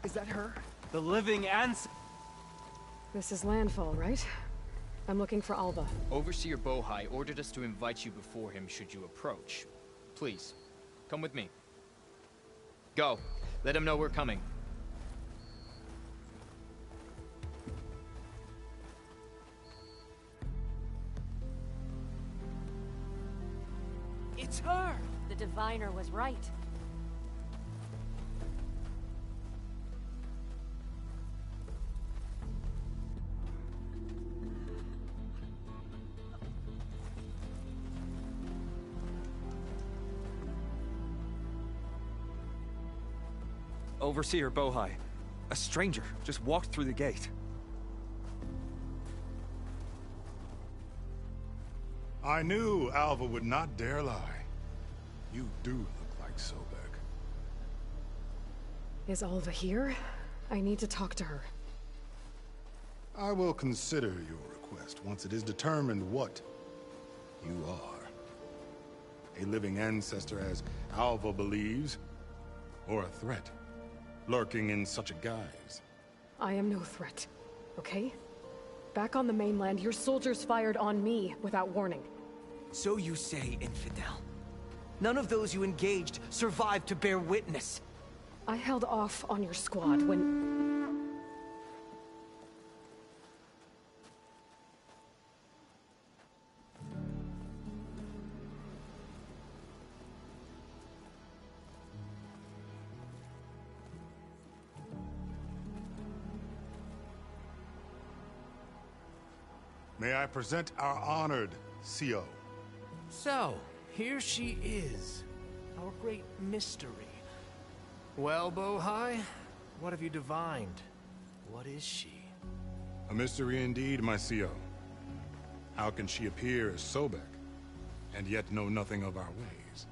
Is that her? The living ancestor. This is Landfall, right? I'm looking for Alva. Overseer Bohai ordered us to invite you before him should you approach. Please, come with me. Go. Let him know we're coming. It's her! The diviner was right. Overseer Bohai. A stranger just walked through the gate. I knew Alva would not dare lie. You do look like Sobek. Is Alva here? I need to talk to her. I will consider your request once it is determined what you are. A living ancestor, as Alva believes, or a threat, lurking in such a guise. I am no threat, okay? Back on the mainland, your soldiers fired on me without warning. So you say, Infidel. None of those you engaged survived to bear witness. I held off on your squad when... May I present our honored CO? So, here she is, our great mystery. Well, Bohai, what have you divined? What is she? A mystery indeed, my CO. How can she appear as Sobek, and yet know nothing of our ways?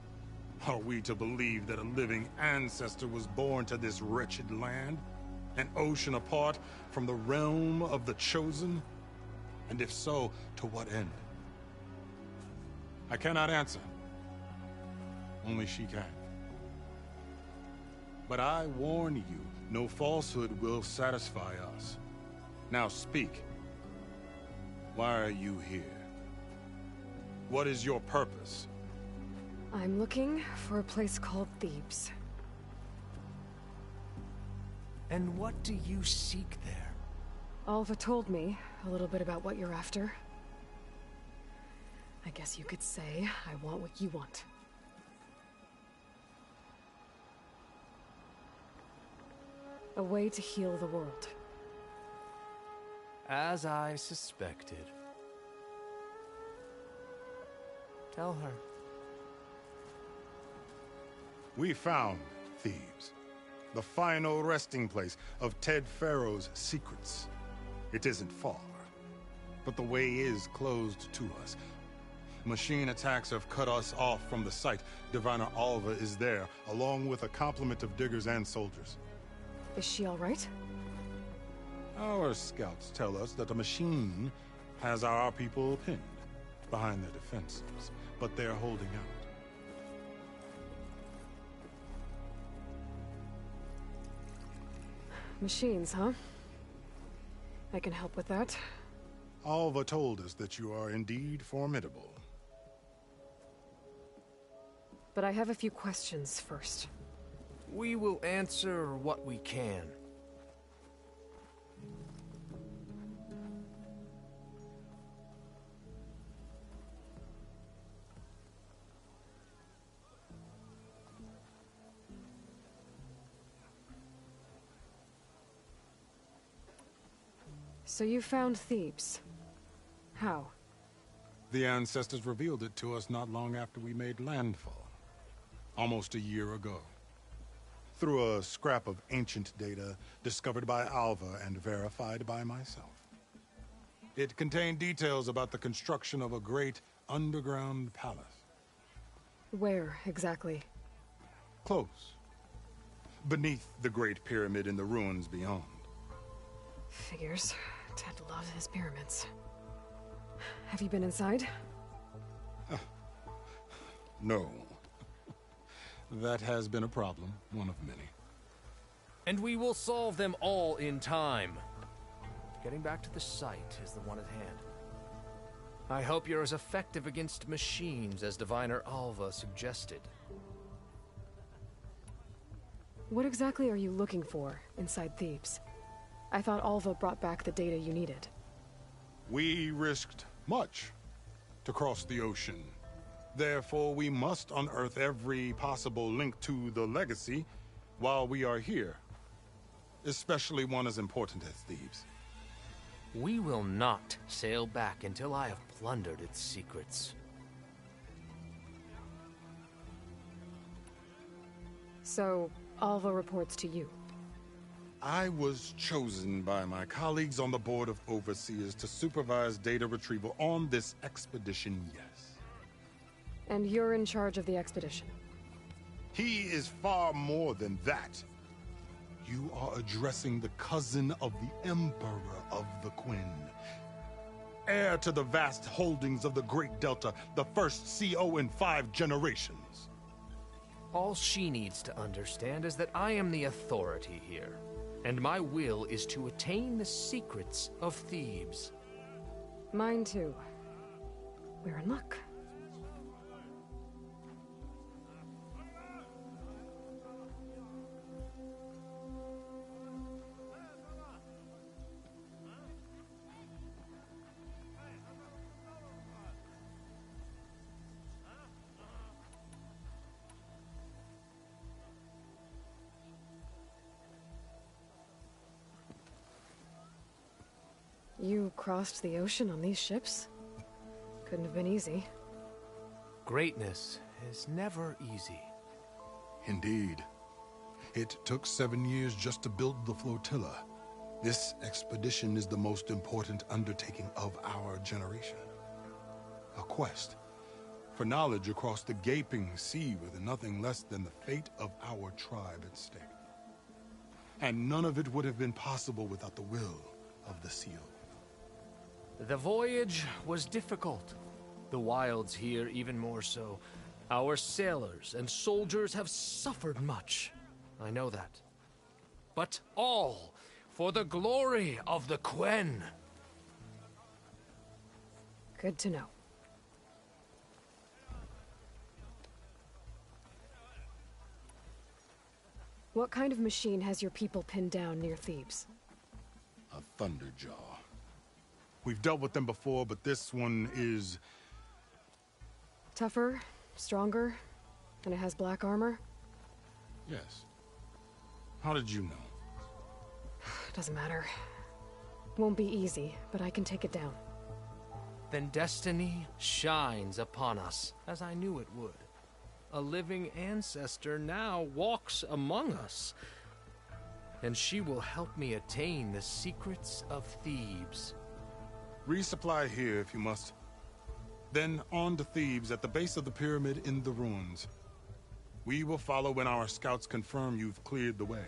Are we to believe that a living ancestor was born to this wretched land? An ocean apart from the realm of the Chosen? And if so, to what end? I cannot answer. Only she can. But I warn you, no falsehood will satisfy us. Now speak. Why are you here? What is your purpose? I'm looking for a place called Thebes. And what do you seek there? Alva told me a little bit about what you're after. I guess you could say I want what you want. A way to heal the world. As I suspected. Tell her. We found Thebes, the final resting place of Ted Pharaoh's secrets. It isn't far, but the way is closed to us. Machine attacks have cut us off from the site. Diviner Alva is there, along with a complement of diggers and soldiers. Is she all right? Our scouts tell us that the machine has our people pinned behind their defenses, but they're holding out. Machines, huh? I can help with that. Alva told us that you are indeed formidable. But I have a few questions first. We will answer what we can. So you found Thebes. How? The ancestors revealed it to us not long after we made landfall. Almost a year ago. Through a scrap of ancient data discovered by Alva and verified by myself. It contained details about the construction of a great underground palace. Where, exactly? Close. Beneath the Great Pyramid in the ruins beyond. Figures. Ted loves his pyramids. Have you been inside? No. That has been a problem, one of many. And we will solve them all in time. Getting back to the site is the one at hand. I hope you're as effective against machines as Diviner Alva suggested. What exactly are you looking for inside Thebes? I thought Alva brought back the data you needed. We risked much to cross the ocean. Therefore, we must unearth every possible link to the legacy while we are here. Especially one as important as Thebes. We will not sail back until I have plundered its secrets. So, Alva reports to you. I was chosen by my colleagues on the Board of Overseers to supervise data retrieval on this expedition, yes. And you're in charge of the expedition. He is far more than that. You are addressing the cousin of the Emperor of the Quen. Heir to the vast holdings of the Great Delta, the first CO in 5 generations. All she needs to understand is that I am the authority here, and my will is to attain the secrets of Thebes. Mine too. We're in luck. You crossed the ocean on these ships? Couldn't have been easy. Greatness is never easy. Indeed. It took 7 years just to build the flotilla. This expedition is the most important undertaking of our generation. A quest for knowledge across the gaping sea with nothing less than the fate of our tribe at stake. And none of it would have been possible without the will of the CO. The voyage was difficult. The wilds here even more so. Our sailors and soldiers have suffered much. I know that. But all for the glory of the Quen. Good to know. What kind of machine has your people pinned down near Thebes? A Thunderjaw. We've dealt with them before, but this one is... Tougher, stronger, and it has black armor? Yes. How did you know? Doesn't matter. Won't be easy, but I can take it down. Then destiny shines upon us, as I knew it would. A living ancestor now walks among us, and she will help me attain the secrets of Thebes. Resupply here if you must. Then on to Thebes at the base of the pyramid in the ruins. We will follow when our scouts confirm you've cleared the way.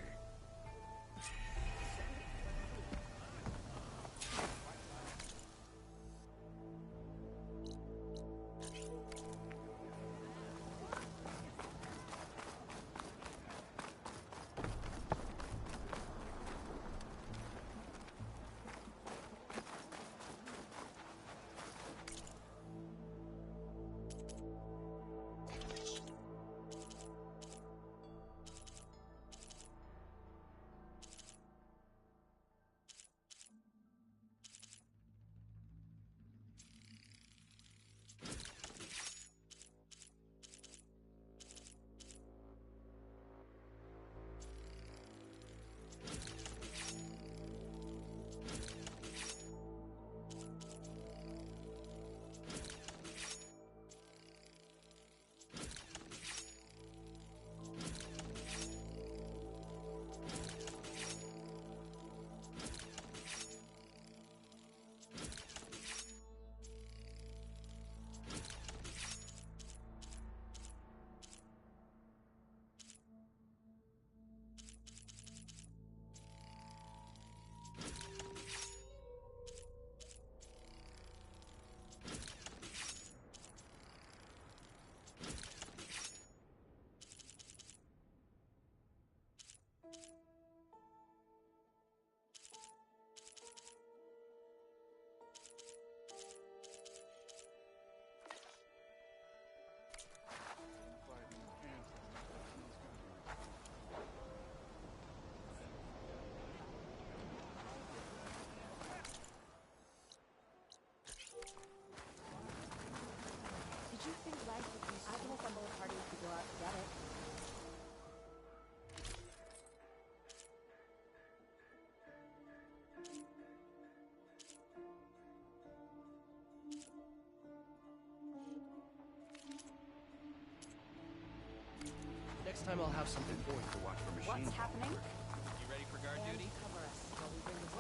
time I'll have something for you to watch for machines. What's happening? You ready for guard duty? Cover us while we bring this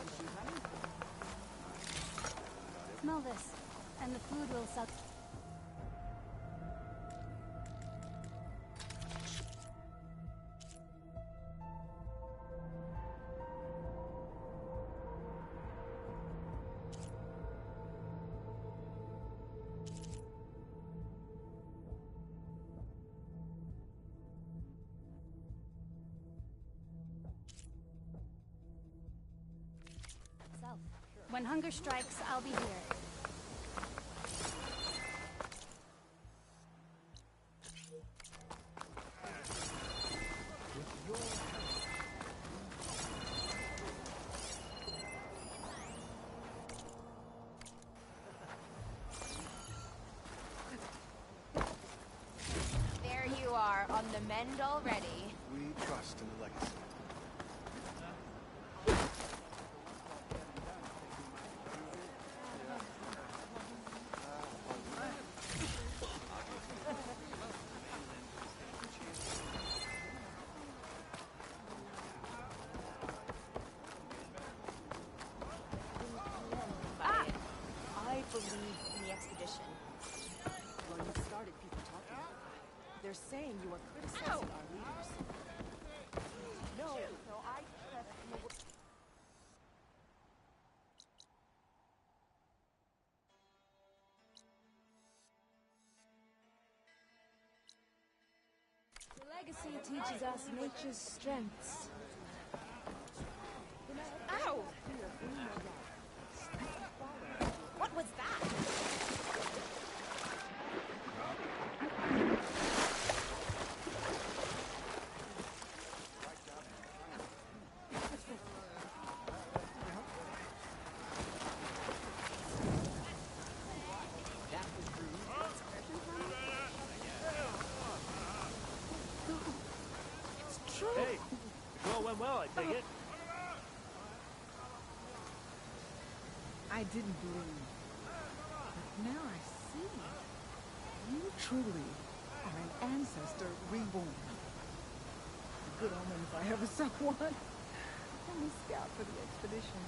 Smell this, and the food will suck. When hunger strikes, I'll be here. There you are, on the mend already. We trust in the legacy. I believe in the expedition. Well, you started people talking about it. They're saying you are criticizing our leaders. No, I trust in the... The legacy teaches us nature's strengths. Ow! What was that? Hey, the girl went well, I take it. I didn't believe. But now I see. You truly are an ancestor reborn. A good omen if I ever saw one. Let me scout for the expedition.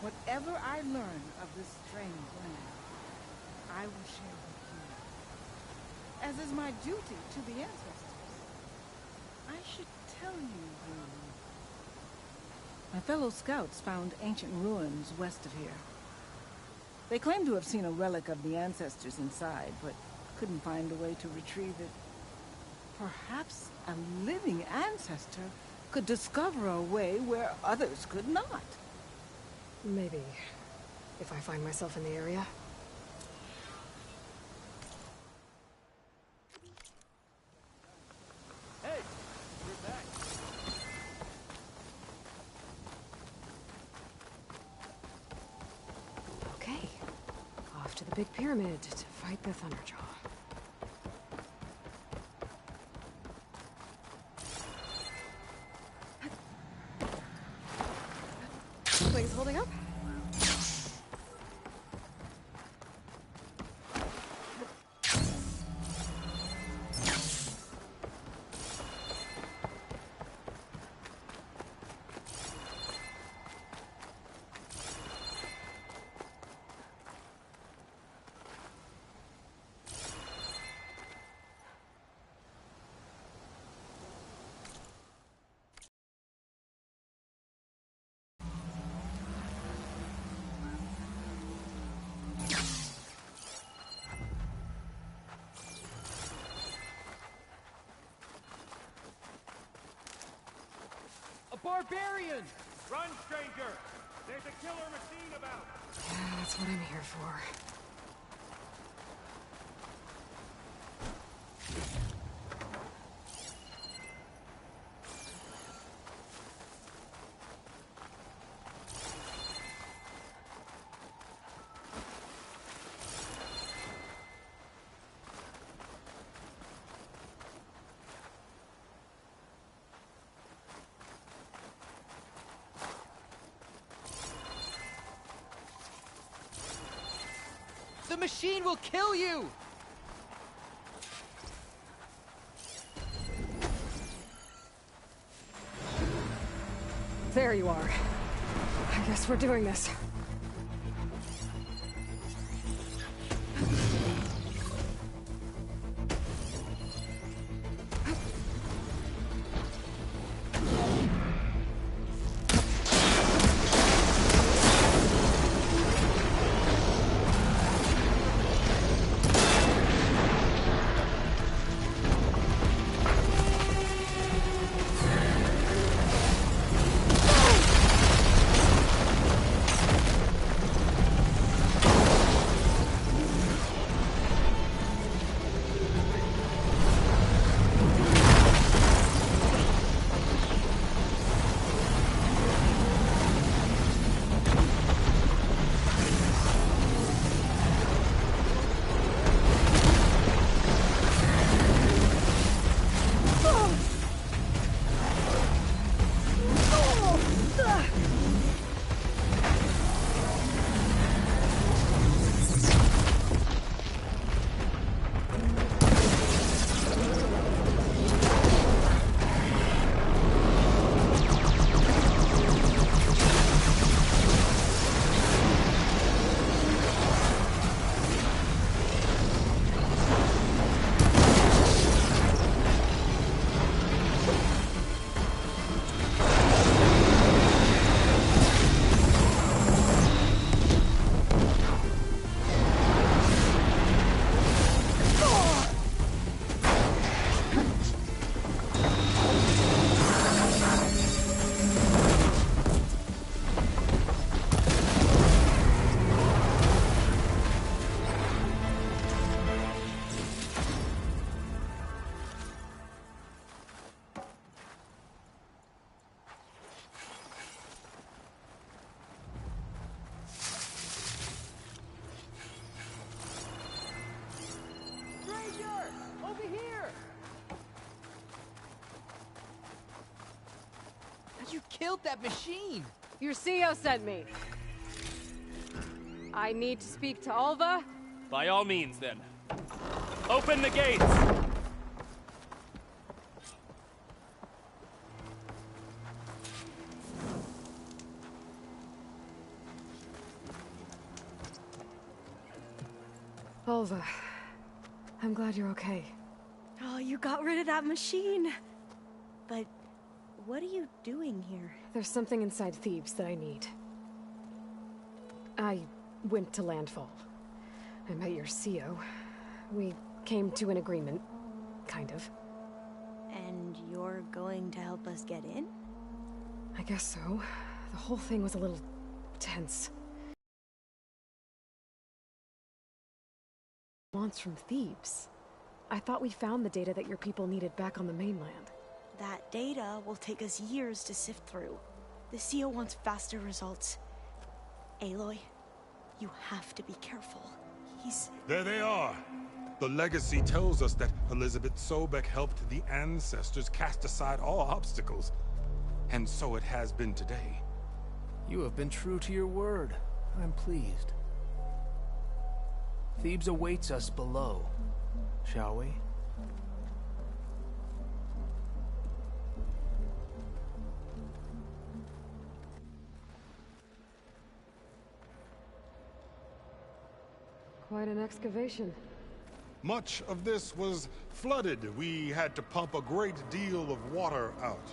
Whatever I learn of this strange land, I will share with you. As is my duty to the ancestors. I should tell you, Rue. My fellow scouts found ancient ruins west of here. They claim to have seen a relic of the ancestors inside, but couldn't find a way to retrieve it. Perhaps a living ancestor could discover a way where others could not. Maybe. If I find myself in the area. Hey, you're back. Okay. Off to the big pyramid to fight the Thunderjaw. Things holding up? Barbarian! Run, stranger! There's a killer machine about! Yeah, that's what I'm here for. The machine will kill you! There you are. I guess we're doing this. You killed that machine! Your CEO sent me. I need to speak to Alva. By all means, then. Open the gates! Alva, I'm glad you're okay. Oh, you got rid of that machine. But what are you doing here? There's something inside Thebes that I need. I went to Landfall. I met your CEO. We came to an agreement, kind of. And you're going to help us get in? I guess so. The whole thing was a little tense. Wants from Thebes. I thought we found the data that your people needed back on the mainland. That data will take us years to sift through. The CEO wants faster results. Aloy, you have to be careful. He's... There they are! The legacy tells us that Elizabeth Sobek helped the ancestors cast aside all obstacles. And so it has been today. You have been true to your word. I'm pleased. Thebes awaits us below, shall we? Quite an excavation. Much of this was flooded. We had to pump a great deal of water out.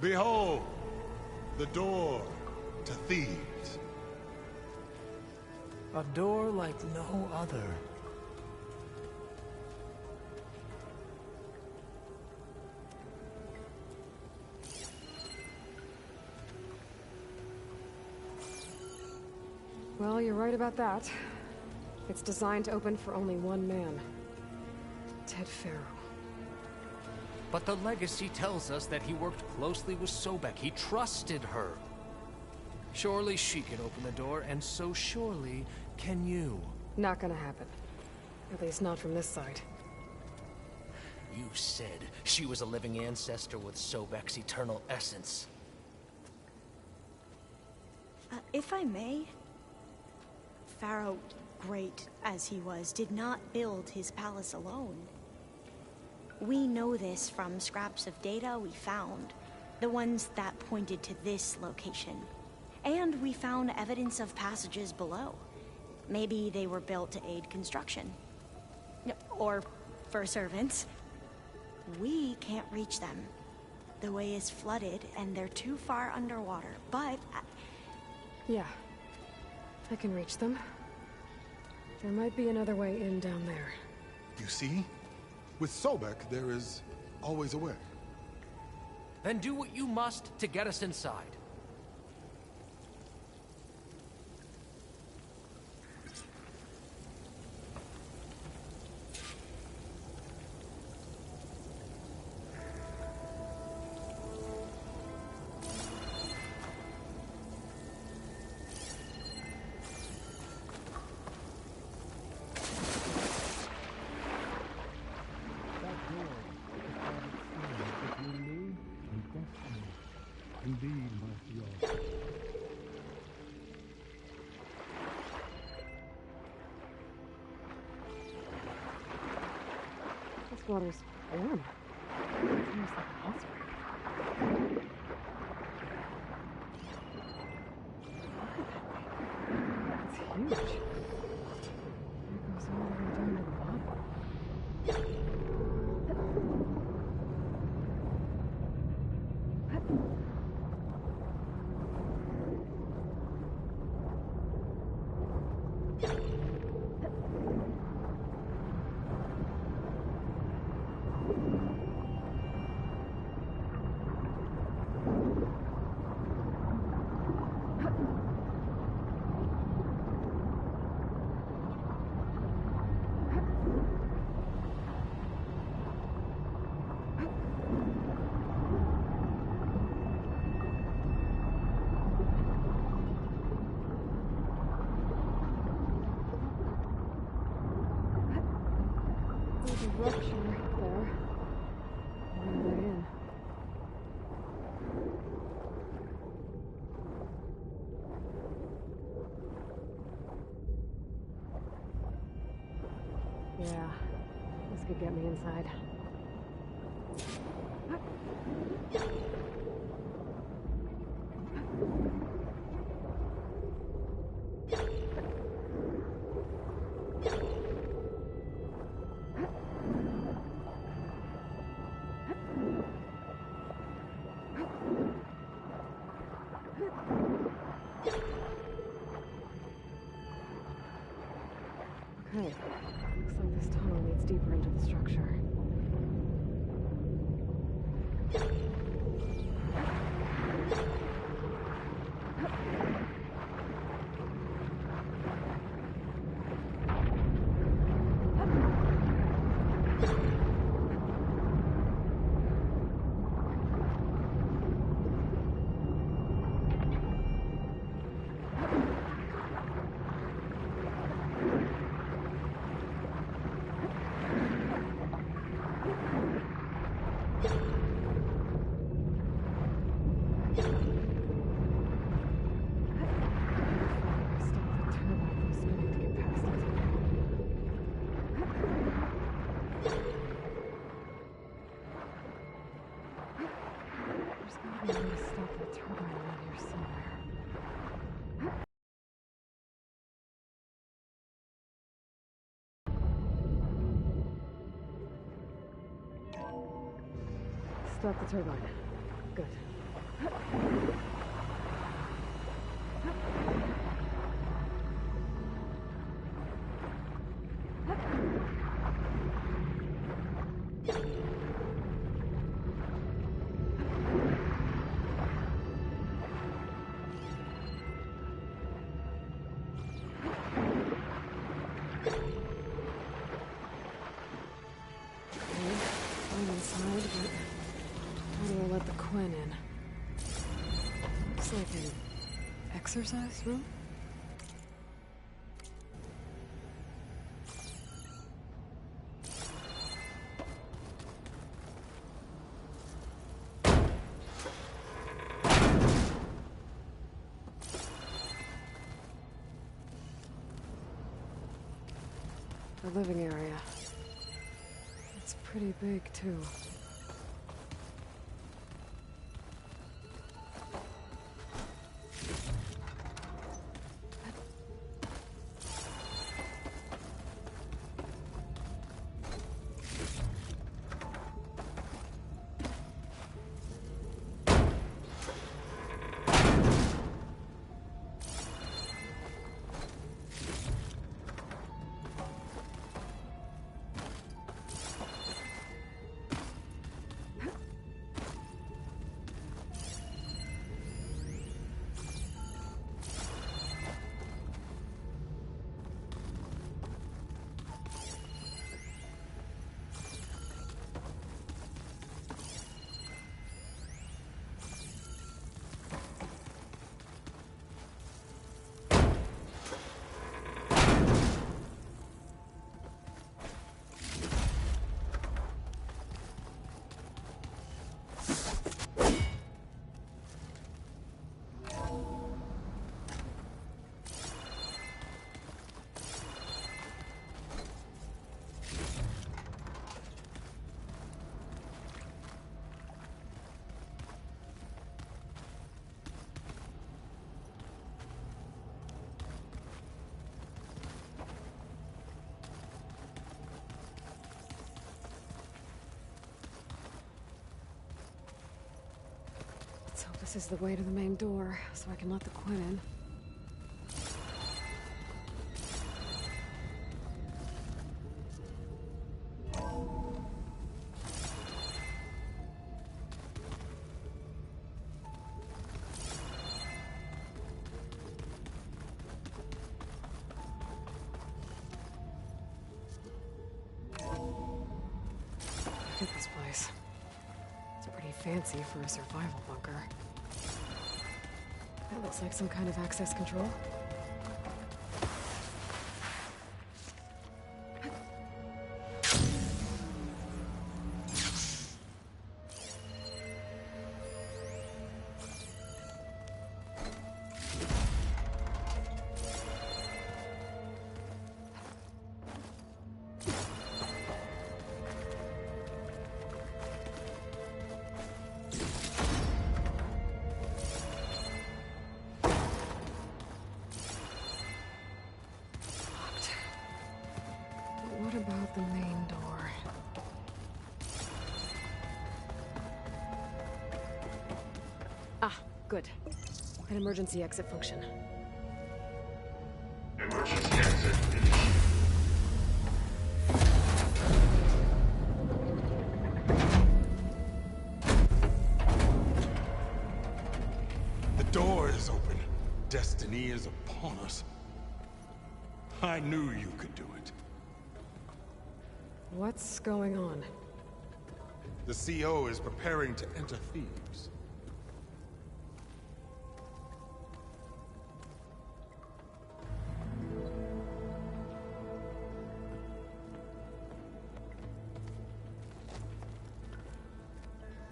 Behold, the door to Thebes. A door like no other. Well, you're right about that. It's designed to open for only one man. Ted Faro. But the legacy tells us that he worked closely with Sobek. He trusted her. Surely she can open the door, and so surely can you. Not gonna happen. At least not from this side. You said she was a living ancestor with Sobek's eternal essence. If I may, Pharaoh, great as he was, did not build his palace alone. We know this from scraps of data we found, the ones that pointed to this location. And we found evidence of passages below. Maybe they were built to aid construction. Or for servants. We can't reach them. The way is flooded, and they're too far underwater, but... Yeah. I can reach them. There might be another way in down there. You see? With Sobek, there is always a way. Then do what you must to get us inside. Indeed, my Lord. This water's warm. It feels like a hot spring. Look at that thing. It's huge. It goes all the way down to the bottom. There's a rupture there. On the way in. Yeah, this could get me inside. Okay, looks like this tunnel leads deeper into the structure. I'm gonna stop that turbine around here somewhere. Stop the turbine. Good. I'm inside, but how do I let the Quinn in? Looks like an exercise room? her living area. It's pretty big, too. So this is the way to the main door, so I can let the Quinn in. Look at this place. It's pretty fancy for a survival bunker. That looks like some kind of access control. What about the main door? Ah, good. An emergency exit function. Emergency exit initiated. The door is open. Destiny is upon us. I knew you could do it. What's going on? The CO is preparing to enter Thebes.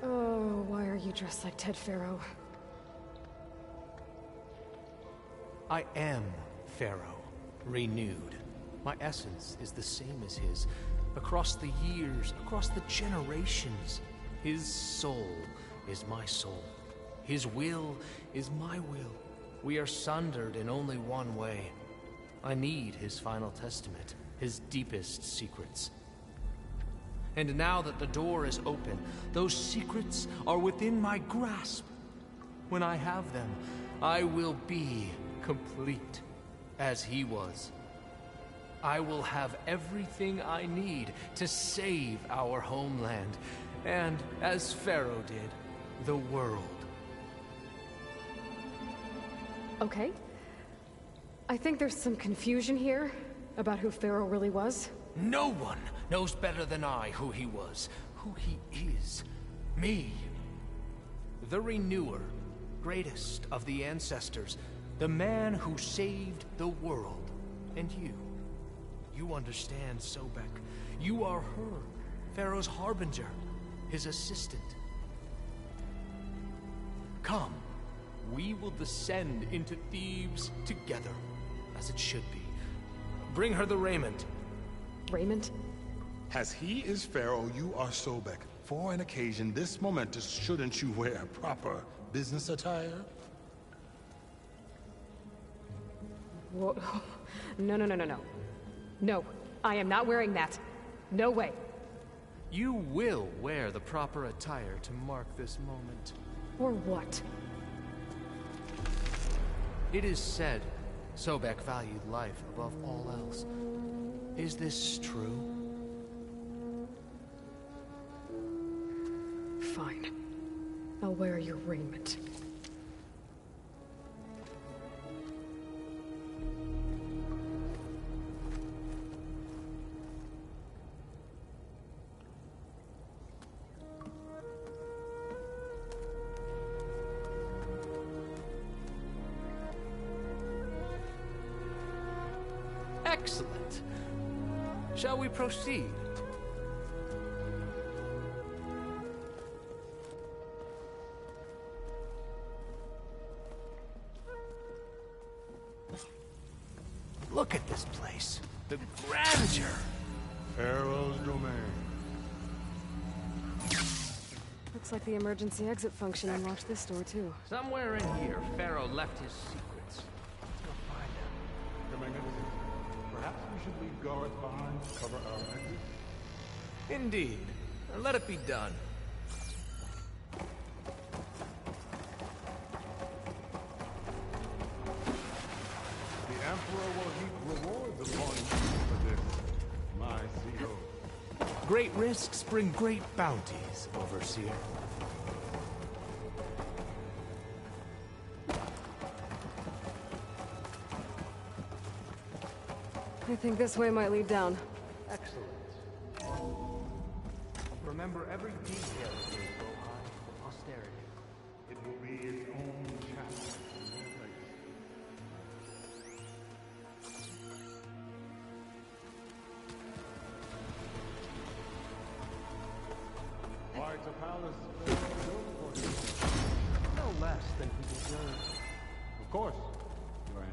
Oh, why are you dressed like Ted Faro? I am Pharaoh, renewed. My essence is the same as his. Across the years, across the generations, his soul is my soul. His will is my will. We are sundered in only one way. I need his final testament, his deepest secrets. And now that the door is open, those secrets are within my grasp. When I have them, I will be complete, as he was. I will have everything I need to save our homeland, and, as Pharaoh did, the world. Okay. I think there's some confusion here about who Pharaoh really was. No one knows better than I who he was, who he is. Me. The Renewer, greatest of the ancestors, the man who saved the world, and you. You understand, Sobek. You are her, Pharaoh's harbinger, his assistant. Come, we will descend into Thebes together, as it should be. Bring her the raiment. Raymond? As he is Pharaoh, you are Sobek. For an occasion this momentous, shouldn't you wear proper business attire? Whoa. No. No, I am not wearing that. No way. You will wear the proper attire to mark this moment. Or what? It is said Sobek valued life above all else. Is this true? Fine. I'll wear your raiment. Excellent. Shall we proceed? Look at this place. The grandeur. Pharaoh's domain. Looks like the emergency exit function unlocked this door, too. Somewhere in here, Pharaoh left his secrets. We'll find them. Your Magnificence, perhaps we should leave guards behind to cover our exit? Indeed. Let it be done. The Emperor will heap rewards upon you for this, my CO. Great risks bring great bounties, Overseer. I think this way might lead down. Excellent. Remember every detail of this Bohai for posterity. It will be its own chapter in their legacy. Quite a palace built for you. No less than he deserves. Of course, Your Honor.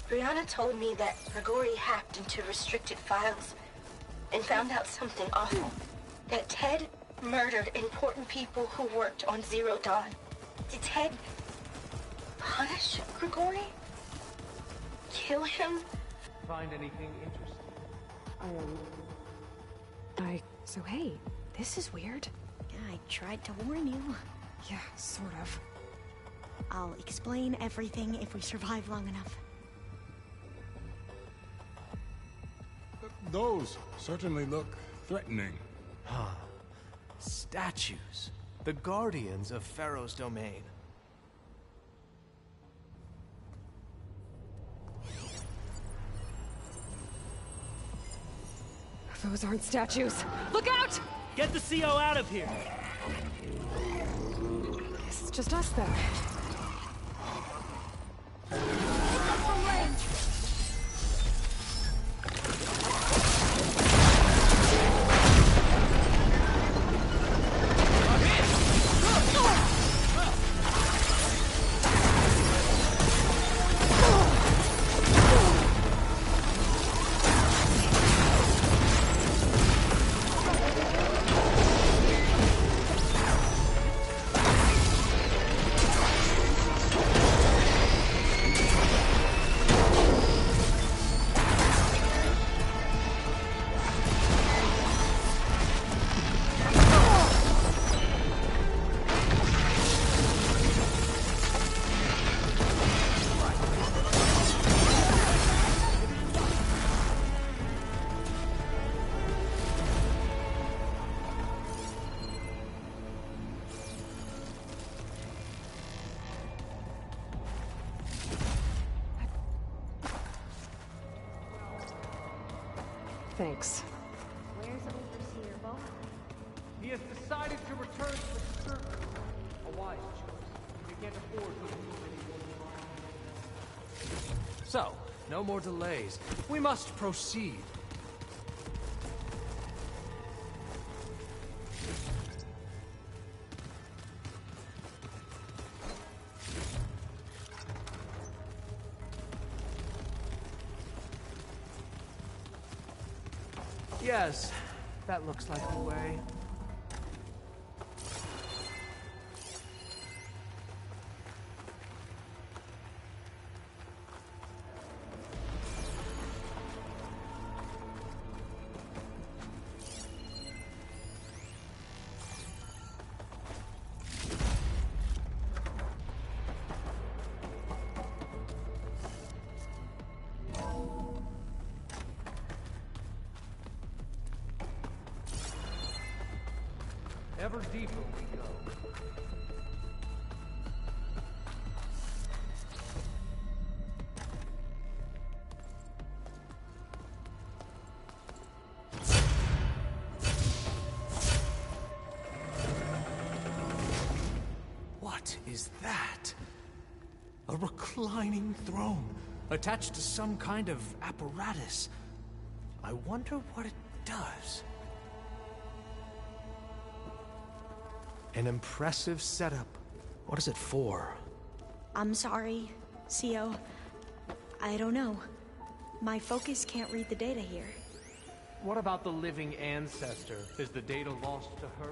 Brianna told me that Grigori hacked into restricted files and found out something awful. That Ted murdered important people who worked on Zero Dawn. Did Ted punish Grigori? Kill him? Find anything interesting? So hey, this is weird. I tried to warn you. Yeah, sort of. I'll explain everything if we survive long enough. Those certainly look threatening. Huh. Statues. The guardians of Pharaoh's domain. Those aren't statues. Look out! Get the CO out of here! Guess it's just us, then. Thanks. Where's Overseer Bohai? He has decided to return to the surface. A wise choice. So, no more delays. We must proceed. Yes, that looks like the way. Ever deeper we go. What is that? A reclining throne, attached to some kind of apparatus. I wonder what it does. An impressive setup. What is it for? I'm sorry, CO. I don't know. My focus can't read the data here. What about the living ancestor? Is the data lost to her?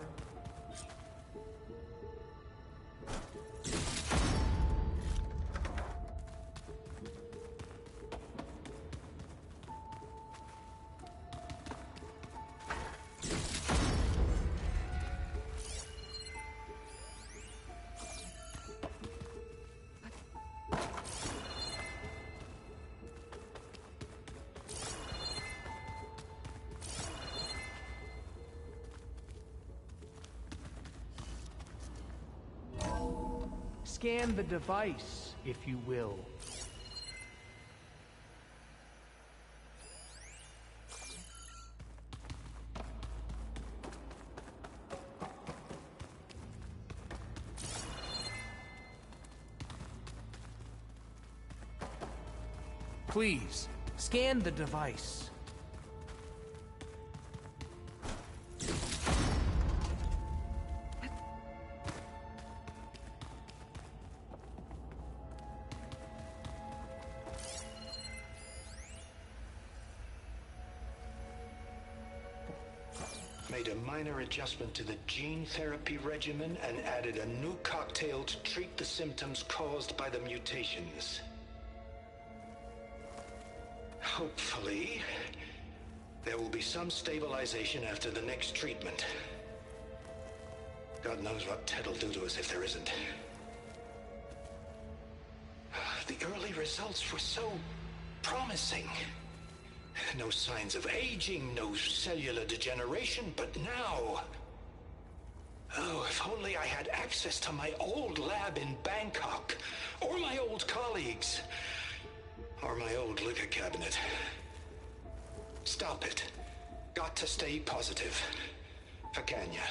Scan the device, if you will. Please, scan the device. Made a minor adjustment to the gene therapy regimen and added a new cocktail to treat the symptoms caused by the mutations. Hopefully, there will be some stabilization after the next treatment. God knows what Ted will do to us if there isn't. The early results were so promising. No signs of aging, no cellular degeneration, but now... Oh, if only I had access to my old lab in Bangkok, or my old colleagues, or my old liquor cabinet. Stop it. Got to stay positive. Vakanya.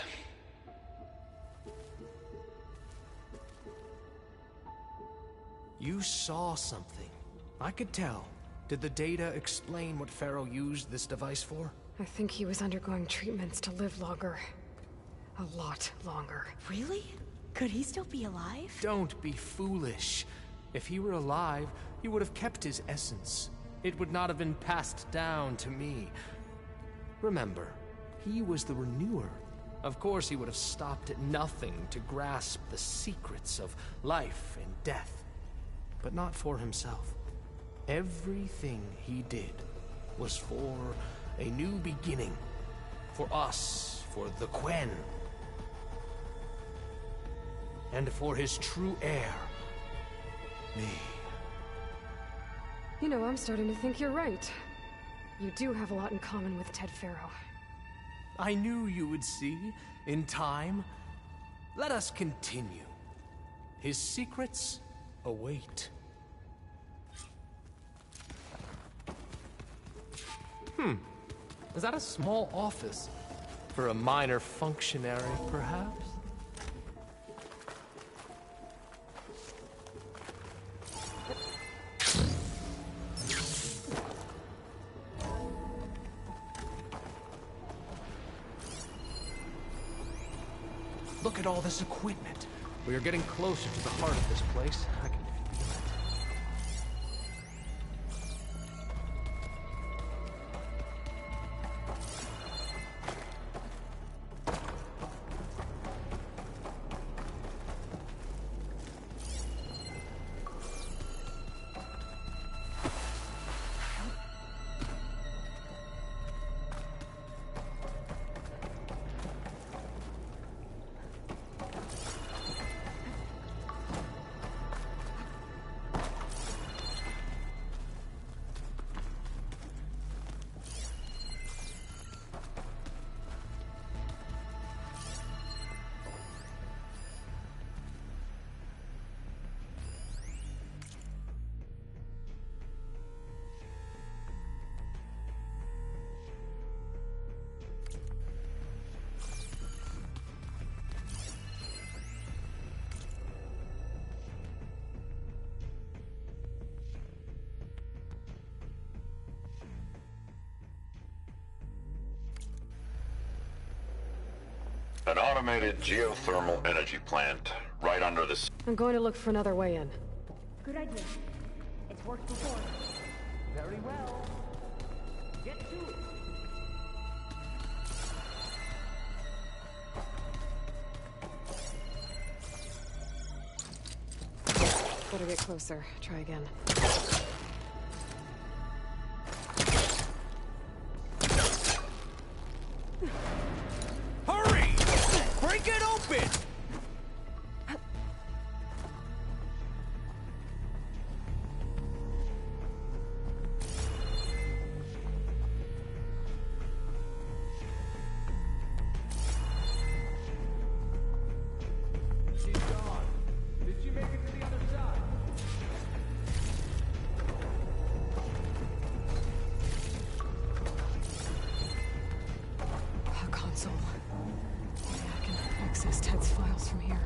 You saw something. I could tell. Did the data explain what Pharaoh used this device for? I think he was undergoing treatments to live longer. A lot longer. Really? Could he still be alive? Don't be foolish. If he were alive, he would have kept his essence. It would not have been passed down to me. Remember, he was the renewer. Of course he would have stopped at nothing to grasp the secrets of life and death. But not for himself. Everything he did was for a new beginning. For us, for the Quen. And for his true heir, me. You know, I'm starting to think you're right. You do have a lot in common with Ted Pharaoh. I knew you would see, in time. Let us continue. His secrets await. Is that a small office? For a minor functionary, perhaps? Look at all this equipment. We are getting closer to the heart of this place. I can feel it. An automated geothermal energy plant right under the... I'm going to look for another way in. Good idea. It's worked before. Very well. Get to it. Better get closer. Try again. Hurry! Break it open! She's gone. Did she make it to the other side? A console. Maybe I can access Ted's files from here.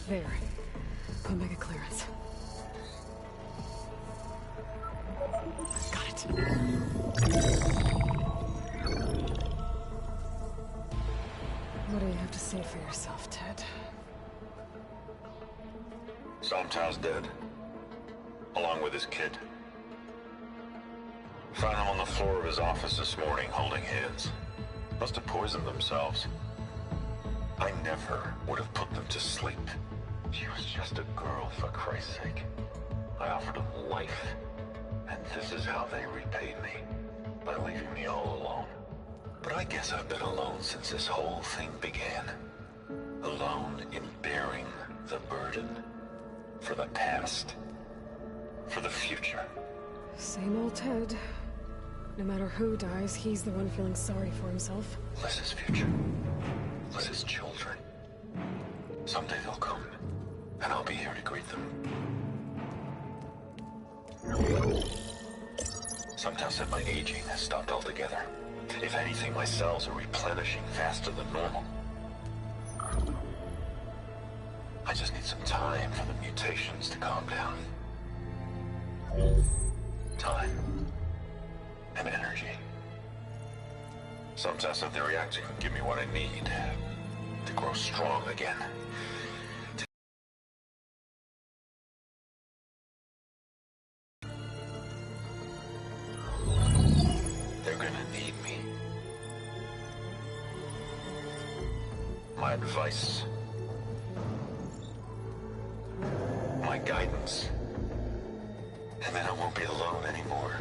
There. Omega clearance. Got it. What do you have to say for yourself, Ted? Somtow's dead. Along with his kid. Found him on the floor of his office this morning, holding hands. Must have poisoned themselves. I never would have put them to sleep. She was just a girl, for Christ's sake. I offered them life, and this is how they repaid me, by leaving me all alone. But I guess I've been alone since this whole thing began. Alone in bearing the burden. For the past. For the future. Same old Ted. No matter who dies, he's the one feeling sorry for himself. Liz's future. Liz's children. Someday they'll come. And I'll be here to greet them. Somtow said my aging has stopped altogether. If anything, my cells are replenishing faster than normal. I just need some time for the mutations to calm down. Time. And energy. Somtow said the reactor can give me what I need to grow strong again. They're gonna need me. My advice. My guidance. And then I won't be alone anymore.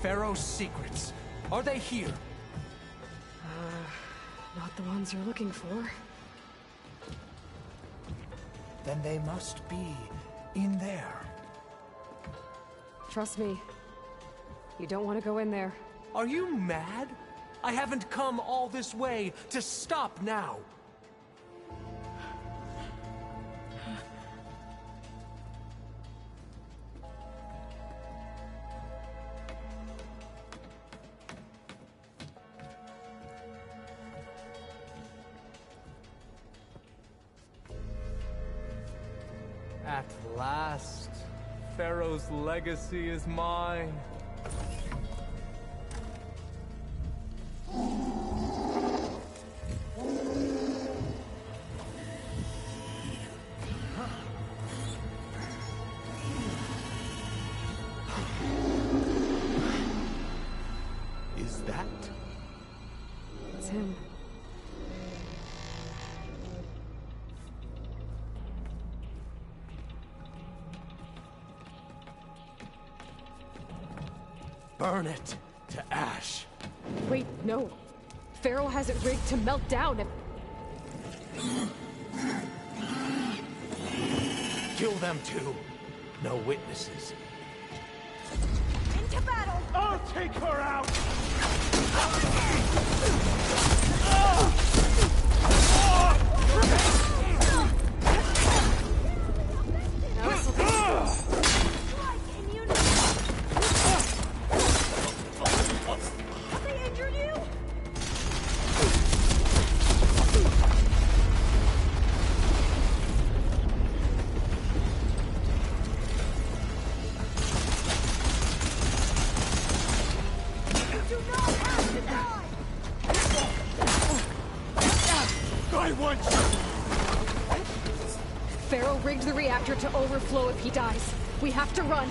Pharaoh's secrets. Are they here? Not the ones you're looking for. Then they must be in there. Trust me. You don't want to go in there. Are you mad? I haven't come all this way to stop now. At last, Pharaoh's legacy is mine. Is that? It's him. Burn it to ash. Wait, no. Pharaoh has it rigged to melt down if... Kill them too. No witnesses. Into battle! I'll take her out! Have they injured you? You do not have to die! I want you! Pharaoh rigged the reactor to overflow if he dies. We have to run.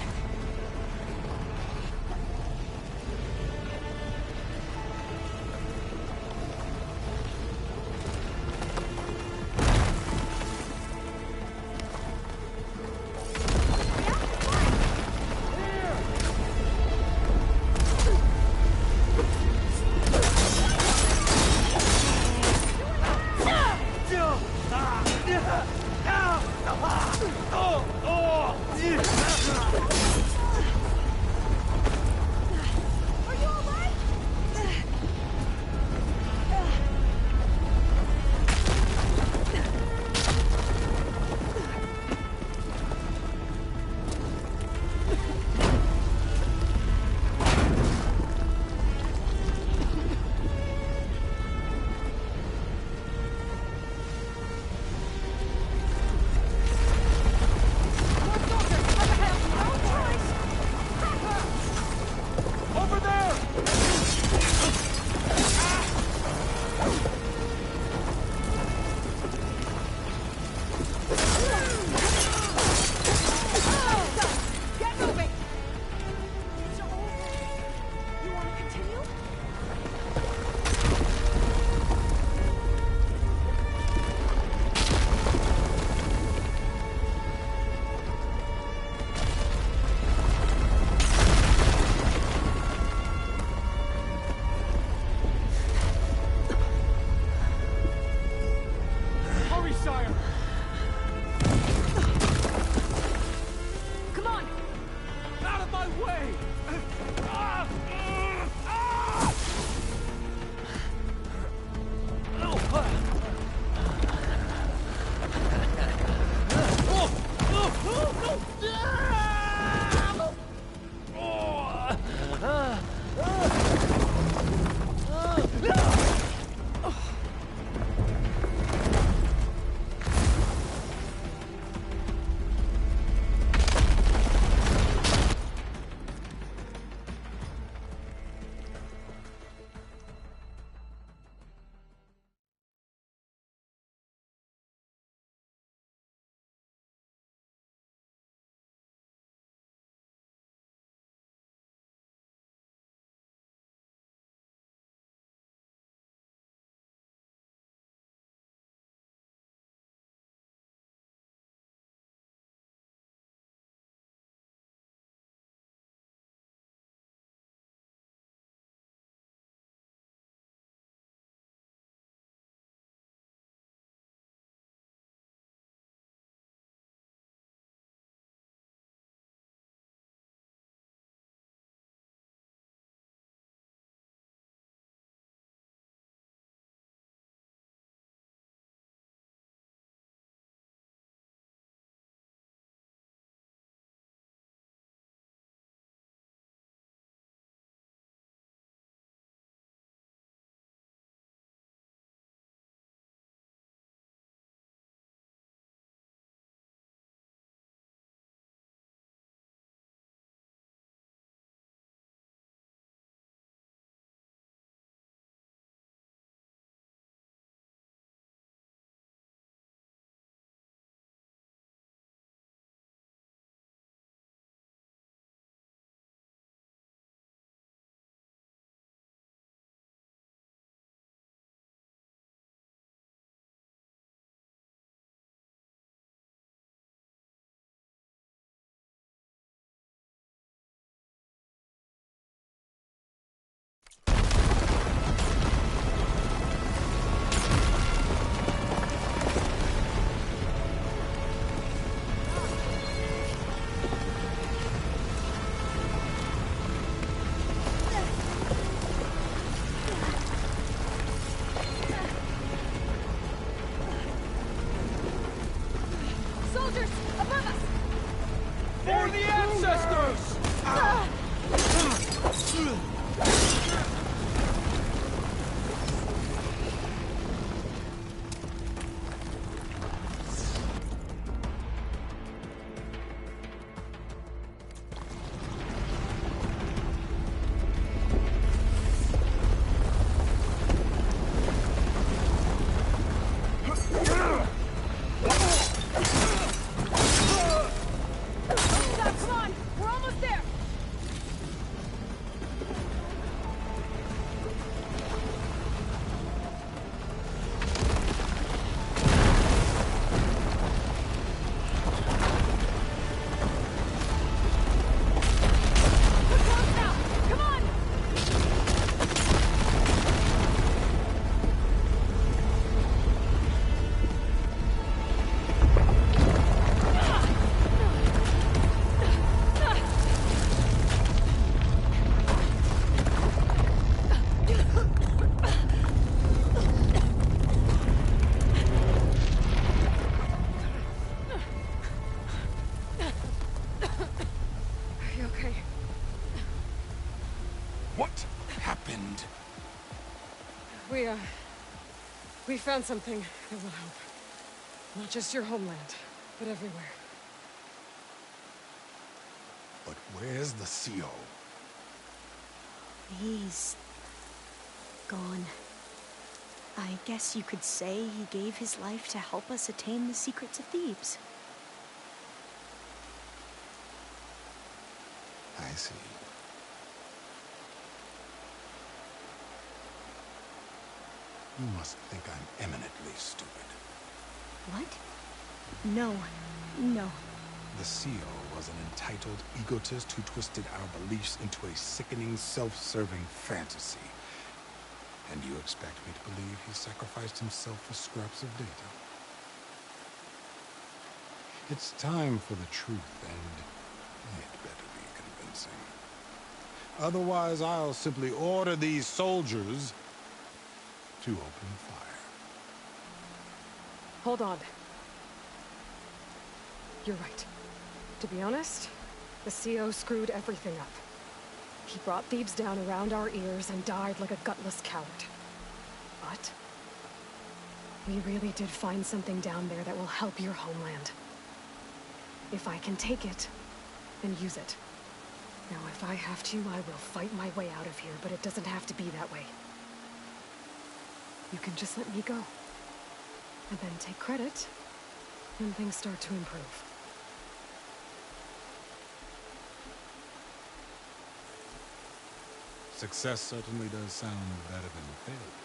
What happened? We found something that will help. Not just your homeland, but everywhere. But where's the CO? He's gone. I guess you could say he gave his life to help us attain the secrets of Thebes. I see. You must think I'm eminently stupid. What? No. No. The CO was an entitled egotist who twisted our beliefs into a sickening, self-serving fantasy. And you expect me to believe he sacrificed himself for scraps of data? It's time for the truth, and it better be convincing. Otherwise, I'll simply order these soldiers to open fire. Hold on. You're right. To be honest, the CO screwed everything up. He brought Thebes down around our ears and died like a gutless coward. But we really did find something down there that will help your homeland. If I can take it, then use it. Now, if I have to, I will fight my way out of here, but it doesn't have to be that way. You can just let me go. And then take credit when things start to improve. Success certainly does sound better than failure.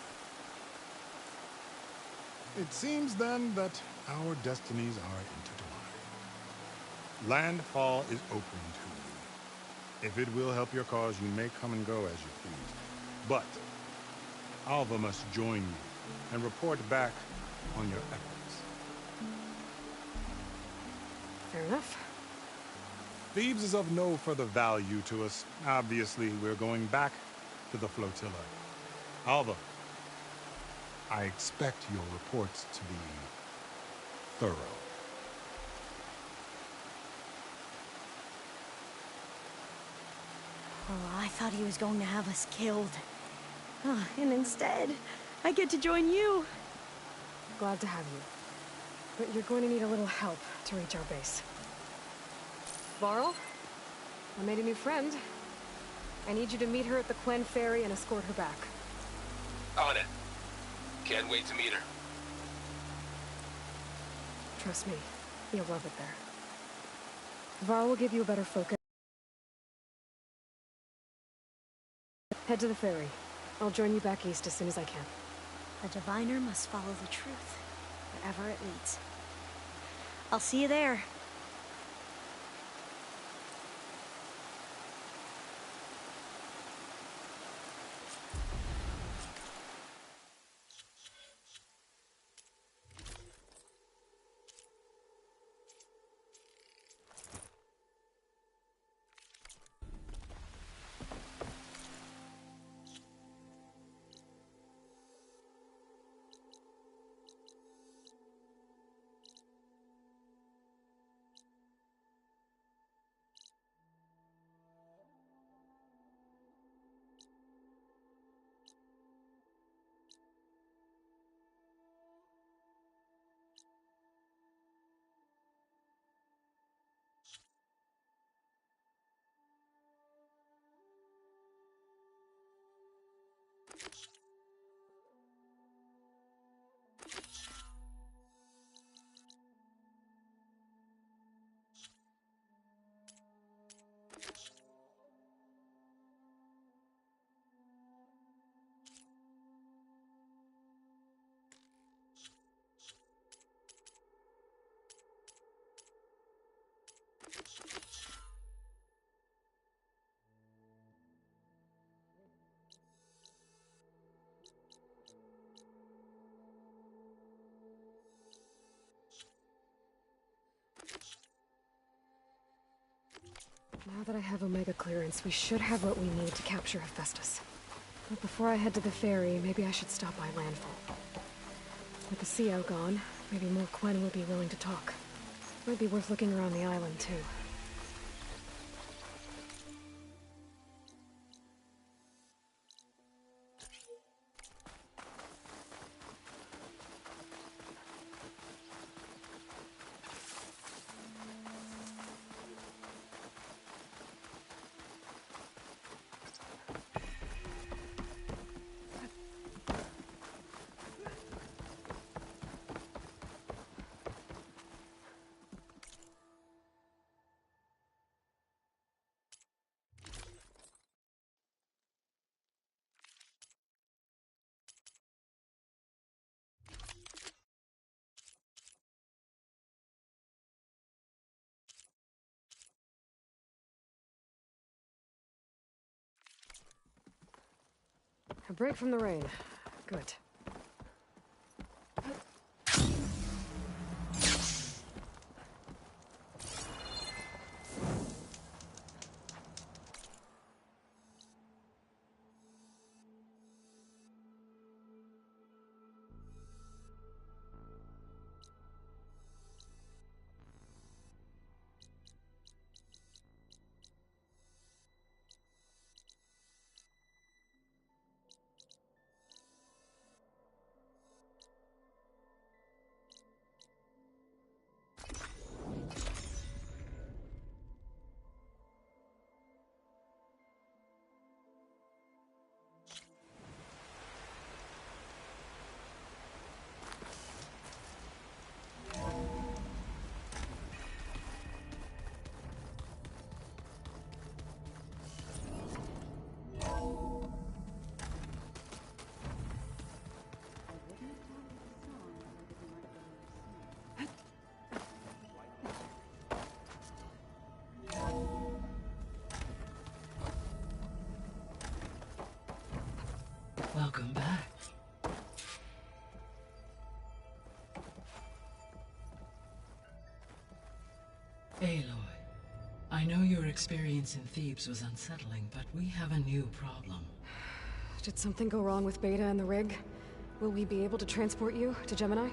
It seems then that our destinies are intertwined. Landfall is open to you. If it will help your cause, you may come and go as you please. But Alva must join you and report back on your efforts. Fair enough. Thebes is of no further value to us. Obviously, we're going back to the flotilla. Alva, I expect your reports to be thorough. Oh, I thought he was going to have us killed. And instead, I get to join you. Glad to have you. But you're going to need a little help to reach our base. Varl, I made a new friend. I need you to meet her at the Quen Ferry and escort her back. On it. Can't wait to meet her. Trust me, you'll love it there. Varl will give you a better focus. Head to the ferry. I'll join you back east as soon as I can. A diviner must follow the truth, wherever it leads. I'll see you there. Now that I have Omega clearance, we should have what we need to capture Hephaestus. But before I head to the ferry, maybe I should stop by Landfall. With the CO gone, maybe more Quen will be willing to talk. Might be worth looking around the island, too. A break from the rain. Good. Welcome back. Aloy, I know your experience in Thebes was unsettling, but we have a new problem. Did something go wrong with Beta and the rig? Will we be able to transport you to Gemini?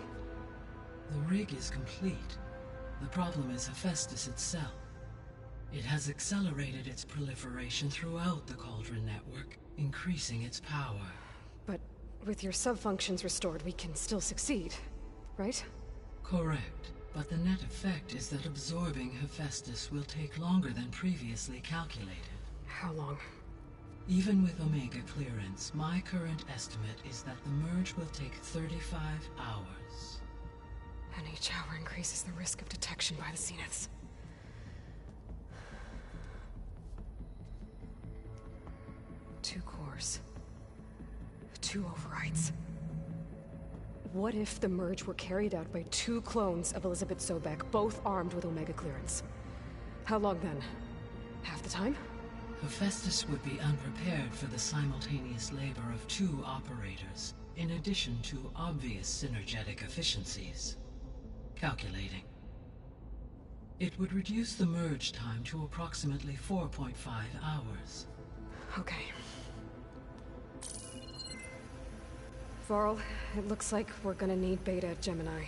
The rig is complete. The problem is Hephaestus itself. It has accelerated its proliferation throughout the Cauldron network, increasing its power. But with your sub-functions restored, we can still succeed, right? Correct. But the net effect is that absorbing Hephaestus will take longer than previously calculated. How long? Even with Omega clearance, my current estimate is that the merge will take 35 hours. And each hour increases the risk of detection by the Zeniths. Two cores. Two overrides. What if the merge were carried out by two clones of Elizabeth Sobek, both armed with Omega clearance? How long then? Half the time? Hephaestus would be unprepared for the simultaneous labor of two operators, in addition to obvious synergetic efficiencies. Calculating. It would reduce the merge time to approximately 4.5 hours. Okay. Varl, it looks like we're gonna need Beta at Gemini.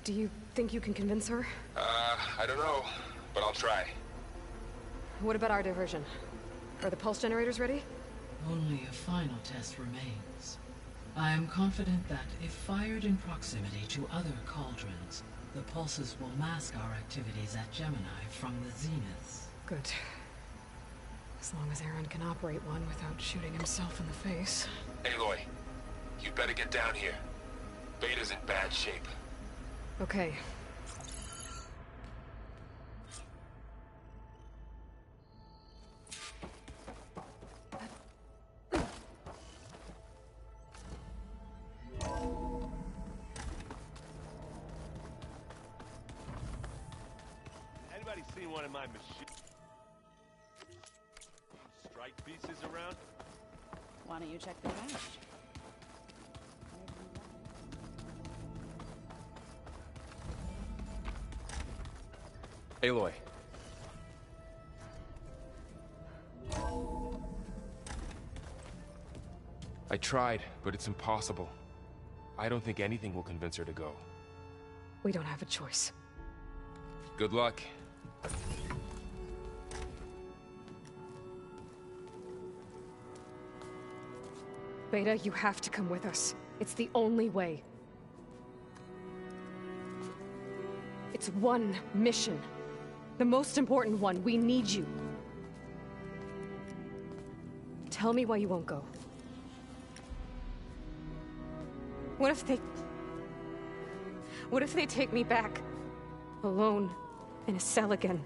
Do you think you can convince her? I don't know, but I'll try. What about our diversion? Are the pulse generators ready? Only a final test remains. I am confident that if fired in proximity to other cauldrons, the pulses will mask our activities at Gemini from the Zeniths. Good. As long as Aaron can operate one without shooting himself in the face. Aloy, you better get down here. Beta's in bad shape. Okay. Anybody seen one of my machine strike pieces around? Why don't you check the garage? Aloy. I tried, but it's impossible. I don't think anything will convince her to go. We don't have a choice. Good luck. Beta, you have to come with us. It's the only way. It's one mission. The most important one. We need you. Tell me why you won't go. What if they take me back? Alone, in a cell again.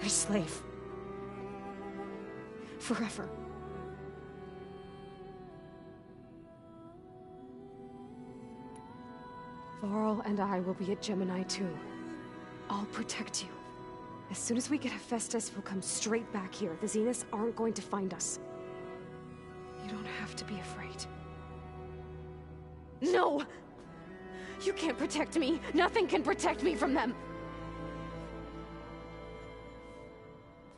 A slave. Forever. Varl and I will be at Gemini too. I'll protect you. As soon as we get Hephaestus, we'll come straight back here. The Zeniths aren't going to find us. You don't have to be afraid. No! You can't protect me. Nothing can protect me from them.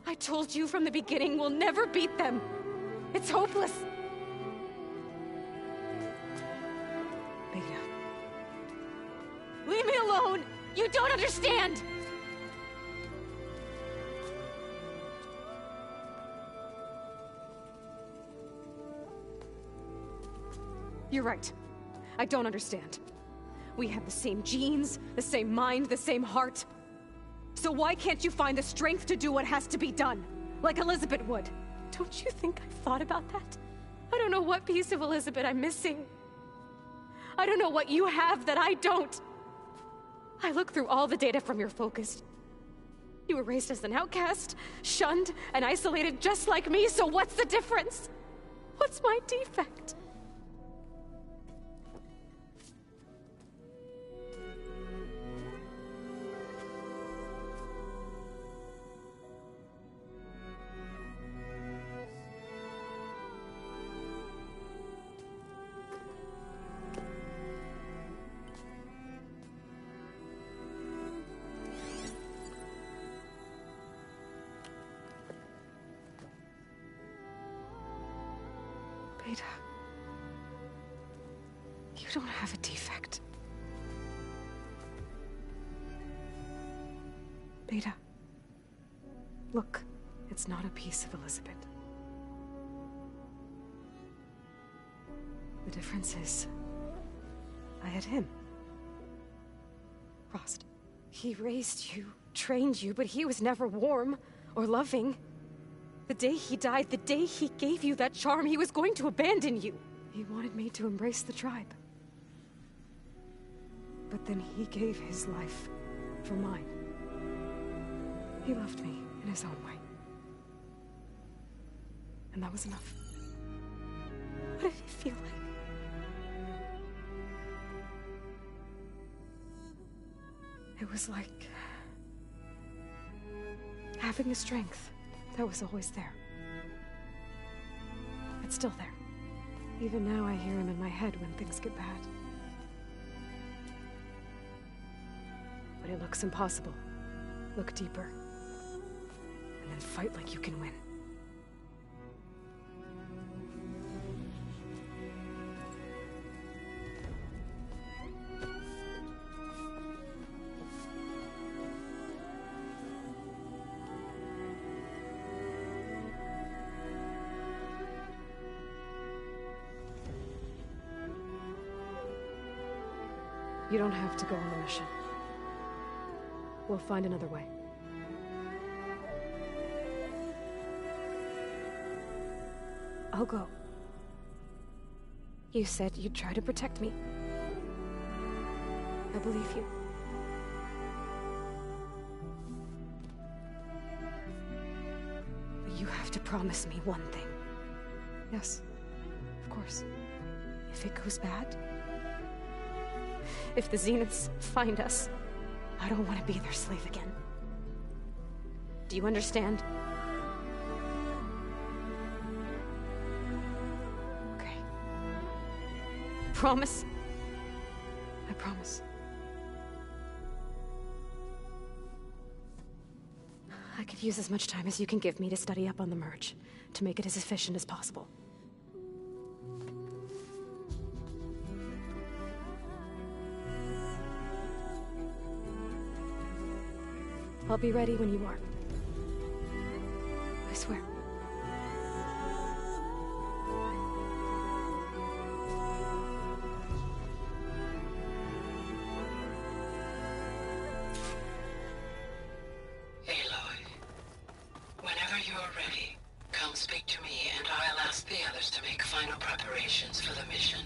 I told you from the beginning we'll never beat them. It's hopeless. Beta. Leave me alone! You don't understand! You're right. I don't understand. We have the same genes, the same mind, the same heart. So why can't you find the strength to do what has to be done? Like Elizabeth would. Don't you think I've thought about that? I don't know what piece of Elizabeth I'm missing. I don't know what you have that I don't. I look through all the data from your focus. You were raised as an outcast, shunned, and isolated just like me, so what's the difference? What's my defect? Beta, you don't have a defect. Beta, look, it's not a piece of Elizabeth. The difference is, I had him. Rost. He raised you, trained you, but he was never warm or loving. The day he died, the day he gave you that charm, he was going to abandon you. He wanted me to embrace the tribe. But then he gave his life for mine. He loved me in his own way. And that was enough. What did it feel like? It was like having a strength that was always there. It's still there. Even now I hear him in my head when things get bad. But it looks impossible. Look deeper. And then fight like you can win. You don't have to go on the mission. We'll find another way. I'll go. You said you'd try to protect me. I believe you. But you have to promise me one thing. Yes, of course. If it goes bad, if the Zeniths find us, I don't want to be their slave again. Do you understand? Okay. Promise? I promise. I could use as much time as you can give me to study up on the merge, to make it as efficient as possible. I'll be ready when you are. I swear. Aloy, whenever you're ready, come speak to me and I'll ask the others to make final preparations for the mission.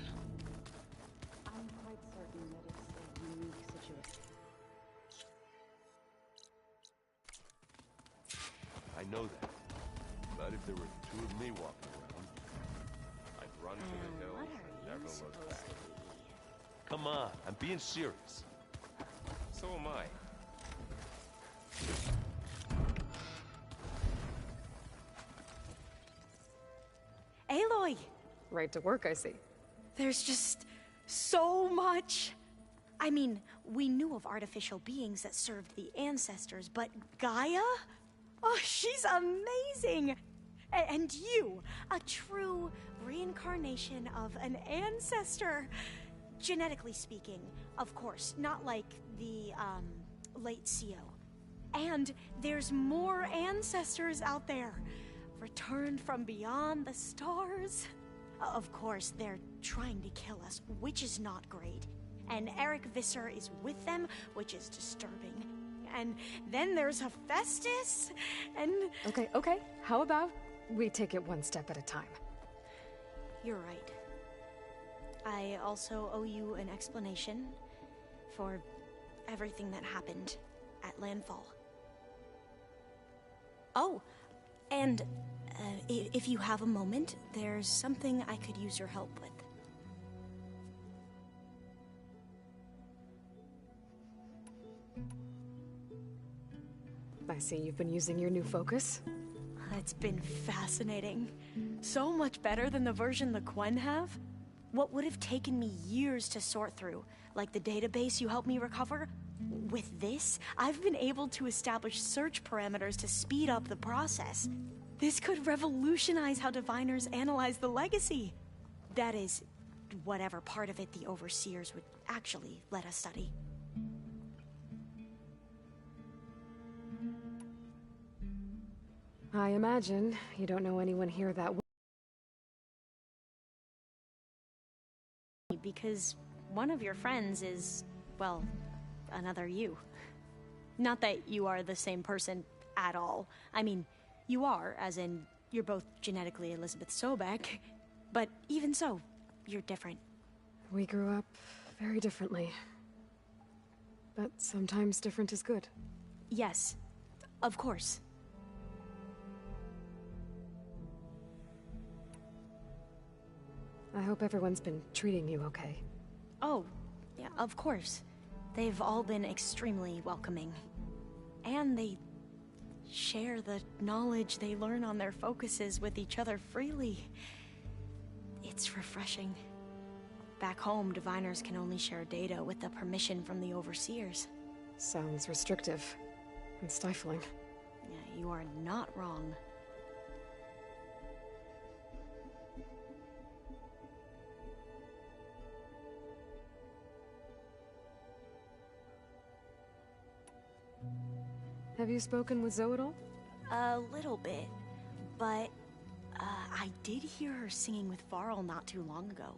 I'm quite certain that it's a unique situation. I know that. But if there were two of me walking around, I'd run for the hills and never look back. Come on, I'm being serious. So am I. Aloy! Right to work, I see. There's just so much. I mean, we knew of artificial beings that served the ancestors, but Gaia? Oh, she's amazing! And you, a true reincarnation of an ancestor. Genetically speaking, of course, not like the, late CO. And there's more ancestors out there, returned from beyond the stars. Of course, they're trying to kill us, which is not great. And Eric Visser is with them, which is disturbing. And then there's Hephaestus, and... Okay. How about we take it one step at a time? You're right. I also owe you an explanation for everything that happened at Landfall. Oh, and if you have a moment, there's something I could use your help with. I see you've been using your new focus. It's been fascinating. So much better than the version the Quen have. What would have taken me years to sort through, like the database you helped me recover, with this, I've been able to establish search parameters to speed up the process. This could revolutionize how diviners analyze the legacy. That is, whatever part of it the Overseers would actually let us study. I imagine you don't know anyone here that because one of your friends is, well, another you. Not that you are the same person at all. I mean, you are, as in, you're both genetically Elizabeth Sobek, but even so, you're different. We grew up very differently. But sometimes different is good. Yes, of course. I hope everyone's been treating you okay. Oh, yeah, of course. They've all been extremely welcoming. And they share the knowledge they learn on their focuses with each other freely. It's refreshing. Back home, diviners can only share data with the permission from the Overseers. Sounds restrictive and stifling. Yeah, you are not wrong. Have you spoken with Zoe at all? A little bit, but I did hear her singing with Varl not too long ago.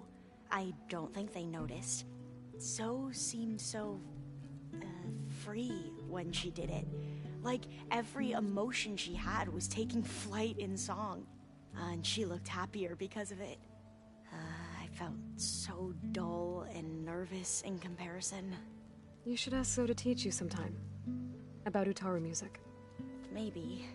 I don't think they noticed. Zoe seemed so free when she did it. Like every emotion she had was taking flight in song. And she looked happier because of it. I felt so dull and nervous in comparison. You should ask Zoe to teach you sometime. About Utaru music. Maybe.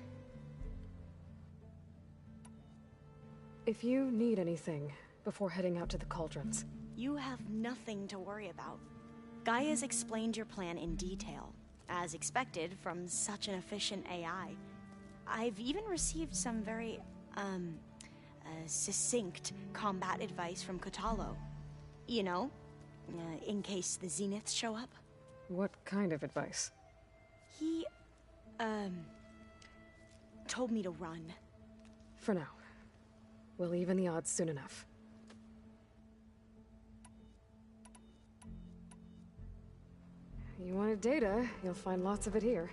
If you need anything before heading out to the cauldrons... You have nothing to worry about. Gaia's explained your plan in detail, as expected from such an efficient AI. I've even received some very, succinct combat advice from Kotallo. You know, in case the Zeniths show up. What kind of advice? He, told me to run. For now. We'll even the odds soon enough. You wanted data, you'll find lots of it here.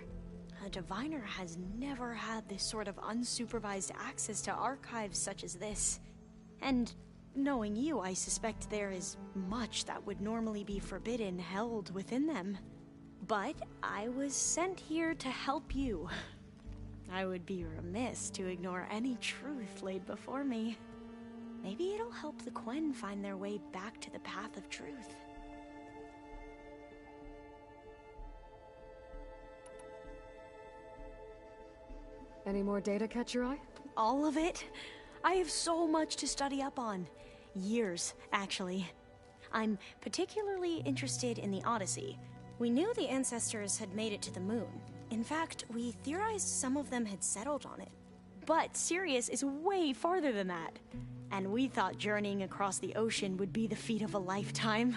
A diviner has never had this sort of unsupervised access to archives such as this. And knowing you, I suspect there is much that would normally be forbidden held within them. But I was sent here to help you. I would be remiss to ignore any truth laid before me. Maybe it'll help the Quen find their way back to the path of truth. Any more data catch your eye? All of it? I have so much to study up on. Years, actually. I'm particularly interested in the Odyssey. We knew the ancestors had made it to the moon. In fact, we theorized some of them had settled on it. But Sirius is way farther than that. And we thought journeying across the ocean would be the feat of a lifetime.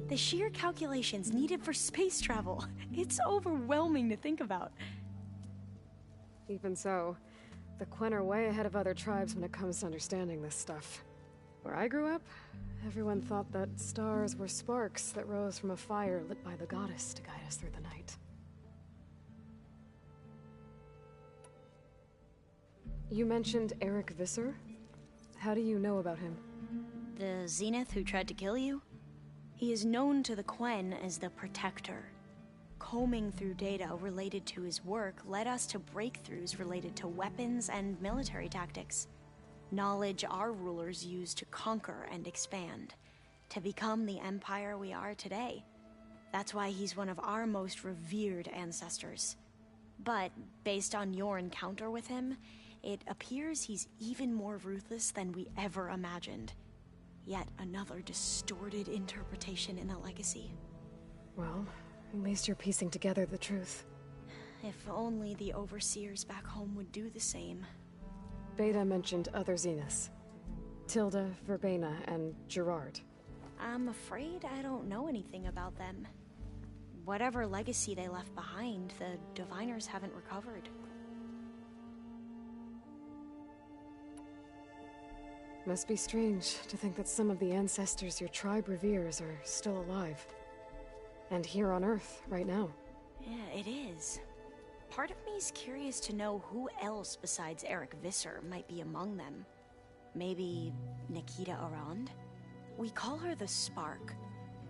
The sheer calculations needed for space travel, it's overwhelming to think about. Even so, the Quen are way ahead of other tribes when it comes to understanding this stuff. Where I grew up, everyone thought that stars were sparks that rose from a fire lit by the goddess to guide us through the night. You mentioned Eric Visser? How do you know about him? The Zenith who tried to kill you? He is known to the Quen as the Protector. Combing through data related to his work led us to breakthroughs related to weapons and military tactics. Knowledge our rulers used to conquer and expand, to become the empire we are today. That's why he's one of our most revered ancestors. But based on your encounter with him, it appears he's even more ruthless than we ever imagined. Yet another distorted interpretation in the legacy. Well, at least you're piecing together the truth. If only the overseers back home would do the same. Beta mentioned other Zeniths. Tilda, Verbena, and Gerard. I'm afraid I don't know anything about them. Whatever legacy they left behind, the Diviners haven't recovered. Must be strange to think that some of the ancestors your tribe reveres are still alive. And here on Earth, right now. Yeah, it is. Part of me's curious to know who else besides Eric Visser might be among them. Maybe Nikita Arand? We call her the Spark.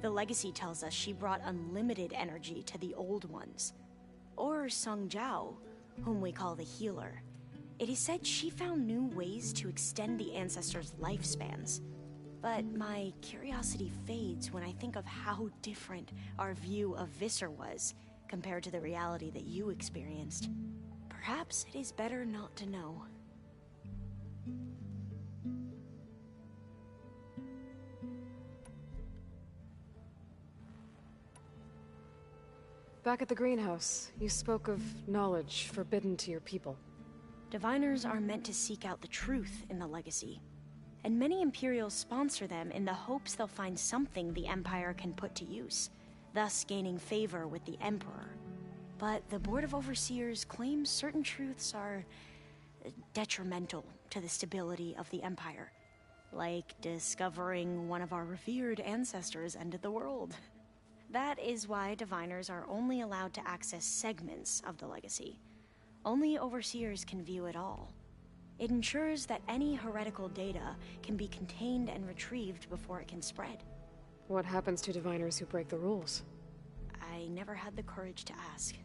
The legacy tells us she brought unlimited energy to the old ones. Or Sung Jiao, whom we call the Healer. It is said she found new ways to extend the ancestors' lifespans. But my curiosity fades when I think of how different our view of Visser was compared to the reality that you experienced. Perhaps it is better not to know. Back at the greenhouse, you spoke of knowledge forbidden to your people. Diviners are meant to seek out the truth in the legacy, and many Imperials sponsor them in the hopes they'll find something the Empire can put to use, thus gaining favor with the Emperor. But the Board of Overseers claims certain truths are detrimental to the stability of the Empire, like discovering one of our revered ancestors ended the world. That is why Diviners are only allowed to access segments of the legacy. Only Overseers can view it all. It ensures that any heretical data can be contained and retrieved before it can spread. What happens to Diviners who break the rules? I never had the courage to ask.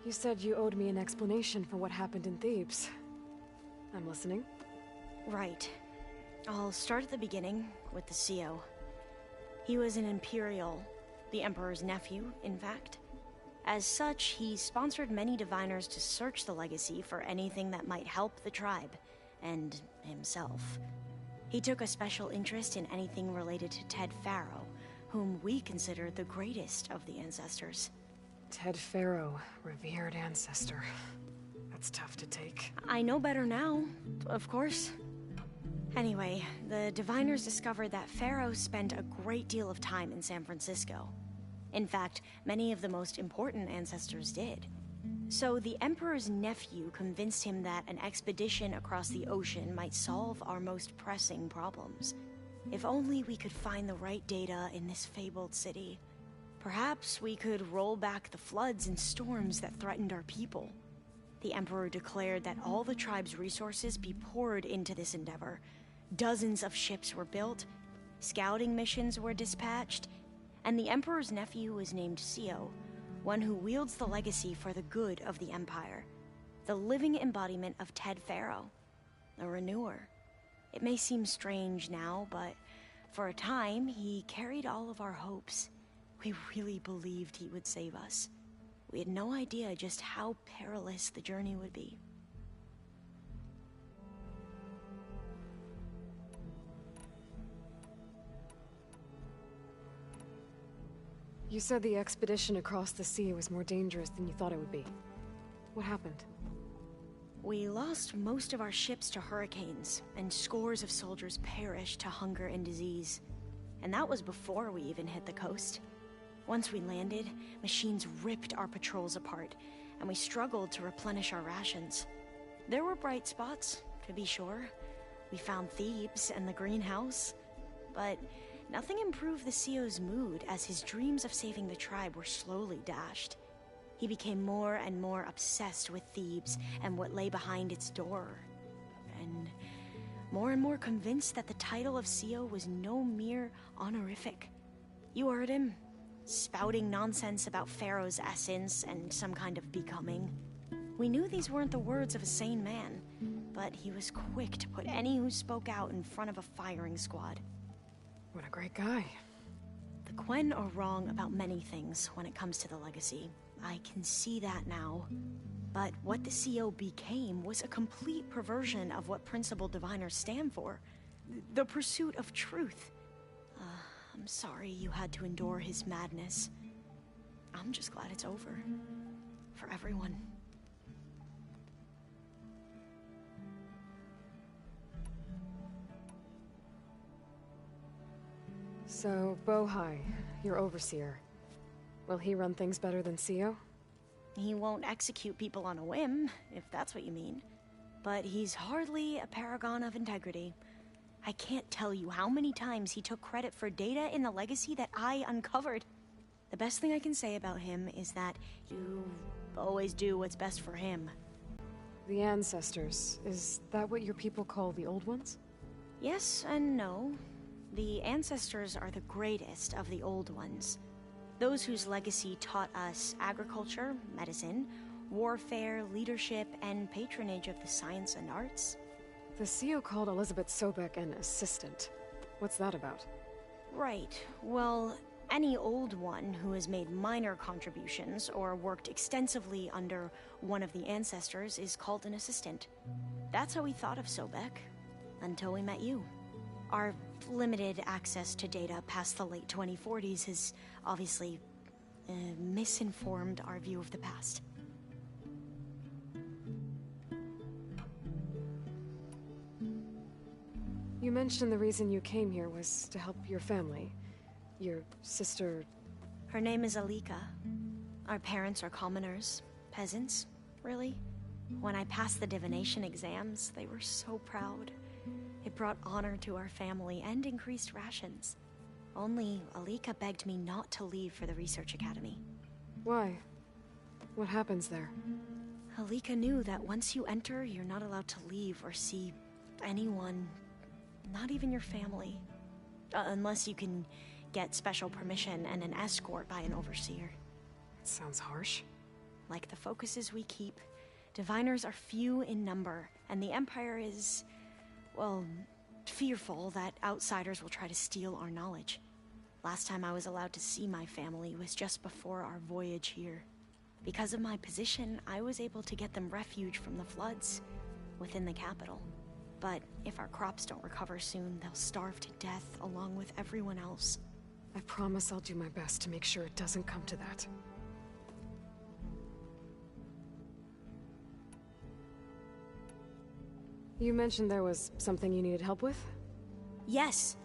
You said you owed me an explanation for what happened in Thebes. I'm listening. Right. I'll start at the beginning, with the CO. He was an Imperial, the Emperor's nephew, in fact. As such, he sponsored many Diviners to search the legacy for anything that might help the tribe, and himself. He took a special interest in anything related to Ted Faro, whom we consider the greatest of the ancestors. Ted Faro, revered ancestor. That's tough to take. I know better now, of course. Anyway, the Diviners discovered that Faro spent a great deal of time in San Francisco. In fact, many of the most important ancestors did. So the Emperor's nephew convinced him that an expedition across the ocean might solve our most pressing problems. If only we could find the right data in this fabled city. Perhaps we could roll back the floods and storms that threatened our people. The Emperor declared that all the tribe's resources be poured into this endeavor. Dozens of ships were built, scouting missions were dispatched, and the Emperor's nephew was named CO, one who wields the legacy for the good of the Empire. The living embodiment of Ted Faro, a renewer. It may seem strange now, but for a time, he carried all of our hopes. We really believed he would save us. We had no idea just how perilous the journey would be. You said the expedition across the sea was more dangerous than you thought it would be. What happened? We lost most of our ships to hurricanes, and scores of soldiers perished to hunger and disease. And that was before we even hit the coast. Once we landed, machines ripped our patrols apart, and we struggled to replenish our rations. There were bright spots, to be sure. We found Thebes and the greenhouse, but nothing improved the CEO's mood as his dreams of saving the tribe were slowly dashed. He became more and more obsessed with Thebes and what lay behind its door, and more convinced that the title of CEO was no mere honorific. You heard him, spouting nonsense about Pharaoh's essence and some kind of becoming. We knew these weren't the words of a sane man, but he was quick to put any who spoke out in front of a firing squad. What a great guy. The Quen are wrong about many things when it comes to the legacy. I can see that now. But what the CEO became was a complete perversion of what principled diviners stand for. The pursuit of truth. I'm sorry you had to endure his madness. I'm just glad it's over. For everyone. So, Bohai, your overseer. Will he run things better than CEO? He won't execute people on a whim, if that's what you mean. But he's hardly a paragon of integrity. I can't tell you how many times he took credit for data in the legacy that I uncovered. The best thing I can say about him is that you always do what's best for him. The ancestors, is that what your people call the old ones? Yes and no. The ancestors are the greatest of the old ones. Those whose legacy taught us agriculture, medicine, warfare, leadership, and patronage of the science and arts. The CEO called Elizabeth Sobek an assistant. What's that about? Right. Well, any old one who has made minor contributions or worked extensively under one of the ancestors is called an assistant. That's how we thought of Sobek, until we met you. Our limited access to data past the late 2040s has obviously misinformed our view of the past. You mentioned the reason you came here was to help your family. Your sister... Her name is Alika. Our parents are commoners. Peasants, really. When I passed the divination exams, they were so proud. It brought honor to our family and increased rations. Only Alika begged me not to leave for the research academy. Why? What happens there? Alika knew that once you enter, you're not allowed to leave or see anyone, not even your family. Unless you can get special permission and an escort by an overseer. It sounds harsh. Like the focuses we keep, diviners are few in number, and the Empire is... well, fearful that outsiders will try to steal our knowledge. Last time I was allowed to see my family was just before our voyage here. Because of my position, I was able to get them refuge from the floods within the capital. But if our crops don't recover soon, they'll starve to death along with everyone else. I promise I'll do my best to make sure it doesn't come to that. You mentioned there was something you needed help with? Yes.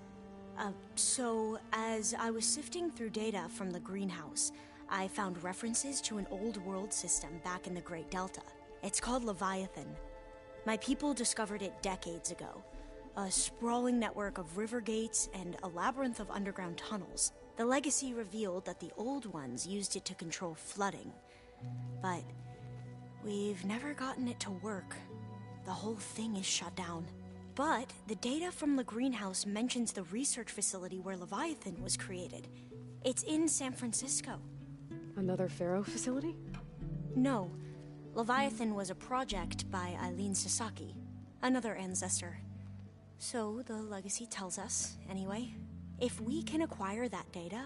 So, as I was sifting through data from the greenhouse, I found references to an old world system back in the Great Delta. It's called Leviathan. My people discovered it decades ago. A sprawling network of river gates and a labyrinth of underground tunnels. The legacy revealed that the old ones used it to control flooding. But we've never gotten it to work. The whole thing is shut down. But the data from the greenhouse mentions the research facility where Leviathan was created. It's in San Francisco. Another Pharaoh facility? No. Leviathan was a project by Eileen Sasaki, another ancestor. So the legacy tells us, anyway, if we can acquire that data,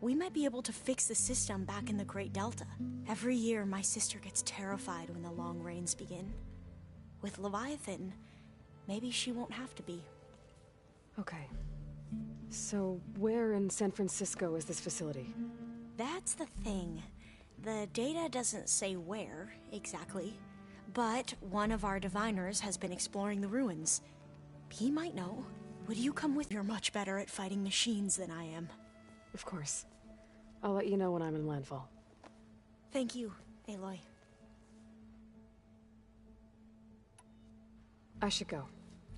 we might be able to fix the system back in the Great Delta. Every year, my sister gets terrified when the long rains begin. With Leviathan, maybe she won't have to be. Okay. So, where in San Francisco is this facility? That's the thing. The data doesn't say where, exactly, but one of our diviners has been exploring the ruins. He might know. Would you come with? You're much better at fighting machines than I am. Of course. I'll let you know when I'm in landfall. Thank you, Aloy. I should go.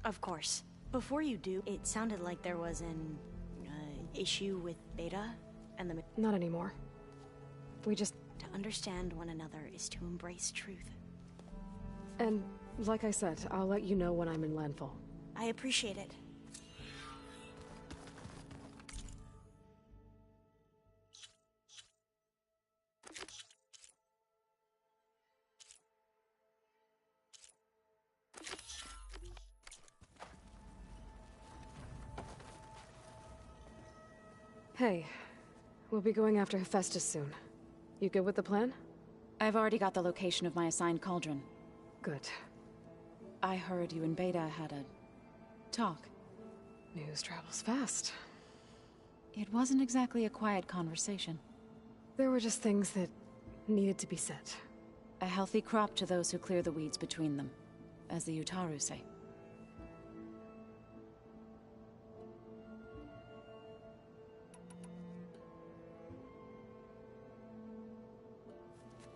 Of course. Before you do, it sounded like there was an issue with Beta and the... Not anymore. We just... To understand one another is to embrace truth. And, like I said, I'll let you know when I'm in landfall. I appreciate it. Hey, we'll be going after Hephaestus soon. You good with the plan? I've already got the location of my assigned cauldron. Good. I heard you and Beta had a... talk. News travels fast. It wasn't exactly a quiet conversation. There were just things that needed to be said. A healthy crop to those who clear the weeds between them, as the Utaru say.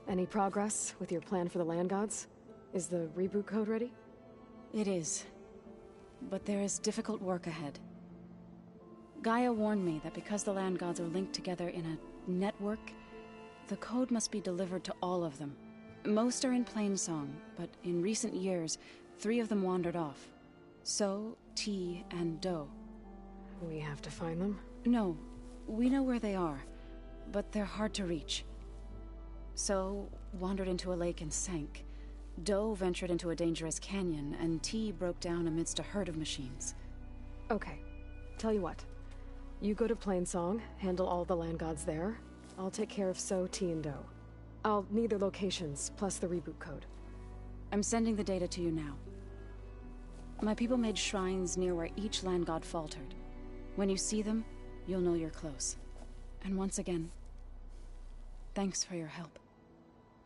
Any progress with your plan for the land gods? Is the reboot code ready? It is. But there is difficult work ahead. Gaia warned me that because the land gods are linked together in a network, the code must be delivered to all of them. Most are in Plainsong, but in recent years, 3 of them wandered off. So, T, and Do. We have to find them? No. We know where they are, but they're hard to reach. So, wandered into a lake and sank. Do ventured into a dangerous canyon, and T broke down amidst a herd of machines. Okay. Tell you what. You go to Plainsong, handle all the land gods there. I'll take care of So, T, and Do. I'll need their locations, plus the reboot code. I'm sending the data to you now. My people made shrines near where each land god faltered. When you see them, you'll know you're close. And once again, thanks for your help.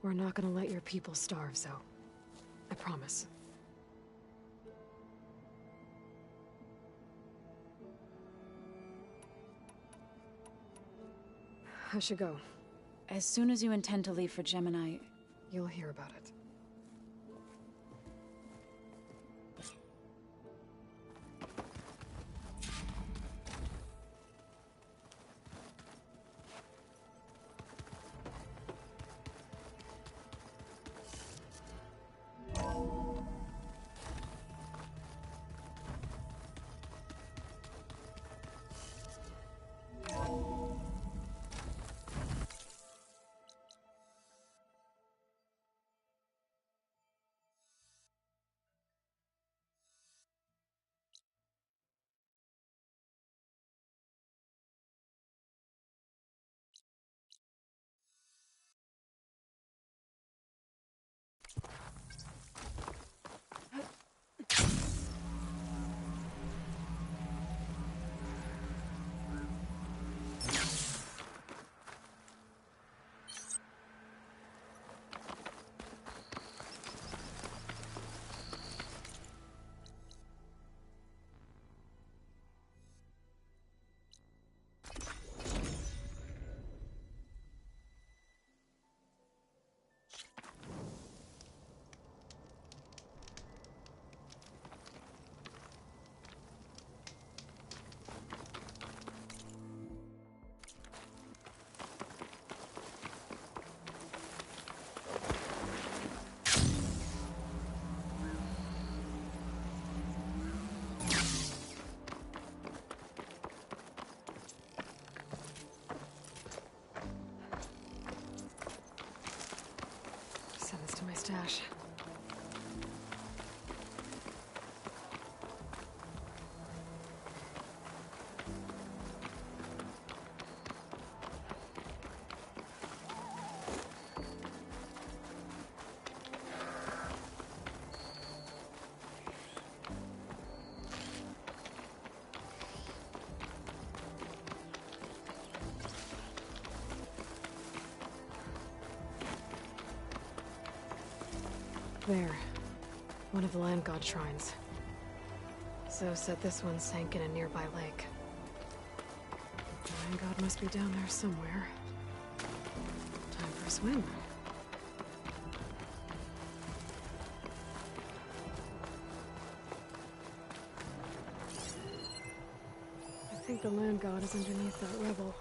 We're not gonna let your people starve, Zoe. I promise. I should go. As soon as you intend to leave for Gemini, you'll hear about it. To my stash. There. One of the land god shrines. Zoe said this one sank in a nearby lake. The land god must be down there somewhere. Time for a swim. I think the land god is underneath that rubble.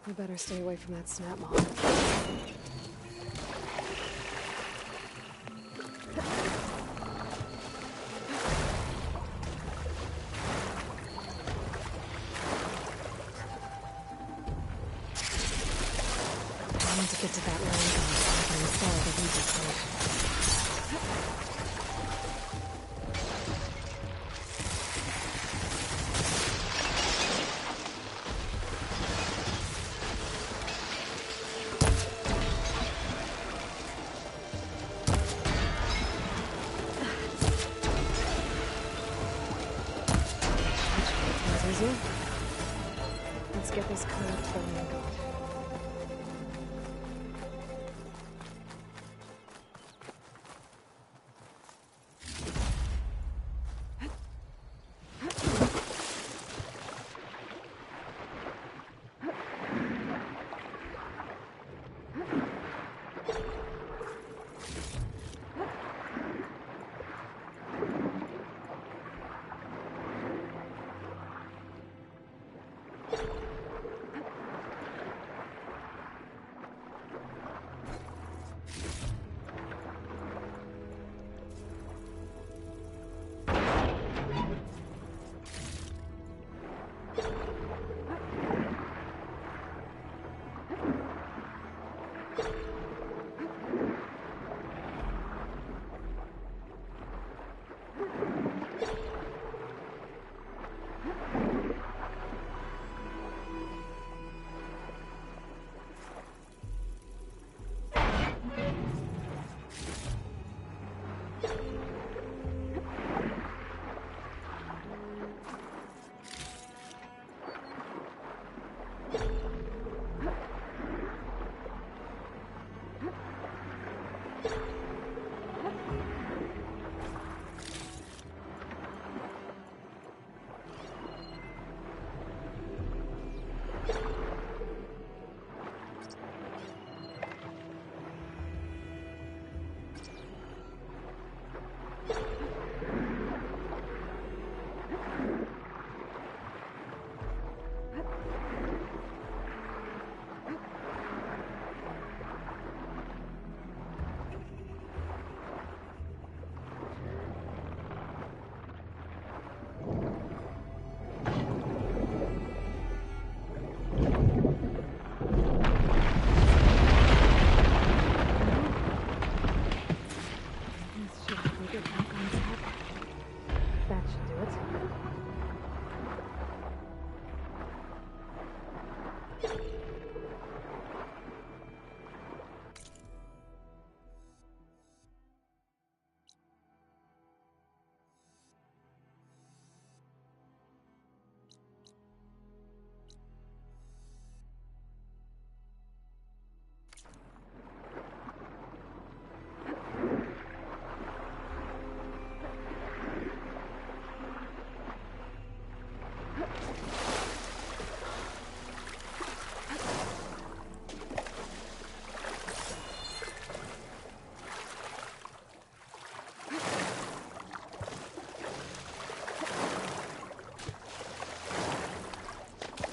We better stay away from that snap mob. I need to get to that land god so I can install the reboot code. Let's get this code to the land god.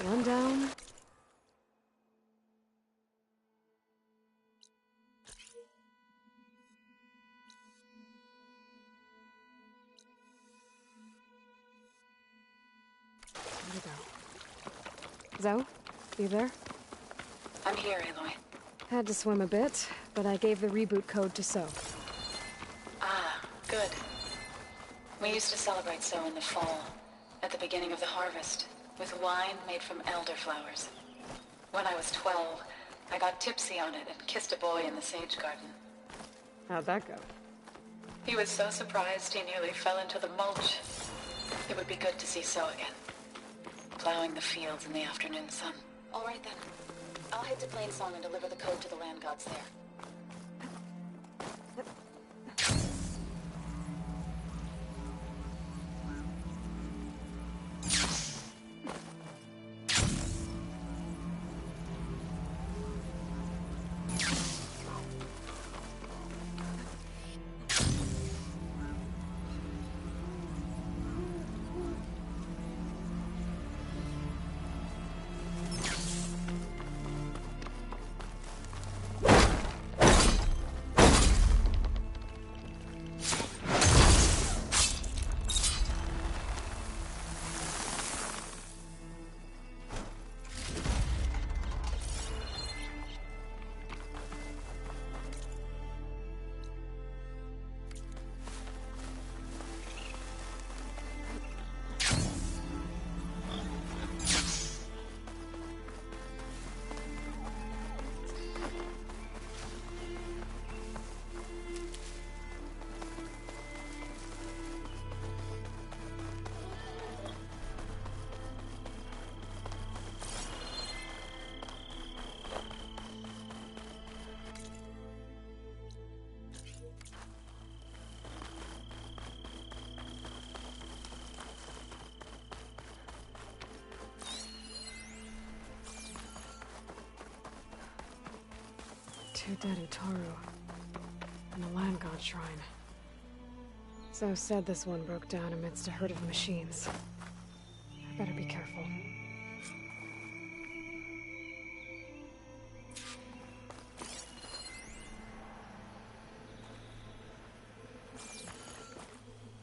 One down. Where'd it go? Zoe, you there? I'm here, Aloy. Had to swim a bit, but I gave the reboot code to So. Ah, good. We used to celebrate So in the fall, at the beginning of the harvest, with wine made from elderflowers. When I was 12, I got tipsy on it and kissed a boy in the sage garden. How'd that go? He was so surprised he nearly fell into the mulch. It would be good to see So again, plowing the fields in the afternoon sun. All right then. I'll head to Plainsong and deliver the code to the land gods there. Two dead Utaru, and a land god shrine. So said this one broke down amidst a herd of machines. I better be careful.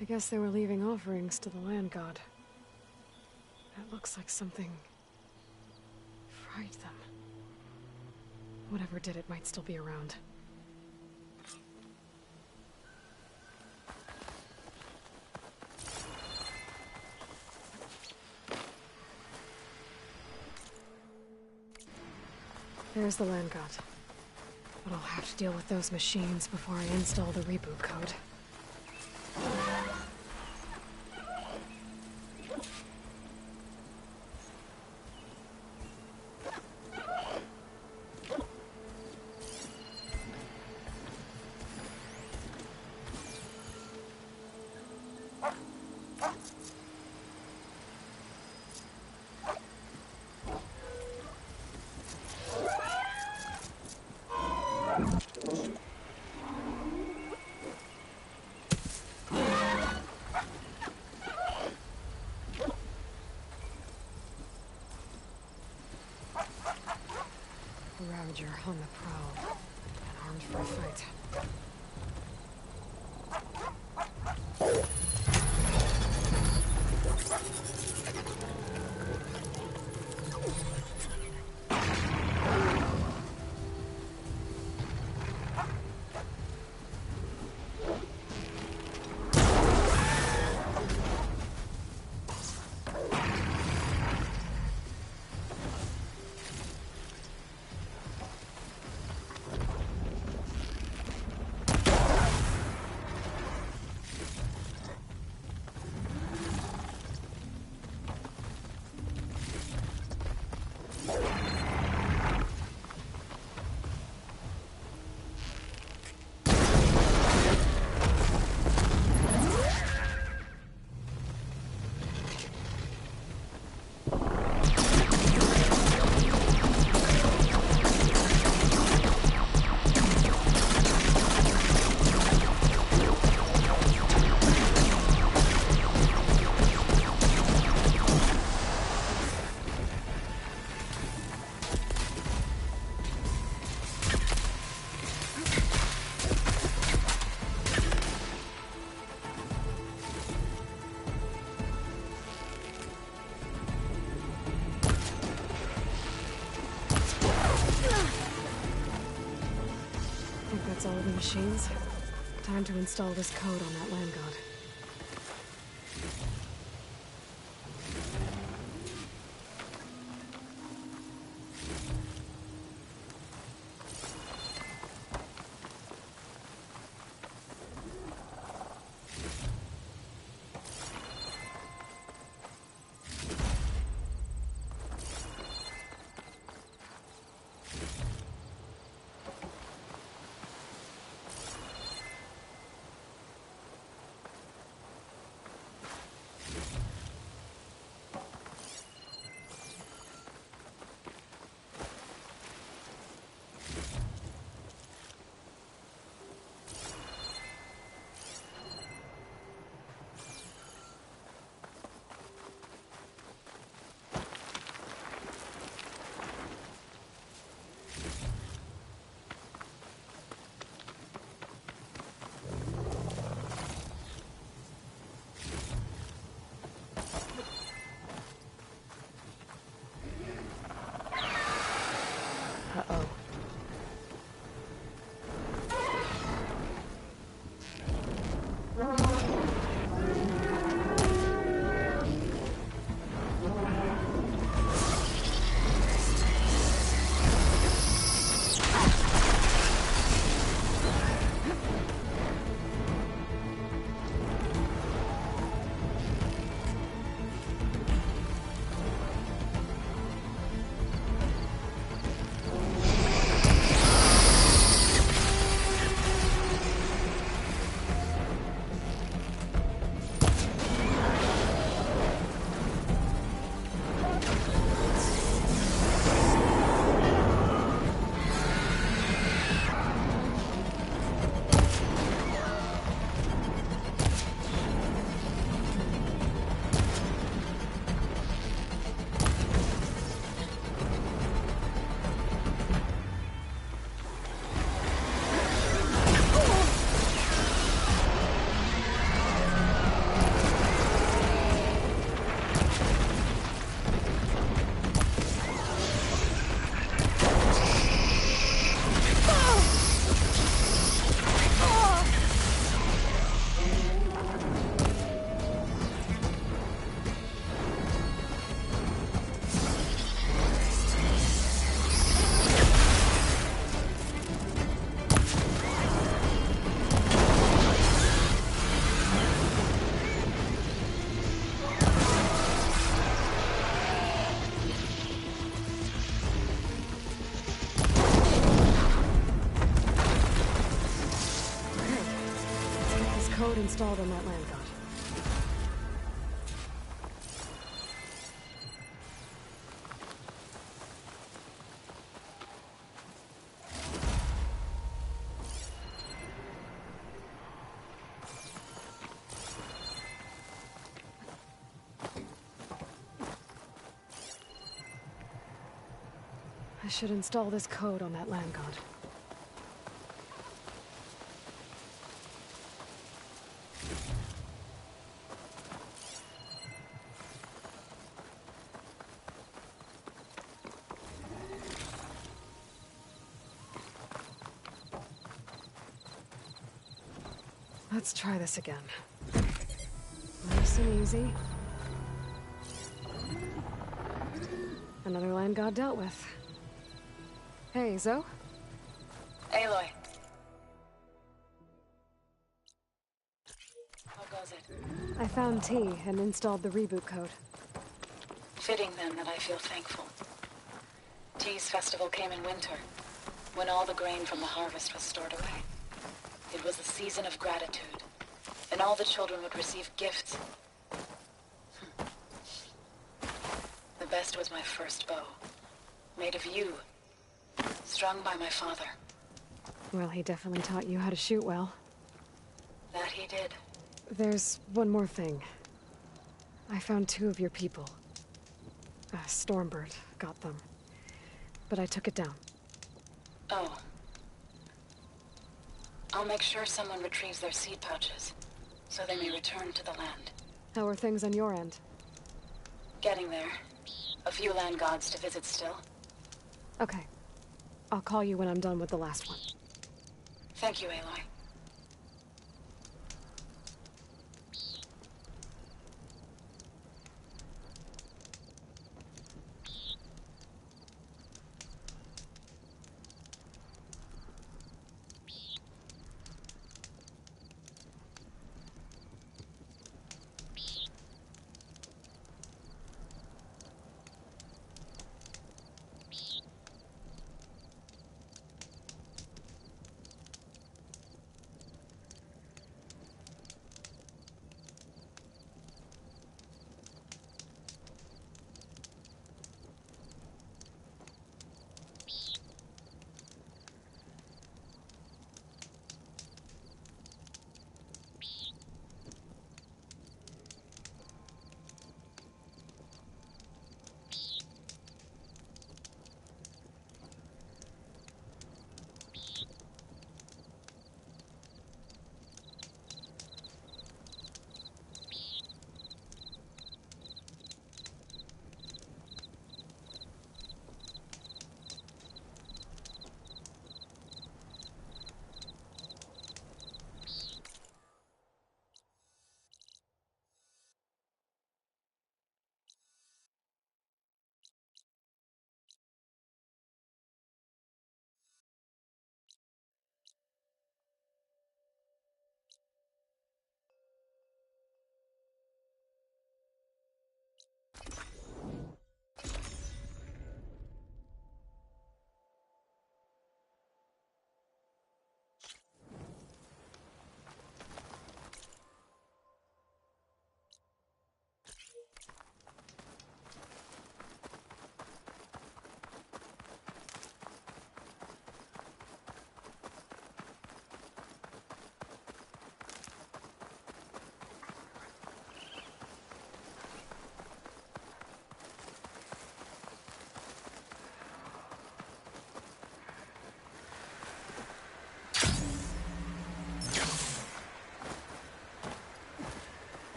I guess they were leaving offerings to the land god. That looks like something fried them. Whatever did it might still be around. There's the land god. But I'll have to deal with those machines before I install the reboot code. Ravager on the prowl, and armed for a fight. That's all the machines. Time to install this code on that land god. code installed on that land god. I should install this code on that land god. Let's try this again. Nice and easy. Another land god dealt with. Hey, Zoe? Aloy. How goes it? I found T and installed the reboot code. Fitting then that I feel thankful. T's festival came in winter, when all the grain from the harvest was stored away. It was a season of gratitude, and all the children would receive gifts. The best was my first bow, made of yew, strung by my father. Well, he definitely taught you how to shoot well. That he did. There's one more thing. I found 2 of your people. Stormbird got them. But I took it down. Oh. I'll make sure someone retrieves their seed pouches, so they may return to the land. How are things on your end? Getting there. A few land gods to visit still. Okay. I'll call you when I'm done with the last one. Thank you, Aloy.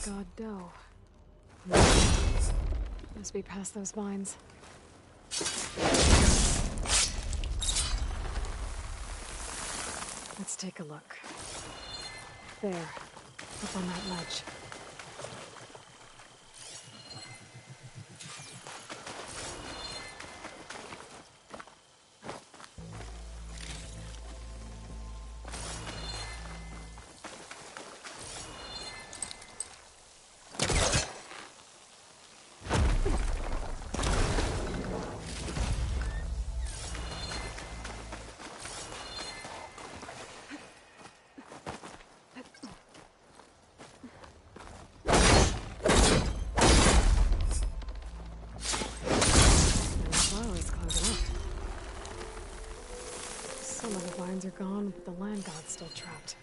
god dough. Must be past those vines. Let's take a look. There, up on that ledge. Some of the vines are gone, but the land god's still trapped.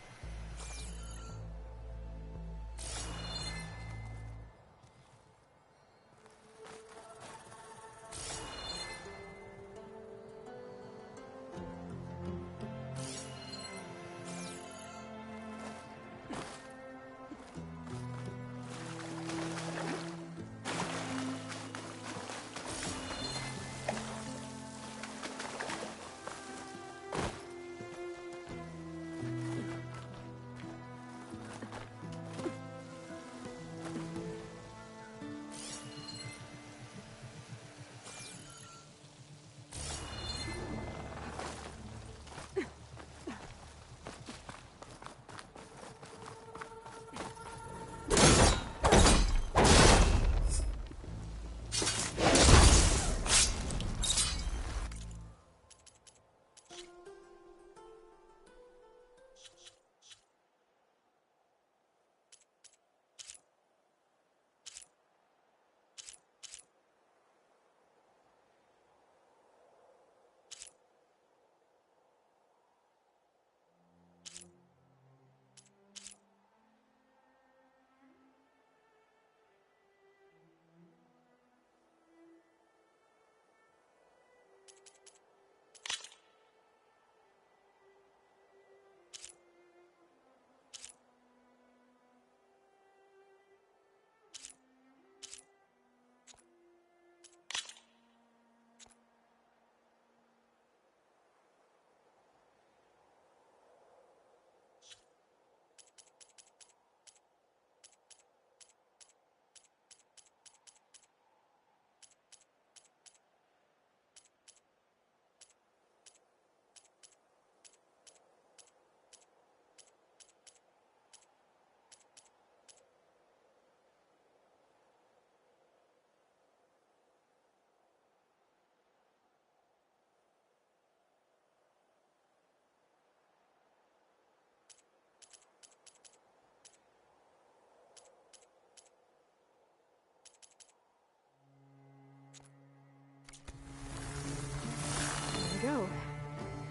Go.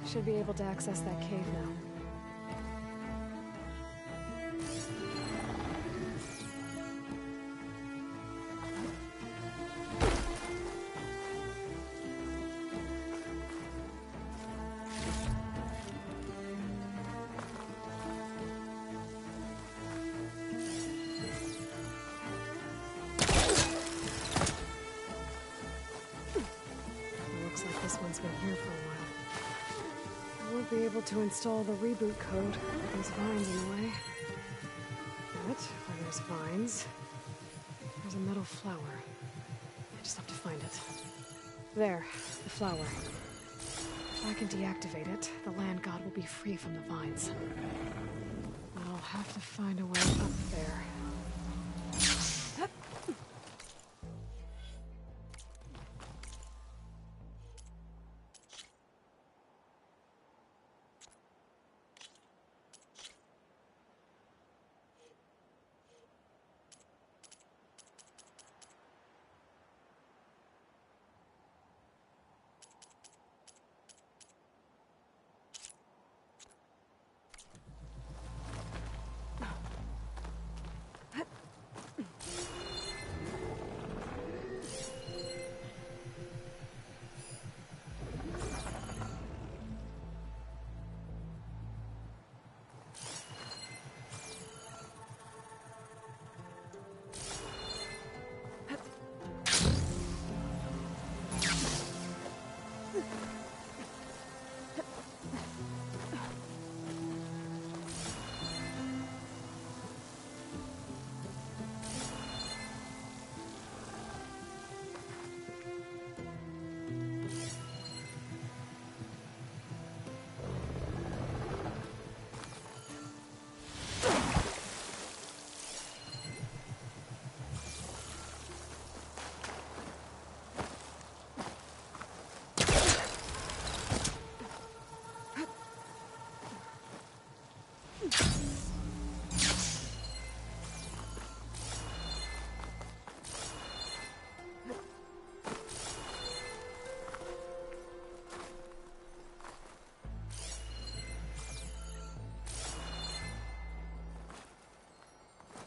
Should be able to access that cave now. Looks like this one's been here for a while. I won't be able to install the reboot code with those vines in the way. But where there's vines, there's a metal flower. I just have to find it. There, the flower. If I can deactivate it, the land god will be free from the vines. I'll have to find a way up there.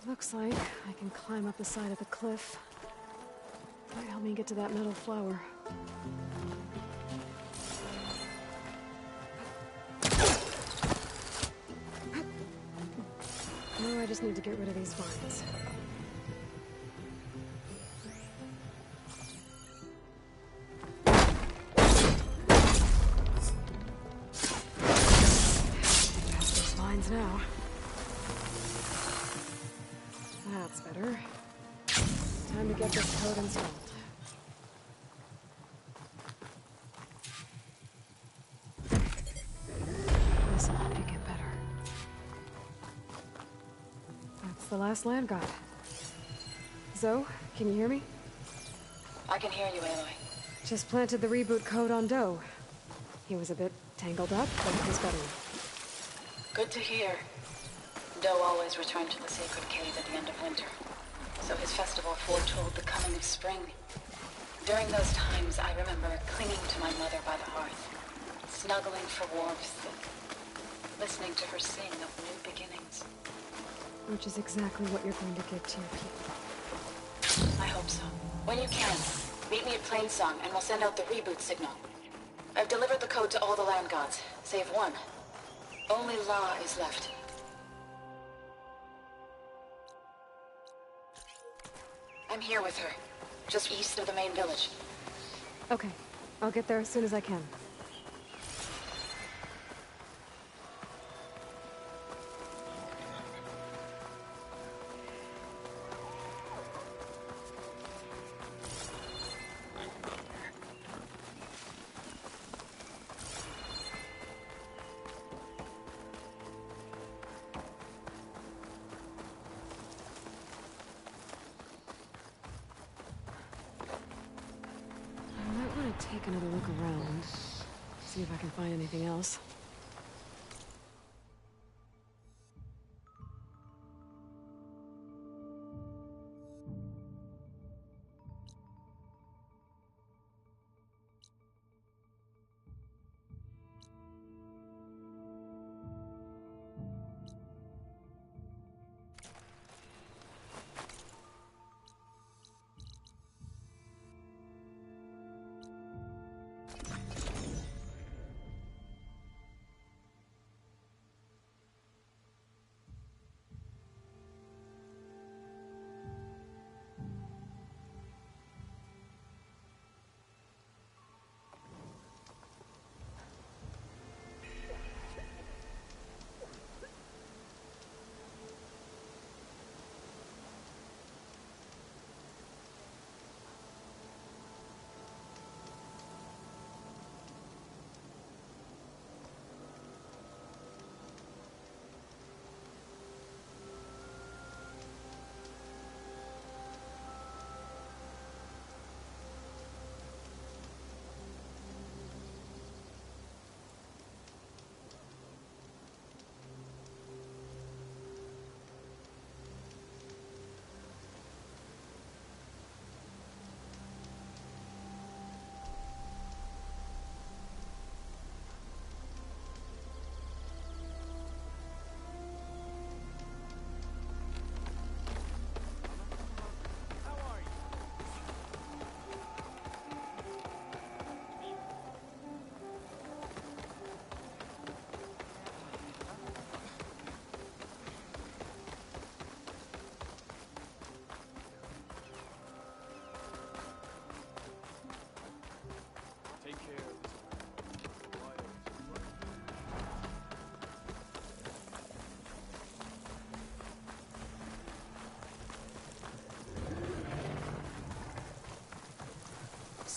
Looks like I can climb up the side of the cliff. Might help me get to that metal flower. Now I just need to get rid of these vines. Past those vines now. That's better. Time to get this code installed. This'll help you get better. That's the last land god. Zoe, can you hear me? I can hear you, Aloy. Just planted the reboot code on Doe. He was a bit tangled up, but he's better. Good to hear. Doe always returned to the sacred cave at the end of winter, so his festival foretold the coming of spring. During those times, I remember clinging to my mother by the hearth, snuggling for warmth, and listening to her sing of new beginnings. Which is exactly what you're going to give to your people. I hope so. When you can, meet me at Plainsong, and we'll send out the reboot signal. I've delivered the code to all the land gods, save one. Only La is left. I'm here with her, just east of the main village. Okay, I'll get there as soon as I can. Take another look around, see if I can find anything else.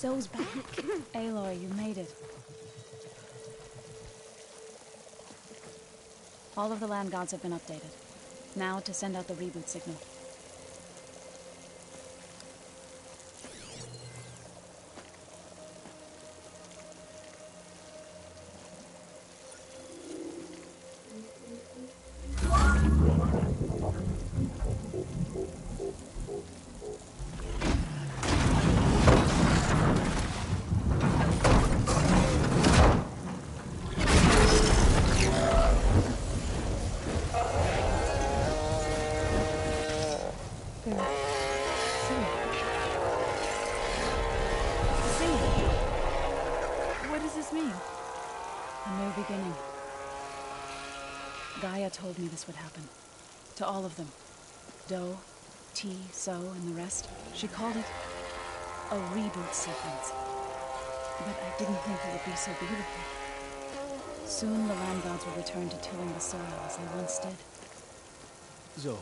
So's back. Aloy, you made it. All of the land gods have been updated. Now to send out the reboot signal. Gaia told me this would happen. To all of them. Do, T, So, and the rest. She called it a reboot sequence. But I didn't think it would be so beautiful. Soon the land gods will return to tilling the soil as they once did. Zoe,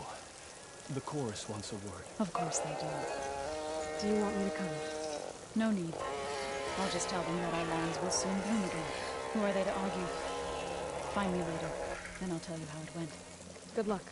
the chorus wants a word. Of course they do. Do you want me to come? No need. I'll just tell them that our lands will soon bloom again. Who are they to argue? Find me later. Then I'll tell you how it went. Good luck.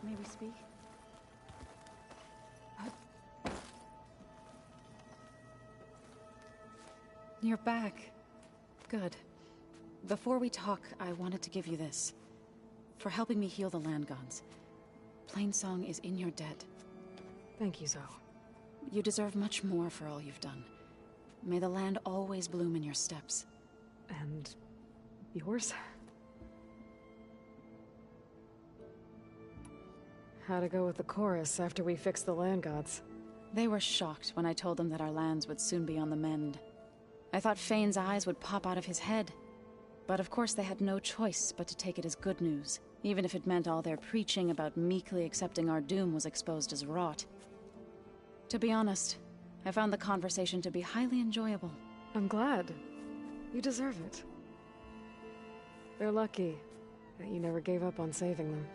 May we speak? You're back. Good. Before we talk, I wanted to give you this. For helping me heal the land gods. Plainsong is in your debt. Thank you, Zoe. You deserve much more for all you've done. May the land always bloom in your steps. And yours? How'd it go with the chorus after we fixed the land gods? They were shocked when I told them that our lands would soon be on the mend. I thought Fane's eyes would pop out of his head. But of course they had no choice but to take it as good news, even if it meant all their preaching about meekly accepting our doom was exposed as rot. To be honest, I found the conversation to be highly enjoyable. I'm glad. You deserve it. They're lucky that you never gave up on saving them.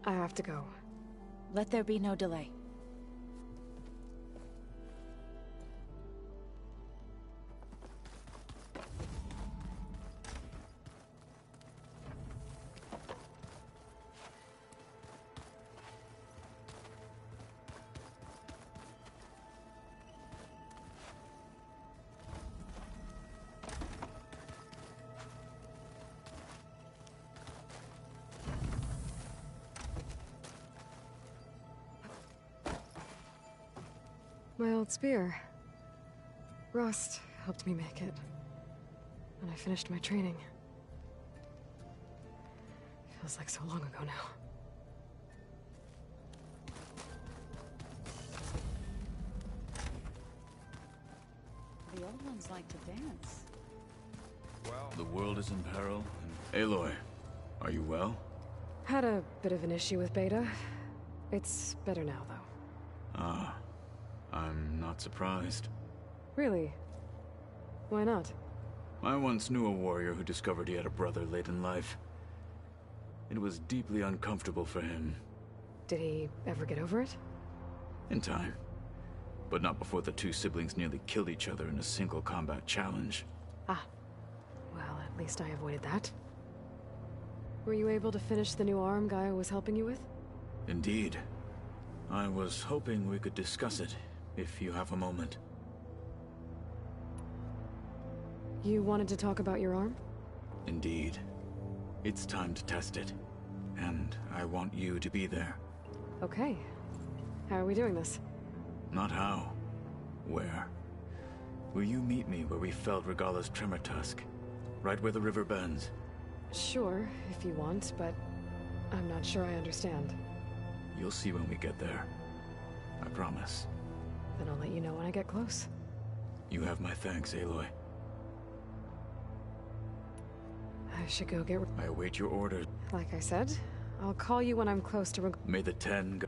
I have to go. Let there be no delay. My old spear. Rust helped me make it. And I finished my training. Feels like so long ago now. The old ones like to dance. The world is in peril, and Aloy, are you well? Had a bit of an issue with Beta. It's better now, though. Ah. I'm not surprised. Really? Why not? I once knew a warrior who discovered he had a brother late in life. It was deeply uncomfortable for him. Did he ever get over it? In time. But not before the two siblings nearly killed each other in a single combat challenge. Ah. Well, at least I avoided that. Were you able to finish the new arm Gaia was helping you with? Indeed. I was hoping we could discuss it, if you have a moment. You wanted to talk about your arm? Indeed. It's time to test it. And I want you to be there. Okay. How are we doing this? Not how. Where? Will you meet me where we felled Regalla's tremor tusk? Right where the river bends? Sure, if you want, but I'm not sure I understand. You'll see when we get there. I promise. Then I'll let you know when I get close. You have my thanks, Aloy. I should go get... I await your orders. Like I said, I'll call you when I'm close to... May the 10 go...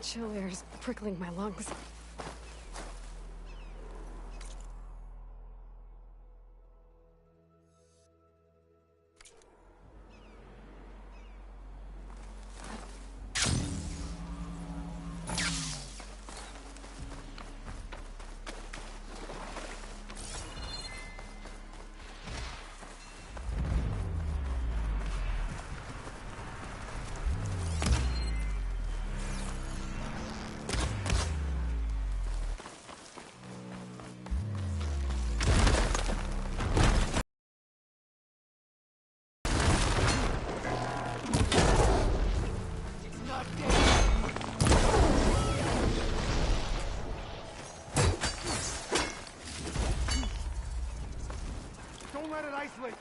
Chill air's prickling my lungs. Don't let it isolate you.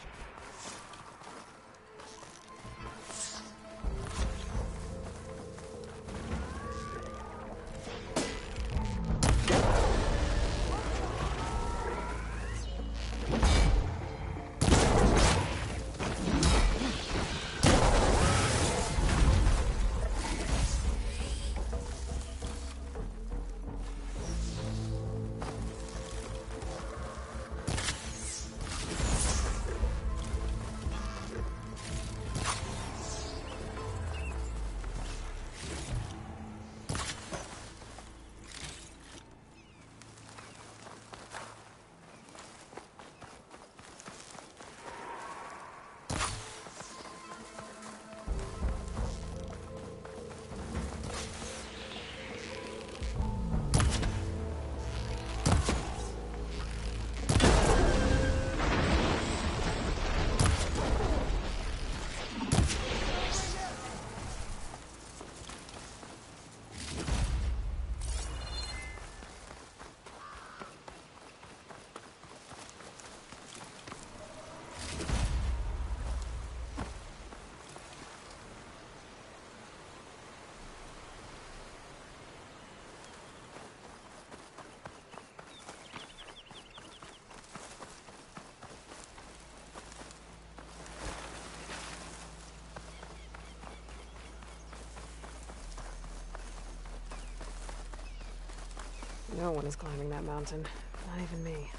No one is climbing that mountain. Not even me.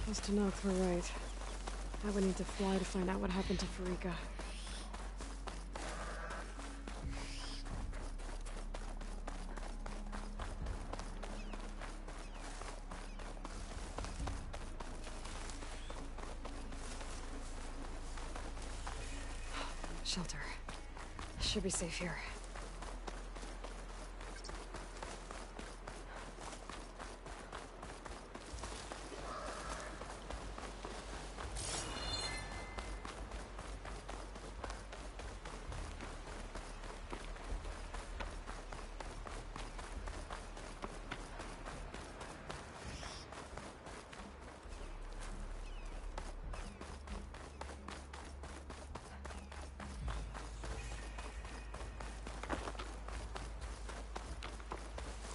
Just to know if we're right. I would need to fly to find out what happened to Farika. Shelter. Should be safe here.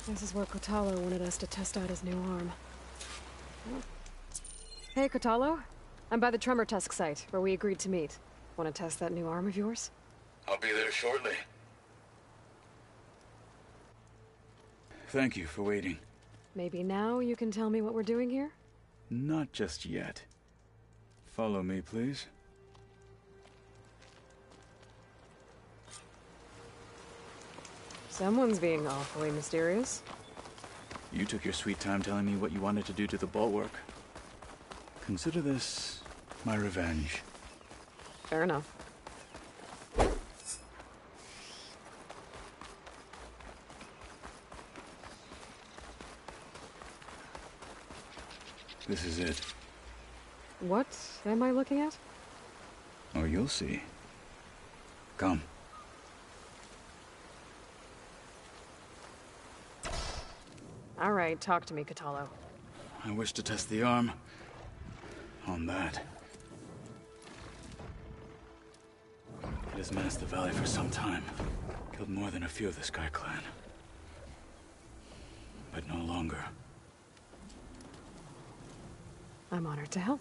This is where Kotalo wanted us to test out his new arm. Hey, Kotalo. I'm by the Tremor Tusk site, where we agreed to meet. Want to test that new arm of yours? I'll be there shortly. Thank you for waiting. Maybe now you can tell me what we're doing here? Not just yet. Follow me, please. Someone's being awfully mysterious. You took your sweet time telling me what you wanted to do to the bulwark. Consider this my revenge. Fair enough. This is it. What am I looking at? Oh, you'll see. Come. All right, talk to me, Kotalo. I wish to test the arm on that. It has menaced the valley for some time. Killed more than a few of the Sky Clan. But no longer. I'm honored to help.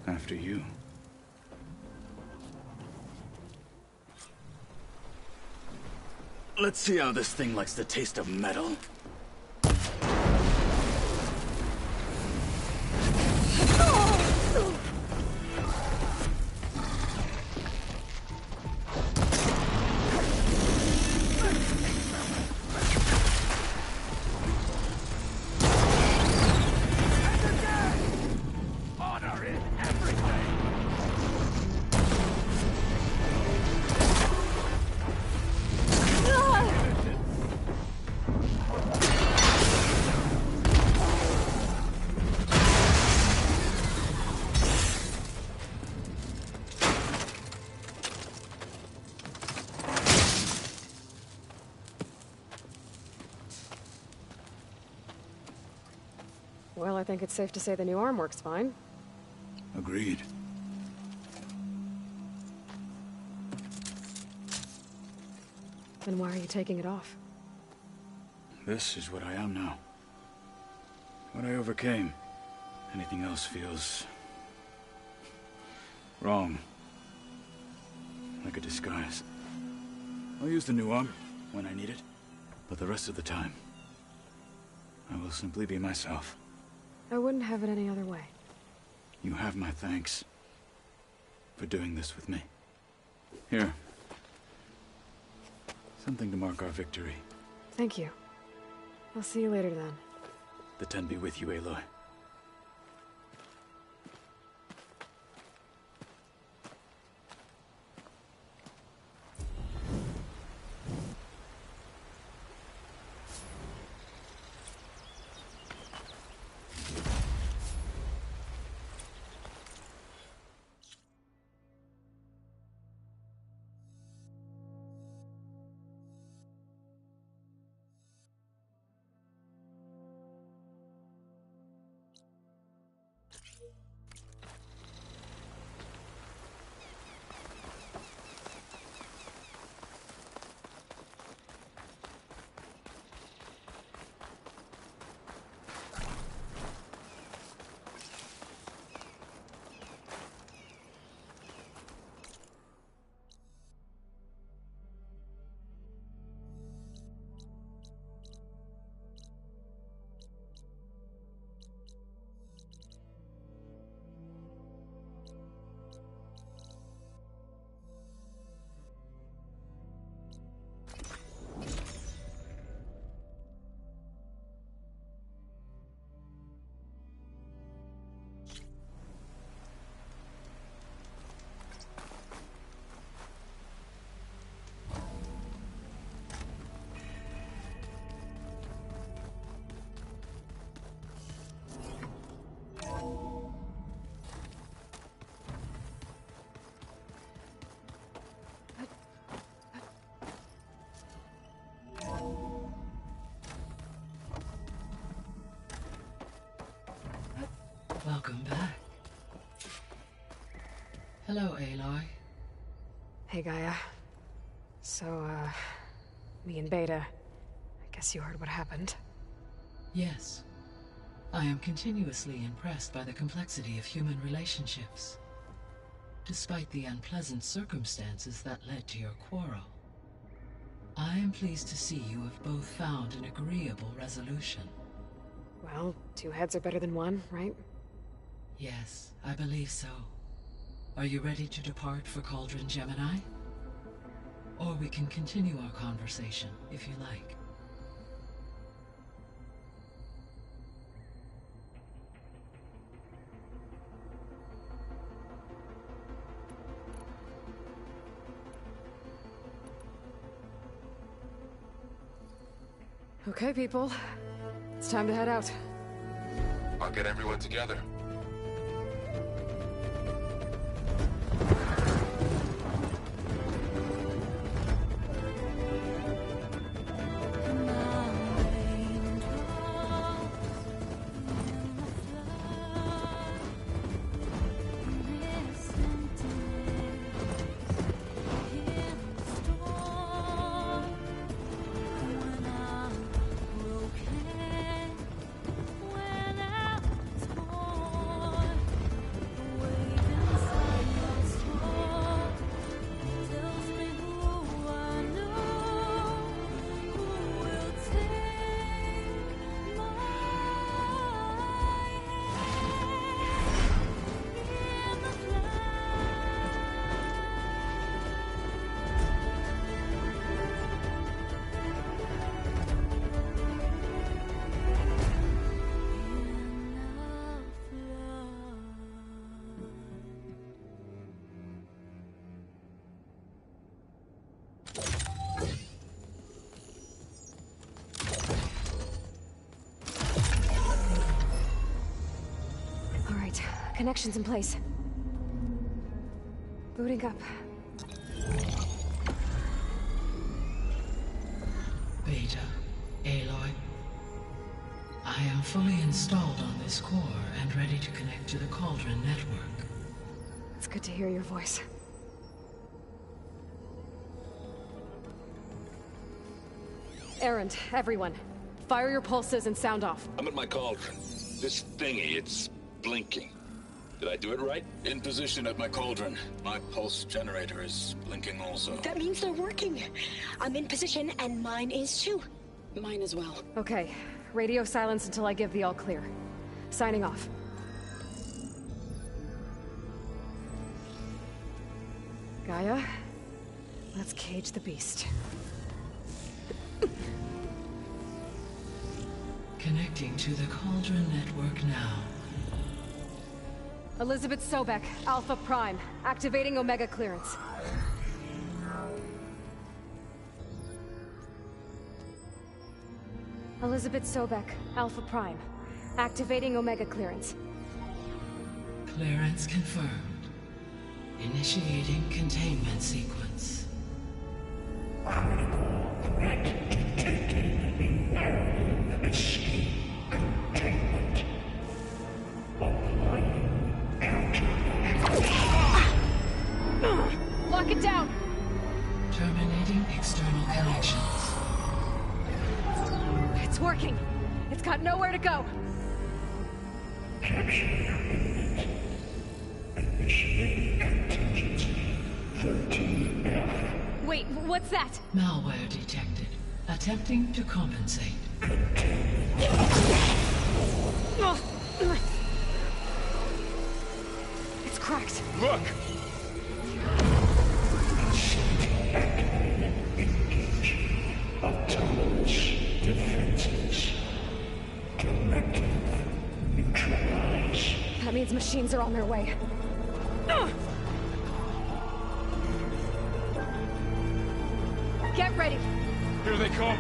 After you. Let's see how this thing likes the taste of metal. Well, I think it's safe to say the new arm works fine. Agreed. Then why are you taking it off? This is what I am now. What I overcame. Anything else feels wrong. Like a disguise. I'll use the new arm when I need it, but the rest of the time, I will simply be myself. I wouldn't have it any other way. You have my thanks for doing this with me. Here. Something to mark our victory. Thank you. I'll see you later then. The Ten be with you, Aloy. Welcome back. Hello, Aloy. Hey, Gaia. So, me and Beta, I guess you heard what happened. Yes. I am continuously impressed by the complexity of human relationships. Despite the unpleasant circumstances that led to your quarrel, I am pleased to see you have both found an agreeable resolution. Well, 2 heads are better than 1, right? Yes, I believe so. Are you ready to depart for Cauldron Gemini? Or we can continue our conversation, if you like. Okay, people. It's time to head out. I'll get everyone together. Connections in place. Booting up. Beta, Aloy. I am fully installed on this core and ready to connect to the Cauldron network. It's good to hear your voice. Erend, everyone. Fire your pulses and sound off. I'm at my cauldron. This thingy, it's blinking. Did I do it right? In position at my cauldron. My pulse generator is blinking also. That means they're working. I'm in position, and mine is too. Mine as well. Okay. Radio silence until I give the all clear. Signing off. Gaia, let's cage the beast. Connecting to the Cauldron network now. Elizabeth Sobek, Alpha Prime, activating Omega clearance. Elizabeth Sobek, Alpha Prime, activating Omega clearance. Clearance confirmed. Initiating containment sequence. Critical threat detected. Escape containment. Applying counter. Lock it down! Terminating external connections. It's working. It's got nowhere to go. Capture imminent. Initiating contingency 13F. Wait, what's that? Malware detected. Attempting to compensate. It's cracked. Look! Engage. Autonomous defenses. Directive. Neutralize. That means machines are on their way. Get ready. Here they come.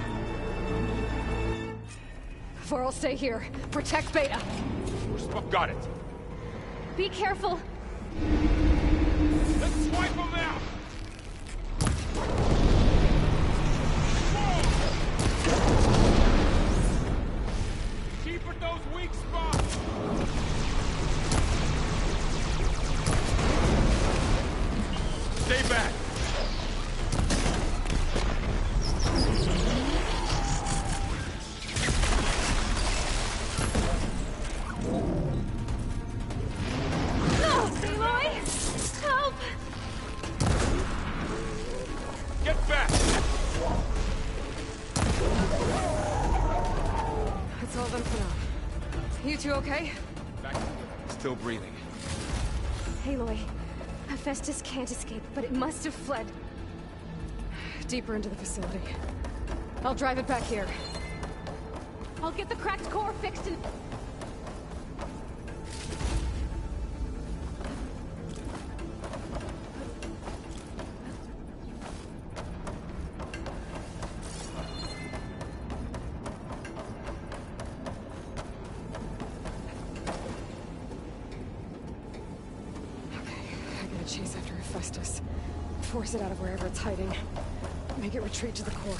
Vor'll stay here. Protect Beta. Got it. Be careful. Let's swipe them out. Keep at those weak spots. all of them for now. You two okay? Still breathing. Aloy, Hephaestus can't escape, but it must have fled. Deeper into the facility. I'll drive it back here. I'll get the cracked core fixed and... chase after Hephaestus. Force it out of wherever it's hiding. Make it retreat to the core.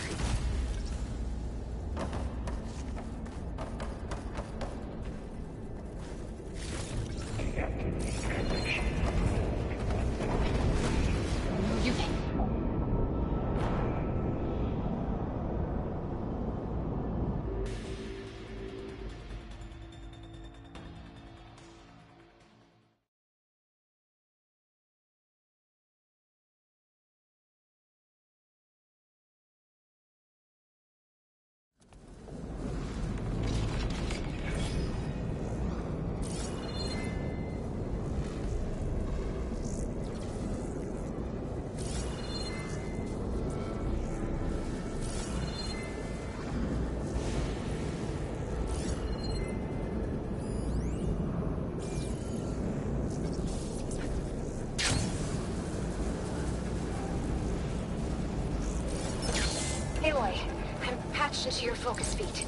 Aloy, I'm patched into your focus feed.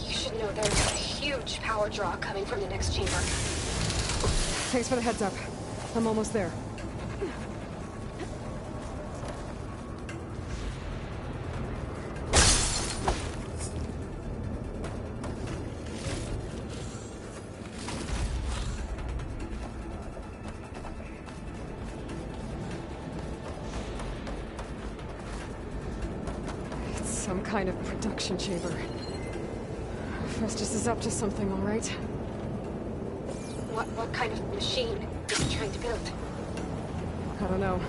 You should know there's a huge power draw coming from the next chamber. Thanks for the heads up. I'm almost there. Some kind of production chamber. Hephaestus is up to something, all right? What kind of machine are you trying to build? I don't know,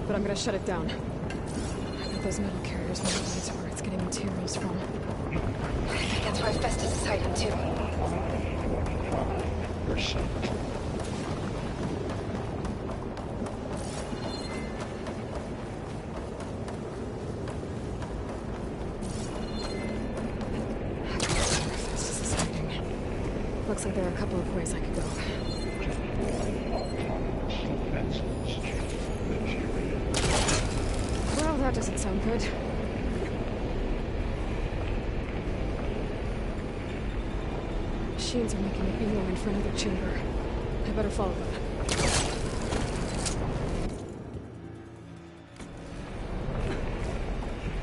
but I'm gonna shut it down. I bet those metal carriers might lead to where it's getting materials from. I think that's where Hephaestus is hiding too. Looks like there are a couple of ways I could go. Well, that doesn't sound good. Machines are making a beeline for another chamber. I better follow them.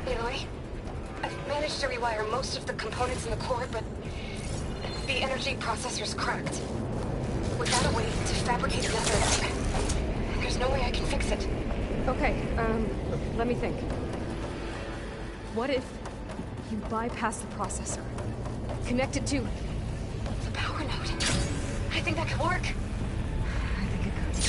Aloy, I've managed to rewire most of the components in the core, but the energy processor's cracked. Without a way to fabricate another, there's no way I can fix it. Okay, let me think. What if you bypass the processor? Connect it to the power node. I think that could work. I think it could.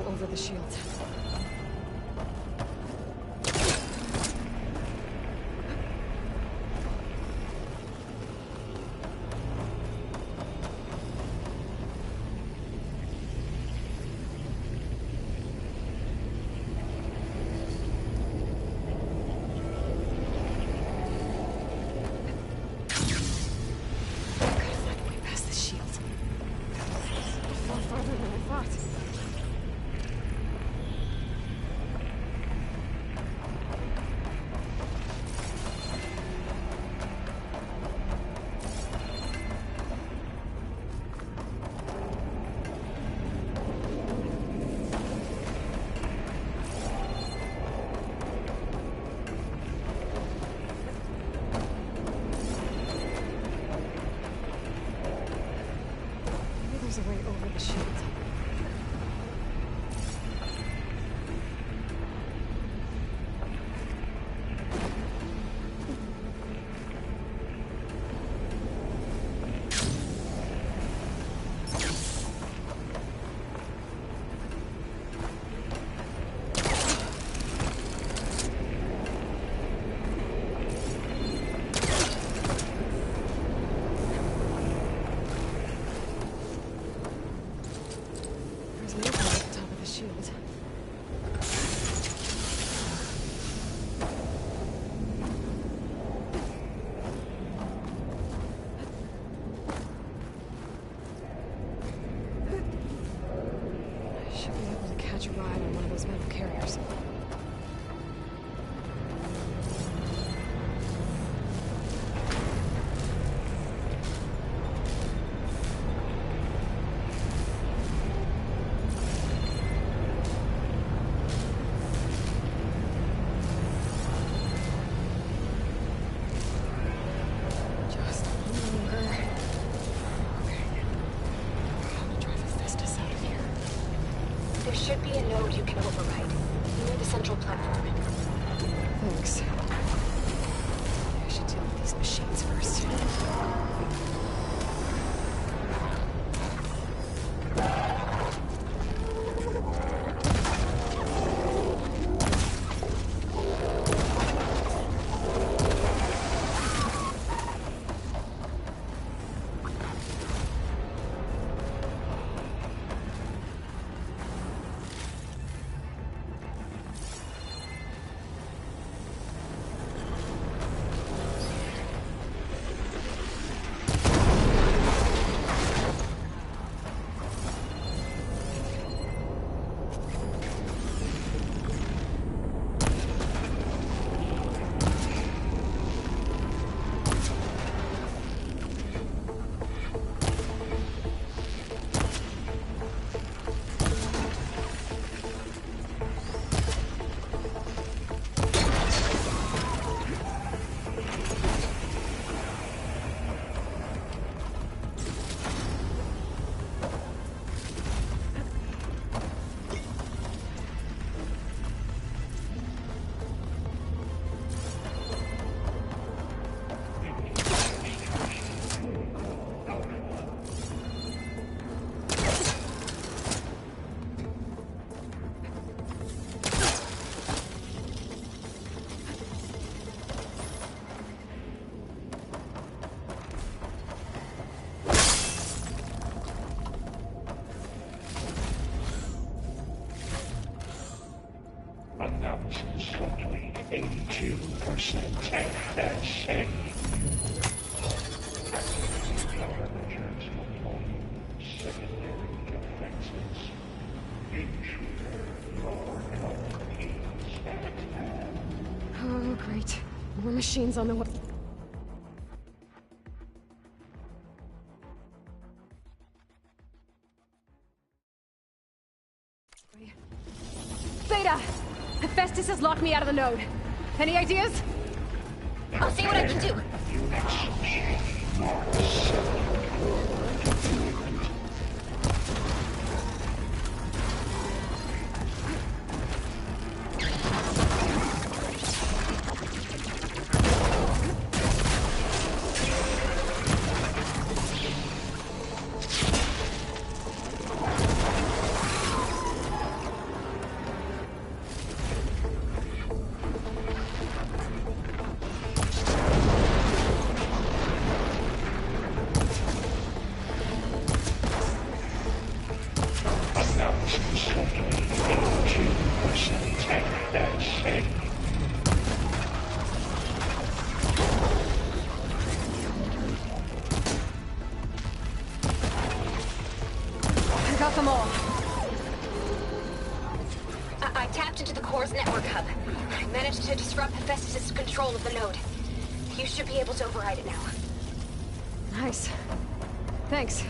Over the shield. these metal carriers. There should be a node you can override, near the central platform. Thanks. I should deal with these machines first. Announcements shortly. 82% FSA. Harbinger secondary offenses. Intruder, your company is at hand. Oh, great. More machines on the way. Beta! Hephaestus has locked me out of the node. Any ideas? I'll see what I can do. I got them all. I tapped into the core's network hub. I managed to disrupt Hephaestus' control of the node. You should be able to override it now. Nice. Thanks.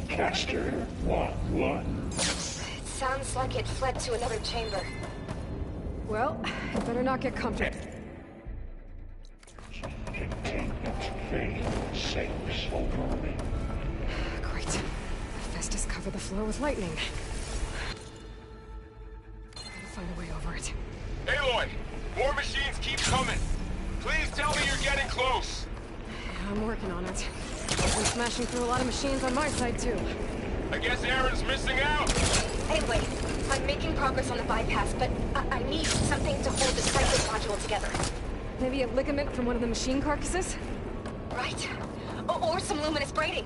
Caster 1-1. It sounds like it fled to another chamber. Well, I better not get comfortable. Containment failed. Safe over me. Great. Hephaestus Just cover the floor with lightning. Gotta find a way over it. Aloy! More machines keep coming! Please tell me you're getting close! I'm working on it. I've been smashing through a lot of machines on my side, too. I guess Aaron's missing out! Anyway, I'm making progress on the bypass, but I need something to hold the cycling module together. Maybe a ligament from one of the machine carcasses? Right. Or some luminous braiding.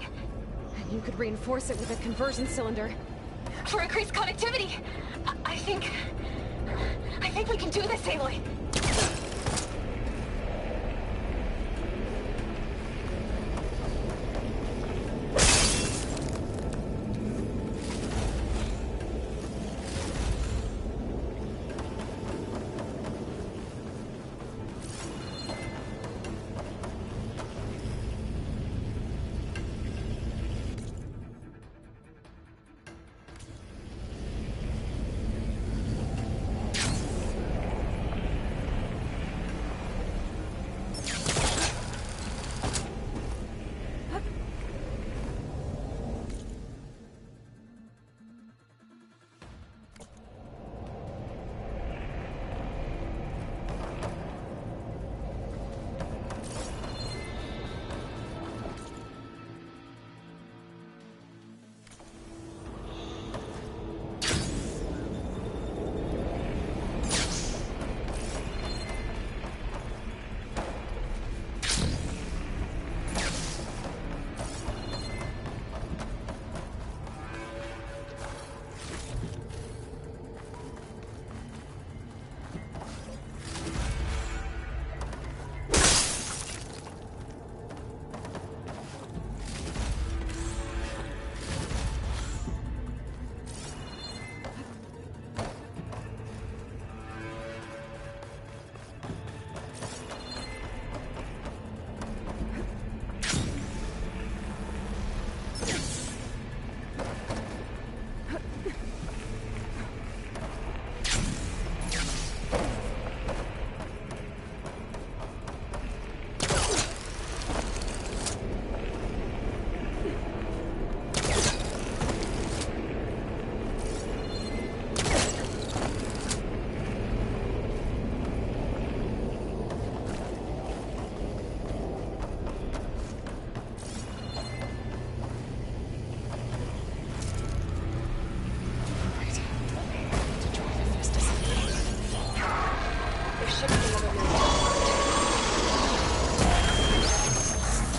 And you could reinforce it with a conversion cylinder. For increased connectivity! I think we can do this, Aloy.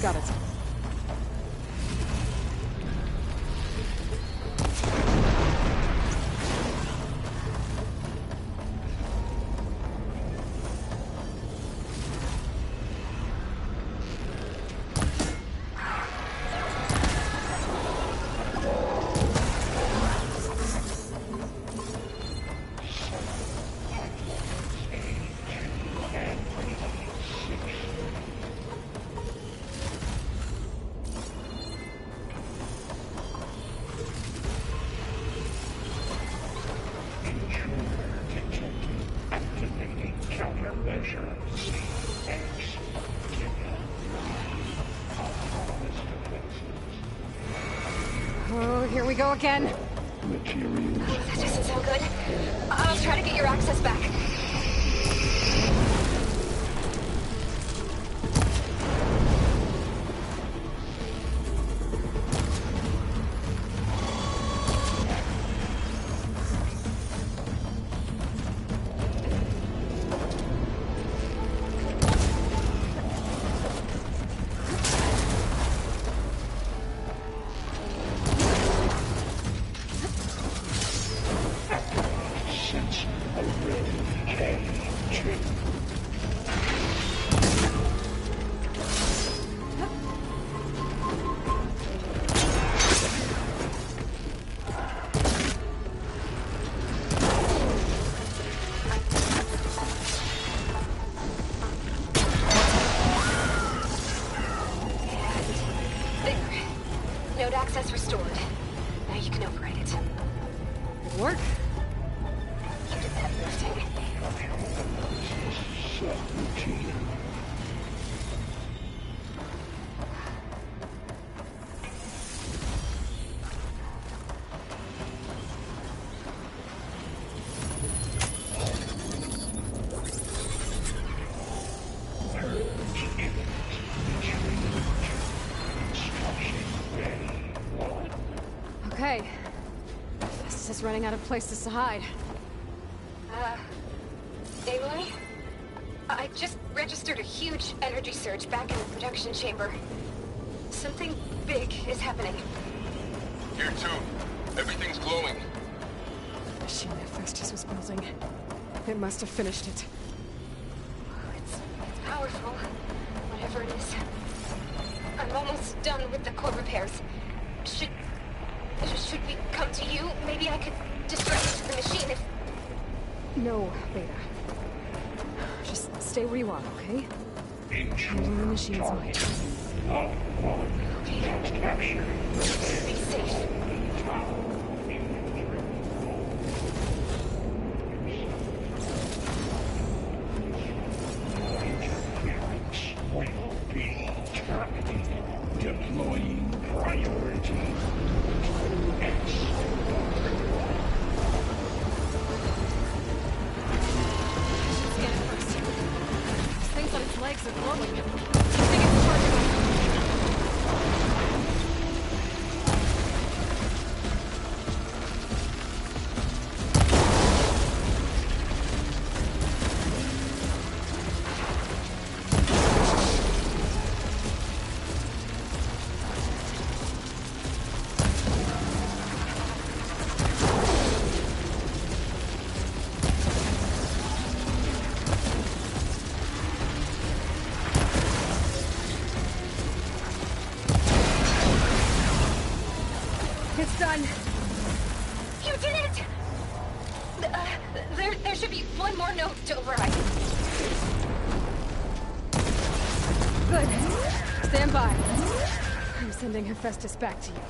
Got it. Oh, here we go again. That doesn't sound good. I'll try to get your access back. Node access restored. Now you can override it. Good work. You did that lifting. just running out of places to hide. Aloy? I just registered a huge energy surge back in the production chamber. Something big is happening. Here too. Everything's glowing. The machine Hephaestus was building. It must have finished it. It's powerful, whatever it is. I'm almost done with the core repairs. Should we come to you? Maybe I could distract the machine if... No, Beta. Just stay where you are, okay? Handle the machine's might. Okay. Be safe. Deploying priority. Things on its legs are glowing. I think it's charging up. It's done. You did it! There should be one more note to override. Good. Stand by. I'm sending Hephaestus back to you.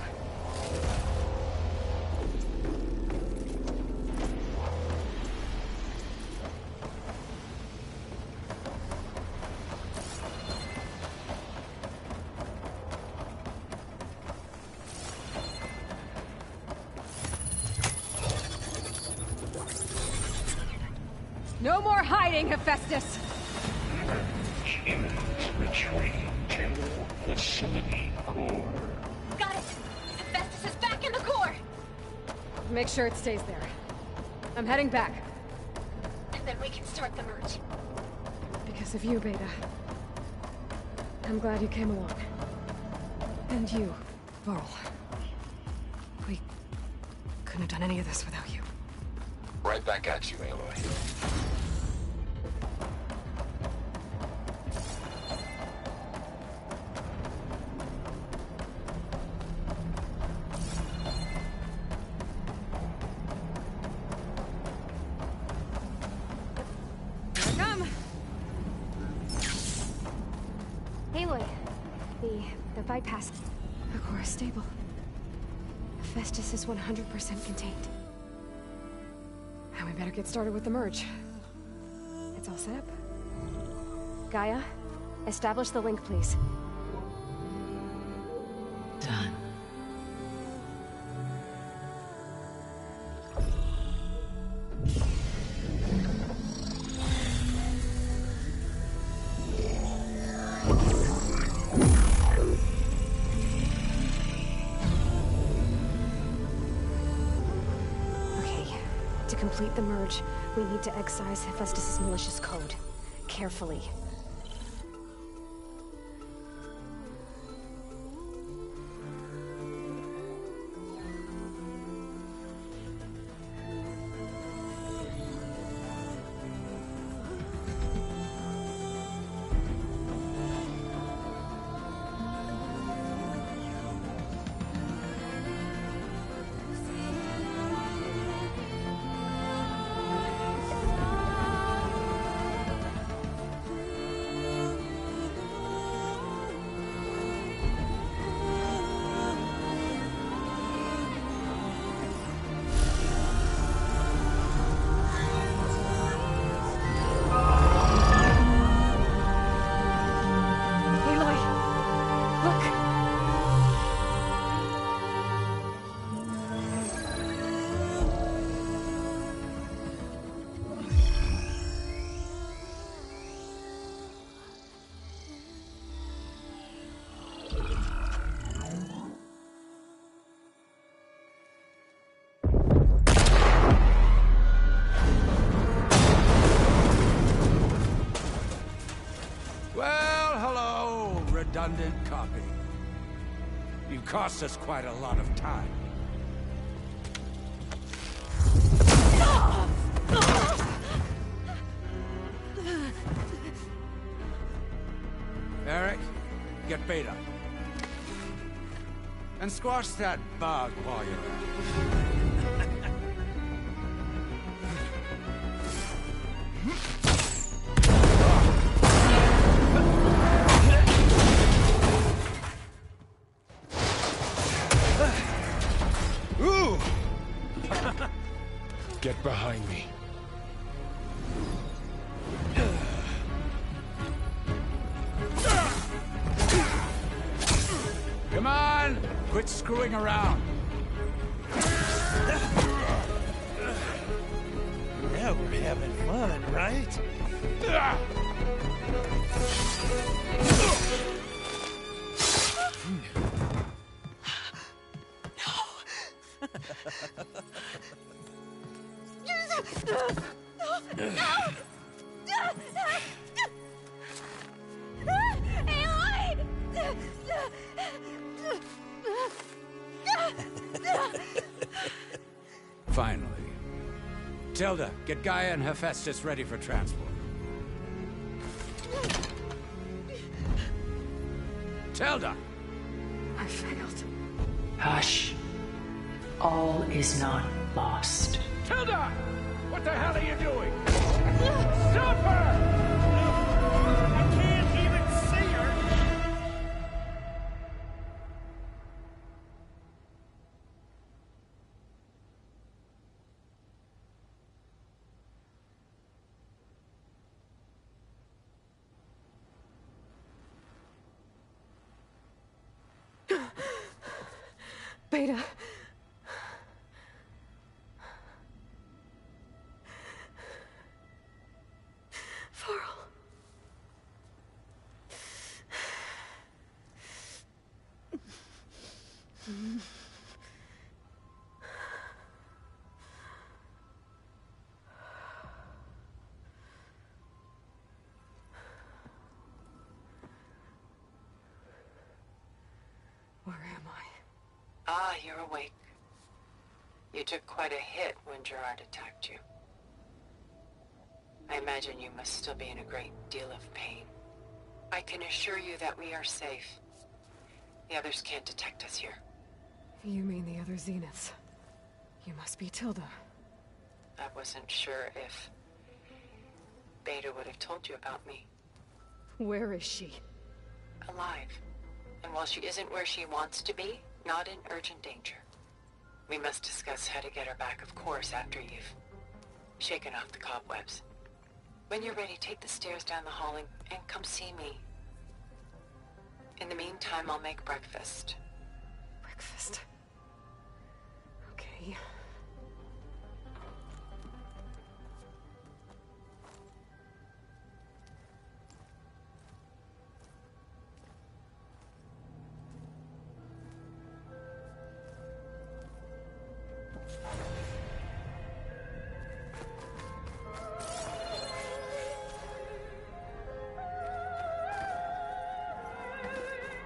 No more hiding, Hephaestus! Humans retreating to the City core. Got it! Hephaestus is back in the core! Make sure it stays there. I'm heading back. And then we can start the merge. Because of you, Beta. I'm glad you came along. And you, Varl. We couldn't have done any of this without you. Right back at you, Aloy. Here I come! Aloy, the bypass. The core is stable. Hephaestus is 100% contained. Now we better get started with the merge. It's all set up. Gaia, establish the link, please. Done. To complete the merge, we need to excise Hephaestus' malicious code. Carefully. redundant copy. You cost us quite a lot of time. Eric, get Beta. And squash that bug while you're at it. Ooh! Get behind me. Come on! Quit screwing around. Now we're having fun, right? Finally. Tilda, get Gaia and Hephaestus ready for transport. Tilda! I failed. Hush. All is not lost. Tilda! What the hell are you doing? Stop her! I can't even see her! Beta. Varl. Where am I? Ah, you're awake. You took quite a hit when Gerard attacked you. I imagine you must still be in a great deal of pain. I can assure you that we are safe. The others can't detect us here. You mean the other Zeniths? You must be Tilda. I wasn't sure if Beta would have told you about me. Where is she? Alive. And while she isn't where she wants to be, not in urgent danger. We must discuss how to get her back, of course, after you've shaken off the cobwebs. When you're ready, take the stairs down the hall and come see me. In the meantime, I'll make breakfast. Breakfast? Okay.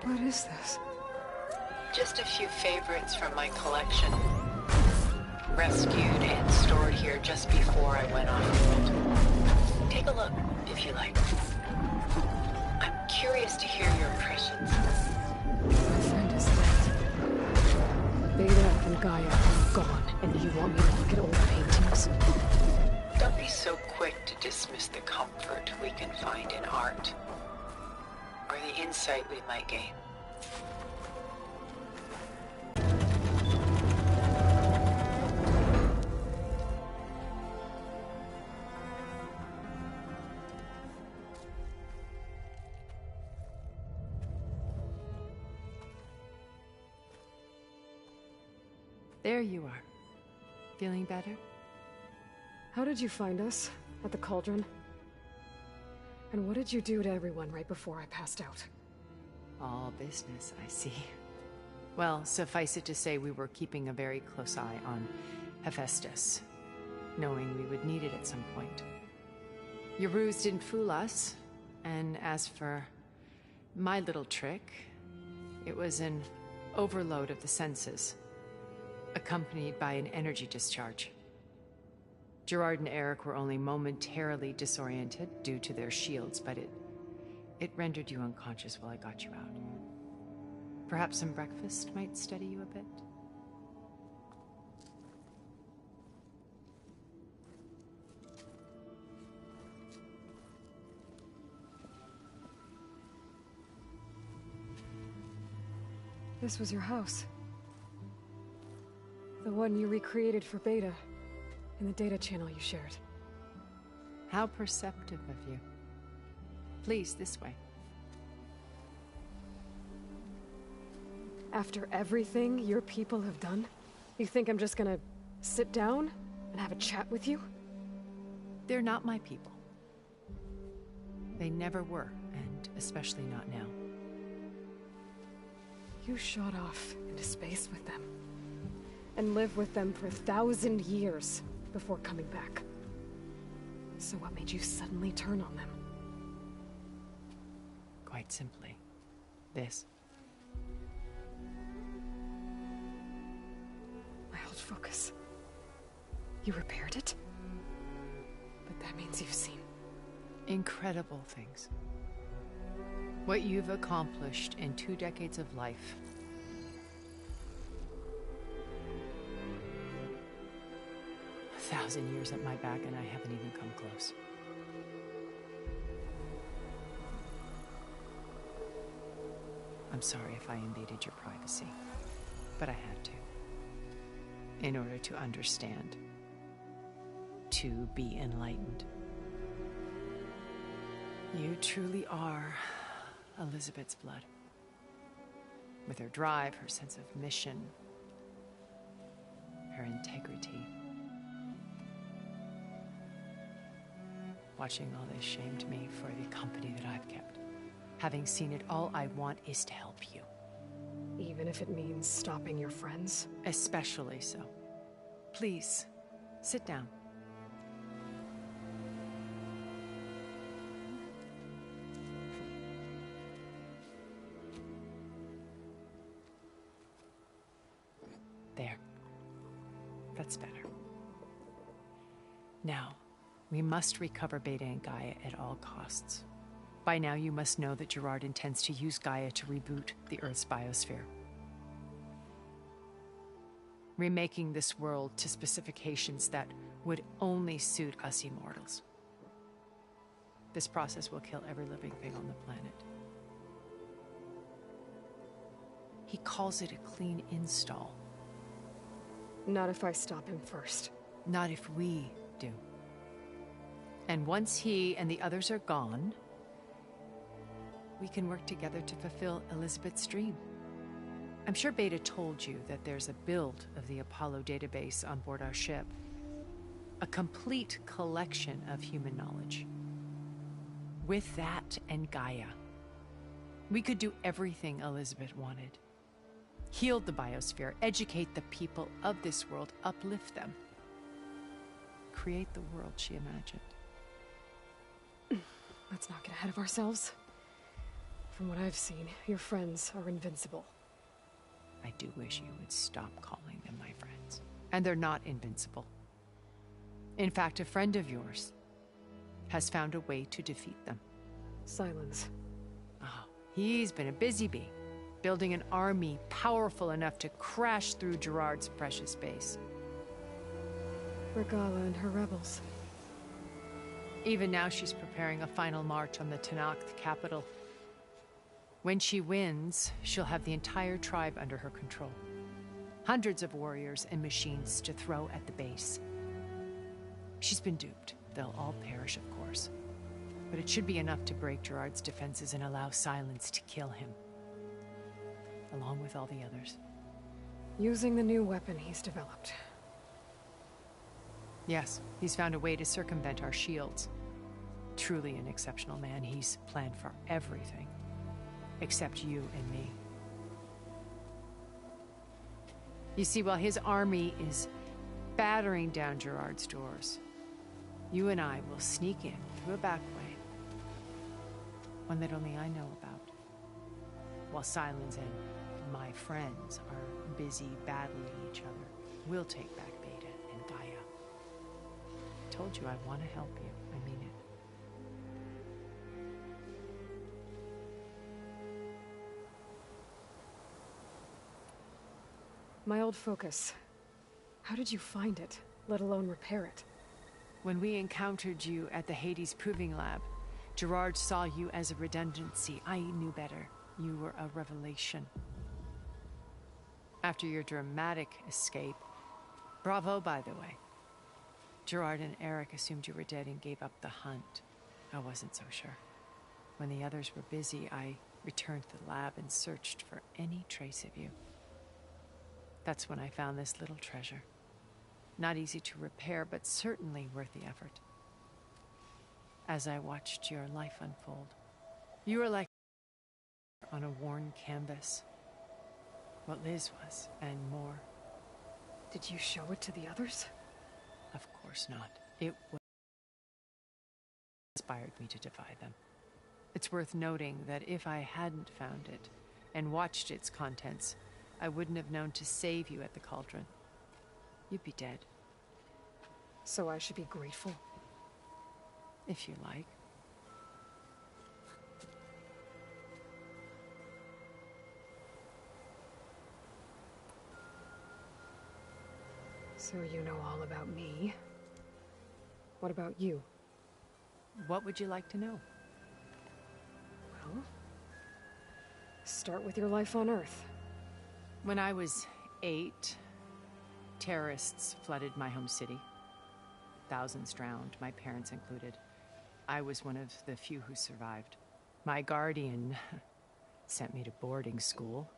What is this? Just a few favorites from my collection. Rescued and stored here just before I went off-world. Take a look, if you like. I'm curious to hear your impressions. My friend is dead. Beta and Gaia are gone, and you want me to look at old paintings? Don't be so quick to dismiss the comfort we can find in art. Or the insight we might gain. There you are. Feeling better? How did you find us? At the Cauldron? And what did you do to everyone right before I passed out? All business, I see. Well, suffice it to say we were keeping a very close eye on Hephaestus, knowing we would need it at some point. Your ruse didn't fool us, and as for My little trick. It was an overload of the senses, accompanied by an energy discharge. Gerard and Eric were only momentarily disoriented due to their shields, but it rendered you unconscious while I got you out. Perhaps some breakfast might steady you a bit? This was your house. The one you recreated for Beta, in the data channel you shared. How perceptive of you. Please, this way. After everything your people have done, you think I'm just gonna sit down and have a chat with you? They're not my people. They never were, and especially not now. You shot off into space with them, and lived with them for 1,000 years before coming back. So what made you suddenly turn on them? Quite simply, this. My old focus. You repaired it? But that means you've seen... incredible things. What you've accomplished in 2 decades of life. A 1,000 years at my back and I haven't even come close. I'm sorry if I invaded your privacy, but I had to. In order to understand. To be enlightened. You truly are Elizabeth's blood. With her drive, her sense of mission, her integrity. Watching all this shamed me for the company that I've kept. Having seen it, all I want is to help you. Even if it means stopping your friends? Especially so. Please, sit down. There. That's better. Now, we must recover Beta and Gaia at all costs. By now, you must know that Gerard intends to use Gaia to reboot the Earth's biosphere. Remaking this world to specifications that would only suit us immortals. This process will kill every living thing on the planet. He calls it a clean install. Not if I stop him first. Not if we do. And once he and the others are gone, we can work together to fulfill Elizabeth's dream. I'm sure Beta told you that there's a build of the Apollo database on board our ship. A complete collection of human knowledge. With that and Gaia, we could do everything Elizabeth wanted. Heal the biosphere, educate the people of this world, uplift them. Create the world she imagined. Let's not get ahead of ourselves. From what I've seen, your friends are invincible. I do wish you would stop calling them my friends. And they're not invincible. In fact, a friend of yours has found a way to defeat them. Silence. Oh, he's been a busy bee, building an army powerful enough to crash through Gerard's precious base. Regala and her rebels. Even now, she's preparing a final march on the Tenakth capital. When she wins, she'll have the entire tribe under her control. Hundreds of warriors and machines to throw at the base. She's been duped. They'll all perish, of course. But it should be enough to break Gerard's defenses and allow Silence to kill him. Along with all the others. Using the new weapon he's developed. Yes, he's found a way to circumvent our shields. Truly an exceptional man. He's planned for everything. Except you and me. You see, while his army is battering down Gerard's doors, you and I will sneak in through a back way. One that only I know about. while Sylens and my friends are busy battling each other, we'll take back Beta and Gaia. I told you I want to help you. I mean it. My old focus. How did you find it, let alone repair it? When we encountered you at the Hades Proving Lab, Gerard saw you as a redundancy. I knew better. You were a revelation. After your dramatic escape, bravo, by the way. Gerard and Eric assumed you were dead and gave up the hunt. I wasn't so sure. When the others were busy, I returned to the lab and searched for any trace of you. That's when I found this little treasure. Not easy to repair, but certainly worth the effort. As I watched your life unfold, you were like on a worn canvas. What Liz was, and more. Did you show it to the others? Of course not. It inspired me to defy them. It's worth noting that if I hadn't found it and watched its contents, I wouldn't have known to save you at the Cauldron. You'd be dead. So I should be grateful? If you like. So you know all about me. What about you? What would you like to know? Well, start with your life on Earth. When I was 8, terrorists flooded my home city. Thousands drowned, my parents included. I was one of the few who survived. My guardian sent me to boarding school.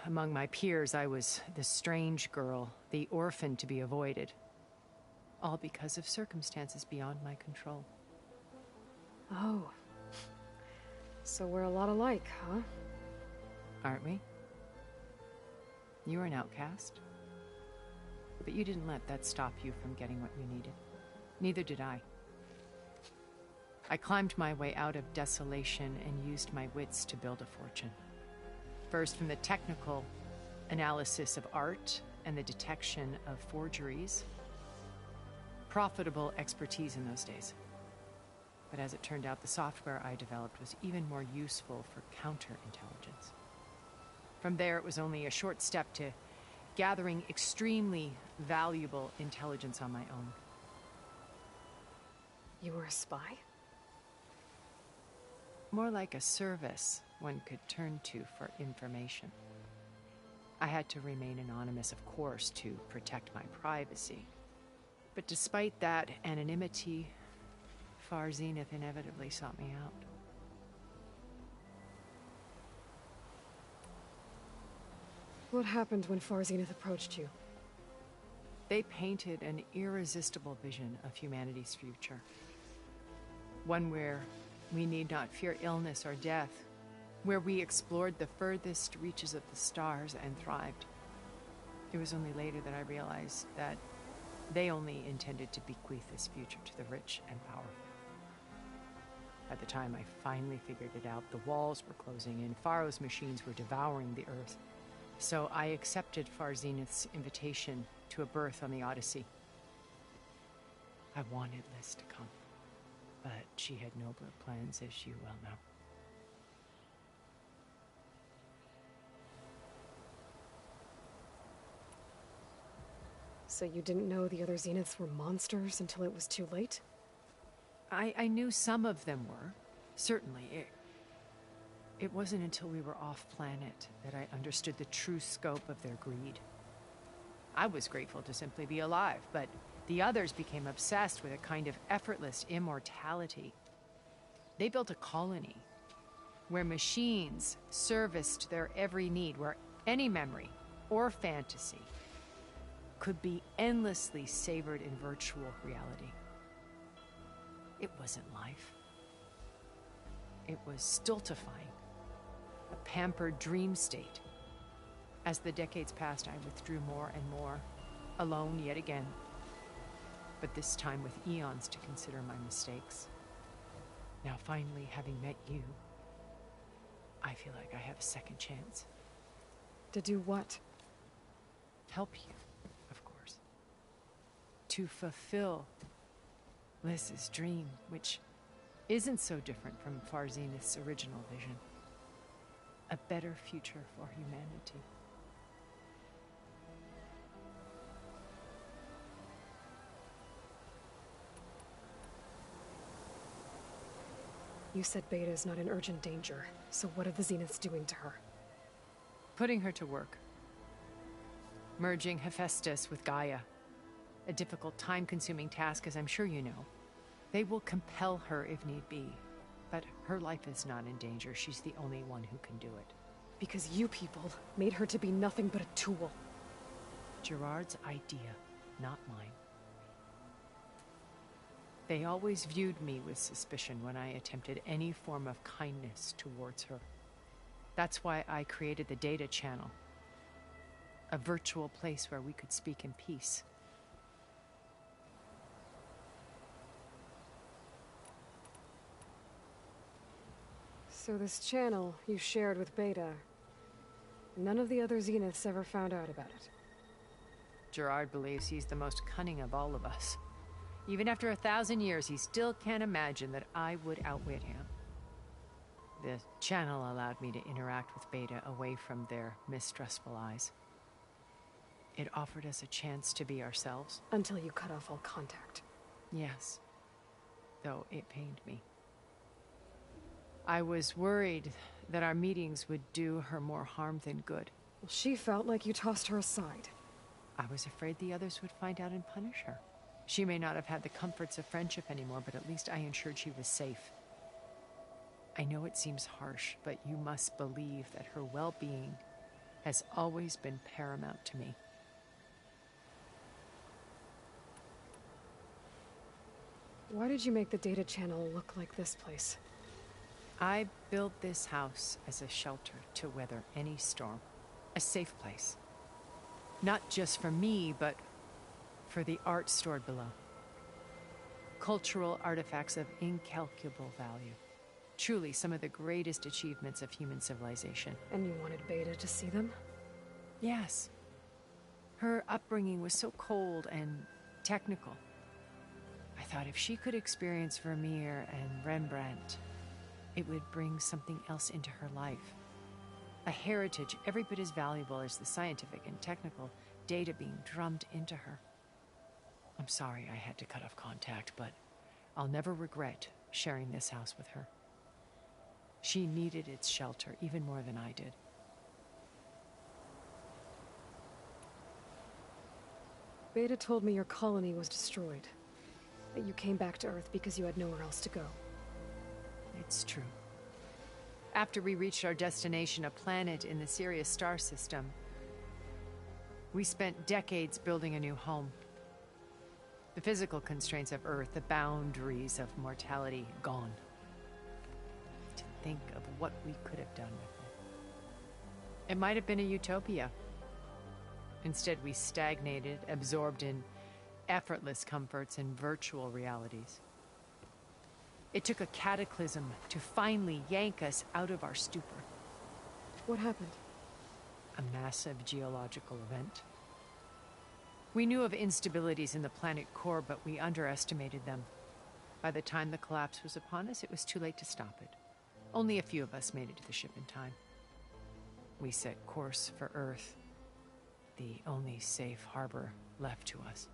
Among my peers, I was the strange girl, the orphan to be avoided. All because of circumstances beyond my control. Oh. So we're a lot alike, huh? Aren't we? You were an outcast. But you didn't let that stop you from getting what you needed. Neither did I. I climbed my way out of desolation and used my wits to build a fortune. First, from the technical analysis of art and the detection of forgeries. Profitable expertise in those days. But as it turned out, the software I developed was even more useful for counterintelligence. From there, it was only a short step to gathering extremely valuable intelligence on my own. You were a spy? More like a service one could turn to for information. I had to remain anonymous, of course, to protect my privacy. But despite that anonymity, Far Zenith inevitably sought me out. What happened when Far Zenith approached you? They painted an irresistible vision of humanity's future. One where we need not fear illness or death, where we explored the furthest reaches of the stars and thrived. It was only later that I realized that they only intended to bequeath this future to the rich and powerful. At the time I finally figured it out, the walls were closing in, Pharaoh's machines were devouring the Earth. So I accepted Far Zenith's invitation to a berth on the Odyssey. I wanted Liz to come, but she had nobler plans, as you well know. So you didn't know the other Zeniths were monsters until it was too late? I knew some of them were, certainly. It wasn't until we were off-planet that I understood the true scope of their greed. I was grateful to simply be alive, but the others became obsessed with a kind of effortless immortality. They built a colony where machines serviced their every need, where any memory or fantasy could be endlessly savored in virtual reality. It wasn't life. It was stultifying, a pampered dream state. As the decades passed, I withdrew more and more, alone yet again, but this time with eons to consider my mistakes. Now finally, having met you, I feel like I have a second chance. To do what? Help you, of course. To fulfill Liz's dream, which isn't so different from Far Zenith's original vision. A better future for humanity. You said Beta is not in urgent danger, so what are the Zeniths doing to her? Putting her to work. Merging Hephaestus with Gaia. A difficult, time-consuming task, as I'm sure you know. They will compel her if need be. But her life is not in danger. She's the only one who can do it. Because you people made her to be nothing but a tool. Gerard's idea, not mine. They always viewed me with suspicion when I attempted any form of kindness towards her. That's why I created the Data Channel. A virtual place where we could speak in peace. So this channel you shared with Beta, none of the other Zeniths ever found out about it? Gerard believes he's the most cunning of all of us. Even after 1,000 years, he still can't imagine that I would outwit him. The channel allowed me to interact with Beta away from their mistrustful eyes. It offered us a chance to be ourselves. Until you cut off all contact. Yes. Though it pained me. I was worried that our meetings would do her more harm than good. Well, she felt like you tossed her aside. I was afraid the others would find out and punish her. She may not have had the comforts of friendship anymore, but at least I ensured she was safe. I know it seems harsh, but you must believe that her well-being has always been paramount to me. Why did you make the Data Channel look like this place? I built this house as a shelter to weather any storm. A safe place. Not just for me, but for the art stored below. Cultural artifacts of incalculable value. Truly some of the greatest achievements of human civilization. And you wanted Beta to see them? Yes. Her upbringing was so cold and technical. I thought if she could experience Vermeer and Rembrandt, it would bring something else into her life. A heritage every bit as valuable as the scientific and technical data being drummed into her. I'm sorry I had to cut off contact, but I'll never regret sharing this house with her. She needed its shelter even more than I did. Beta told me your colony was destroyed. That you came back to Earth because you had nowhere else to go. It's true. After we reached our destination, a planet in the Sirius star system, we spent decades building a new home. The physical constraints of Earth, the boundaries of mortality, gone. To think of what we could have done with it. It might have been a utopia. Instead, we stagnated, absorbed in effortless comforts and virtual realities. It took a cataclysm to finally yank us out of our stupor. What happened? A massive geological event. We knew of instabilities in the planet core, but we underestimated them. By the time the collapse was upon us, it was too late to stop it. Only a few of us made it to the ship in time. We set course for Earth, the only safe harbor left to us.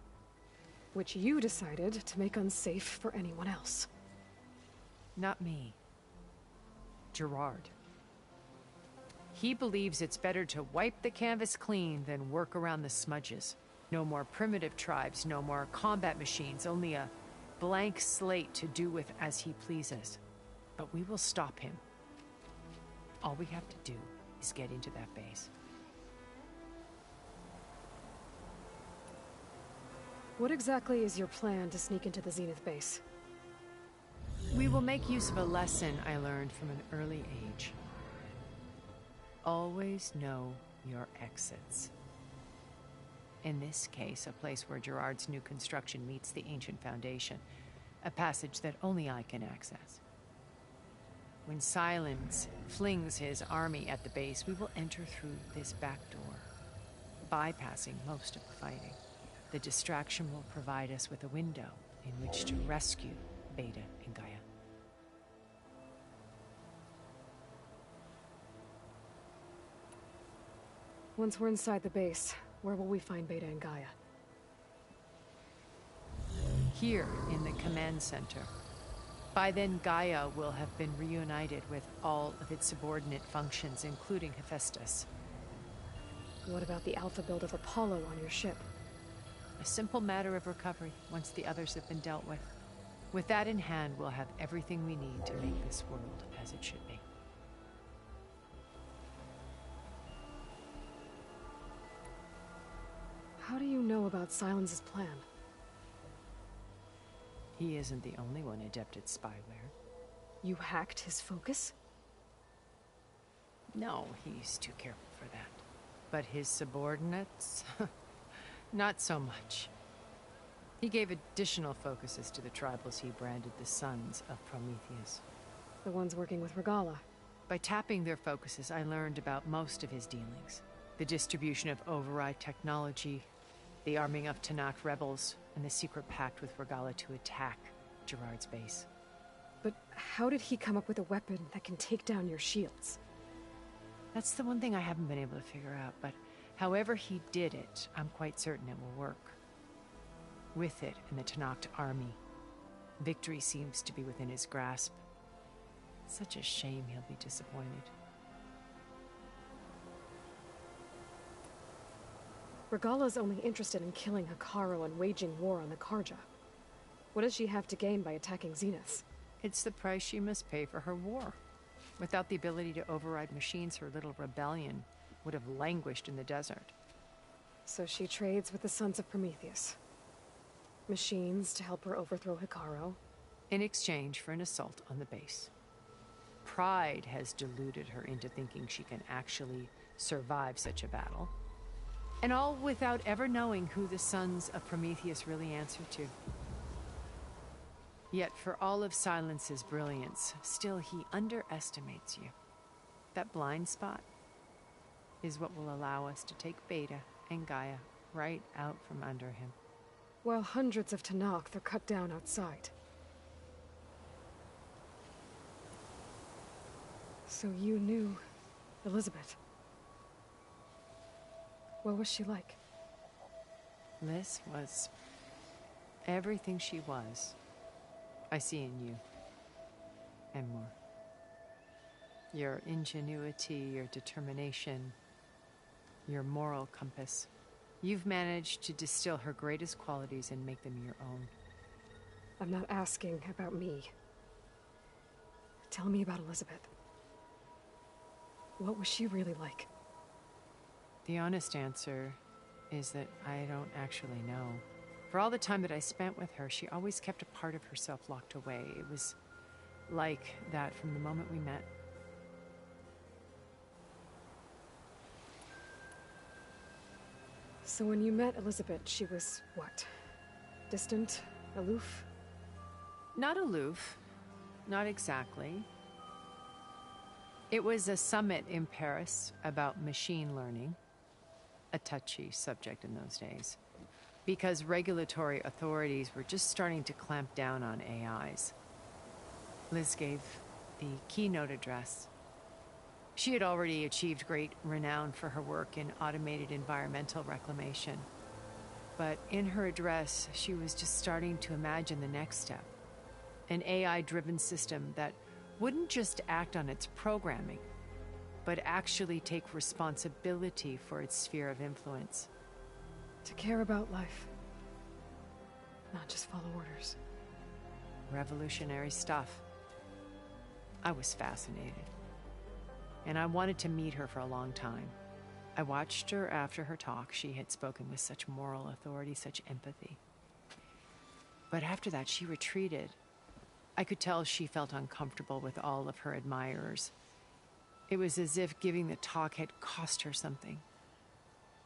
Which you decided to make unsafe for anyone else. Not me. Gerard. He believes it's better to wipe the canvas clean than work around the smudges. No more primitive tribes, no more combat machines, only a blank slate to do with as he pleases. But we will stop him. All we have to do is get into that base. What exactly is your plan to sneak into the Zenith base? We will make use of a lesson I learned from an early age. Always know your exits. In this case, a place where Gerard's new construction meets the ancient foundation, a passage that only I can access. When Silence flings his army at the base, we will enter through this back door, bypassing most of the fighting. The distraction will provide us with a window in which to rescue Beta and Gaia. Once we're inside the base, where will we find Beta and Gaia? Here in the command center. By then, Gaia will have been reunited with all of its subordinate functions, including Hephaestus. What about the alpha build of Apollo on your ship? A simple matter of recovery once the others have been dealt with. With that in hand, we'll have everything we need to make this world as it should be. How do you know about Silence's plan? He isn't the only one adept at spyware. You hacked his focus? No, he's too careful for that. But his subordinates? Not so much. He gave additional focuses to the tribals he branded the Sons of Prometheus. The ones working with Regalla. By tapping their focuses, I learned about most of his dealings. The distribution of override technology, the arming of Tenakth rebels, and the secret pact with Regalla to attack Gerard's base. But how did he come up with a weapon that can take down your shields? That's the one thing I haven't been able to figure out, but however he did it, I'm quite certain it will work. With it and the Tenakth army, victory seems to be within his grasp. Such a shame he'll be disappointed. Regalla's only interested in killing Hekarro and waging war on the Karja. What does she have to gain by attacking Zenith? It's the price she must pay for her war. Without the ability to override machines, her little rebellion would have languished in the desert. So she trades with the Sons of Prometheus. Machines to help her overthrow Hekarro. In exchange for an assault on the base. Pride has deluded her into thinking she can actually survive such a battle. And all without ever knowing who the Sons of Prometheus really answer to. Yet for all of Silence's brilliance, still he underestimates you. That blind spot is what will allow us to take Beta and Gaia right out from under him. While hundreds of Tenakth are cut down outside. So you knew Elizabeth. What was she like? Liz was everything she was. I see in you. And more. Your ingenuity, your determination, your moral compass. You've managed to distill her greatest qualities and make them your own. I'm not asking about me. Tell me about Elizabeth. What was she really like? The honest answer is that I don't actually know. For all the time that I spent with her, she always kept a part of herself locked away. It was like that from the moment we met. So when you met Elizabeth, she was what? Distant? Aloof? Not aloof. Not exactly. It was a summit in Paris about machine learning. A touchy subject in those days. Because regulatory authorities were just starting to clamp down on AIs. Liz gave the keynote address. She had already achieved great renown for her work in automated environmental reclamation. But in her address, she was just starting to imagine the next step. An AI-driven system that wouldn't just act on its programming, but actually take responsibility for its sphere of influence. To care about life. Not just follow orders. Revolutionary stuff. I was fascinated. And I wanted to meet her for a long time. I watched her after her talk. She had spoken with such moral authority, such empathy. But after that, she retreated. I could tell she felt uncomfortable with all of her admirers. It was as if giving the talk had cost her something.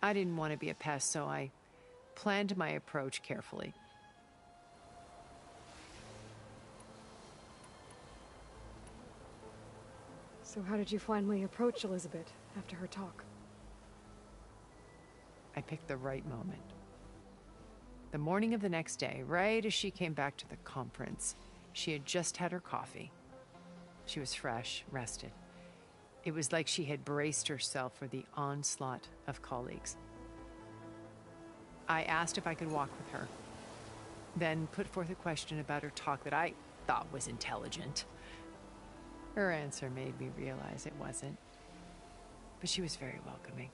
I didn't want to be a pest, so I planned my approach carefully. So how did you finally approach Elizabeth after her talk? I picked the right moment. The morning of the next day, right as she came back to the conference, she had just had her coffee. She was fresh, rested. It was like she had braced herself for the onslaught of colleagues. I asked if I could walk with her, then put forth a question about her talk that I thought was intelligent. Her answer made me realize it wasn't, but she was very welcoming.